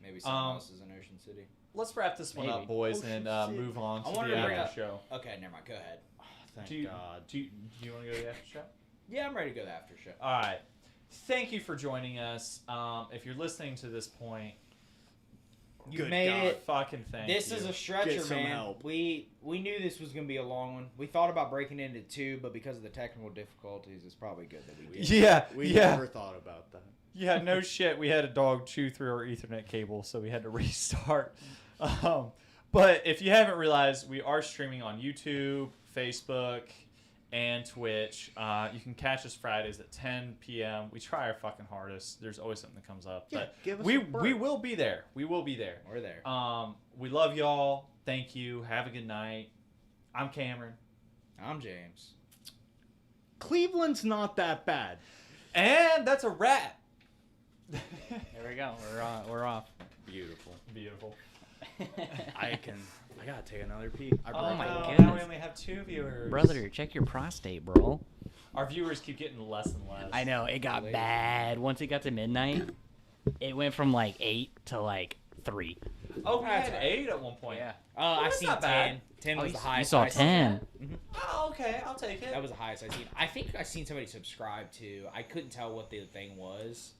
Maybe someone else is in Ocean City. Let's wrap this one up, Maybe. boys, Oh, and shit. move on I to wanted the to bring after up- show. Okay, never mind. Go ahead. Thank Do you, God. Do you want to go to the after show? Yeah, I'm ready to go to the after show. All right. Thank you for joining us. If you're listening to this point, You Good made God. it. fucking thank This you. is a stretcher, Get some man. help. We knew this was gonna be a long one. We thought about breaking into two, but because of the technical difficulties, it's probably good that we did. Yeah, We yeah. never thought about that. Yeah, no shit. We had a dog chew through our Ethernet cable, so we had to restart. But if you haven't realized, we are streaming on YouTube, Facebook, and Twitch. You can catch us Fridays at 10 p.m. We try our fucking hardest. There's always something that comes up. Yeah, But give us we a break. will be there. We will be there. We're there. We love y'all. Thank you. Have a good night. I'm Cameron. I'm James. Cleveland's not that bad. And that's a wrap. There we go. We're off. Beautiful. Beautiful. I gotta take another peek. Oh my no, goodness. now we only have 2 viewers. Brother, check your prostate, bro. Our viewers keep getting less and less. I know, it got bad. Once it got to midnight, it went from like 8 to like 3. Oh, we That's had right. 8 at one point. Yeah. I that's seen not 10. bad. 10 Oh, was you the s- highest. you saw I seen. 10. Oh, okay. I'll take it. That was the highest I seen. I think I seen somebody subscribe to. I couldn't tell what the thing was.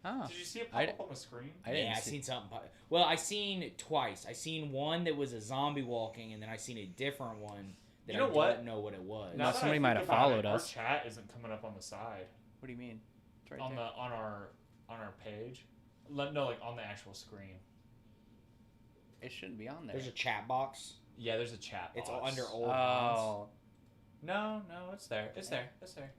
Oh. Did you see it pop up on the screen? I didn't Yeah, I see- seen something. Well, I seen it twice. I seen one that was a zombie walking, and then I seen a different one that You know I what? don't know what it was. No, Now that I somebody think might have about followed it, us. Our chat isn't coming up on the side What do you mean? It's right on there. the on our page. No, like on the actual screen. It shouldn't be on there. There's a chat box. Yeah, there's a chat. It's box. under old ones. Oh. No, it's there. It's there. It's there.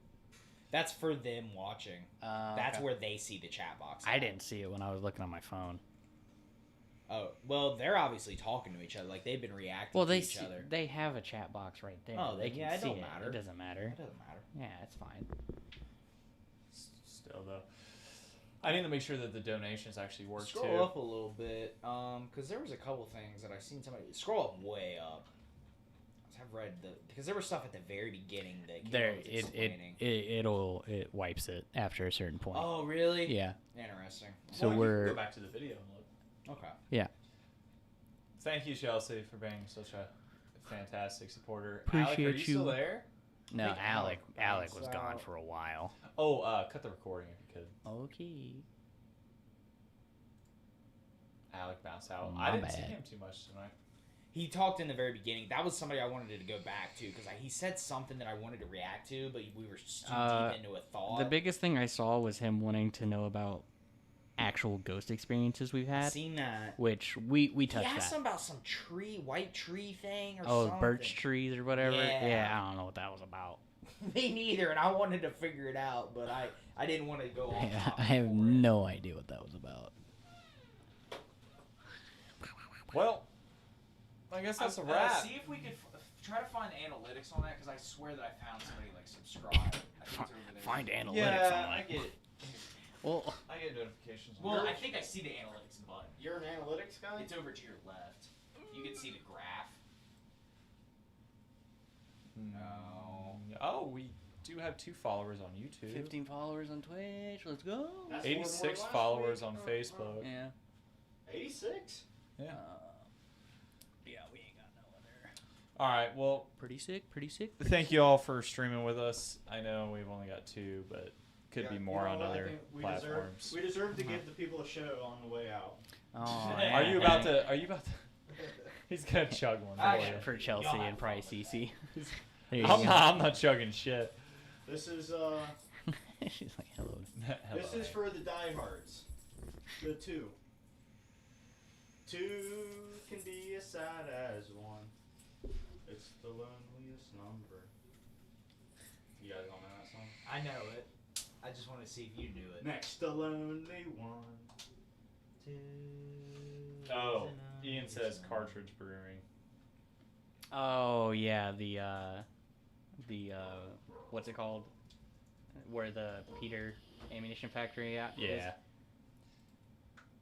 That's for them watching. That's okay. where they see the chat box. I at. didn't see it when I was looking on my phone. Oh, well, they're obviously talking to each other. Like, they've been reacting Well, to they each see, other. they have a chat box right there. Oh, they then, can yeah, it see don't it. matter. It doesn't matter. It doesn't matter. Yeah, it's fine. Still though, I need to make sure that the donations actually work Scroll too. up a little bit, because there was a couple things that I seen somebody scroll up way up. I've read because there was stuff at the very beginning that There, was it explaining. it wipes it after a certain point. Oh, really? Yeah. Interesting. So Well, you can we're go back to the video and look. Okay. Thank you, Chelsea, for being such a fantastic supporter. Appreciate Alec, are you still you. there? no, think Alec Alec was bounced gone out. for a while. Oh, cut the recording if you could. Okay. Alec bounced out. My I didn't see bad. him too much tonight. He talked in the very beginning. That was somebody I wanted to go back to because he said something that I wanted to react to, but we were just too deep into a thought. The biggest thing I saw was him wanting to know about actual ghost experiences we've I had, seen that. which we He touched asked that. something about some white tree thing or Oh, something. birch trees or whatever. Yeah. Yeah, I don't know what that was about. Me neither, and I wanted to figure it out, but I didn't want to go off Yeah, topic I have for it. no idea what that was about. Well, I guess that's a wrap. See if we could try to find analytics on that, because I swear that I found somebody like subscribed. I think it's over there. Find analytics Yeah, on I that. get it. Well, I get notifications. Well, I think I see the analytics button. You're an analytics guy? It's over to your left. You can see the graph. No. Oh, we do have 2 followers on YouTube. 15 followers on Twitch. Let's go. That's 86 last followers week. on Facebook. Yeah. 86? Yeah. Yeah, we ain't got no other. All right. Well, Pretty sick. Pretty sick. thank you all for streaming with us. I know we've only got 2, but could Yeah, be you more know on what? I other think we platforms. We deserve to give the people a show on the way out. Oh, Are you about to? He's gonna chug one I for got you. for Chelsea God. and probably CC? There you I'm not chugging shit. This is She's like, hello. this is for the diehards. The 2. 2 can be as sad as 1. It's the loneliest number. You guys don't know that song? I know it. I just want to see if you knew it. Next, the lonely one. Oh, Ian says Cartridge Brewing. Oh yeah, the what's it called? Where the Peter ammunition factory at? is? Yeah.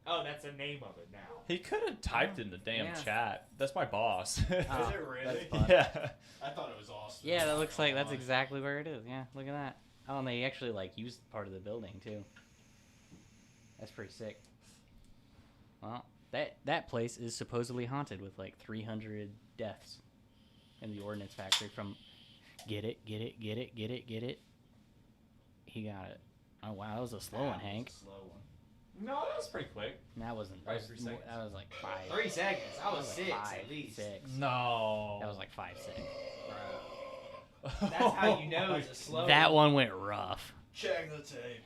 Oh, that's the name of it now. He could have typed in the damn Yeah. chat. That's my boss. Oh, Is it really? that's fun. Yeah. I thought it was Austin. Yeah, that looks like that's exactly where it is. Yeah, look at that. Oh, and they actually like used part of the building too. That's pretty sick. Well, that place is supposedly haunted with like 300 deaths in the ordnance factory from. Get it. He got it. Oh wow, that was a slow one, Hank. Slow one. No, that was pretty quick. That wasn't. Right, That 3 was, seconds. that was like 5. 3 seconds. I was That 6 like 5, at least. 6. No. That was like 5, 6. That's how you know it's a slow That one. one went rough. Check the tape.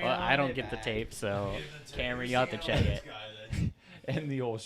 Well, I don't get the tape, so Cameron, you have to check it. And the old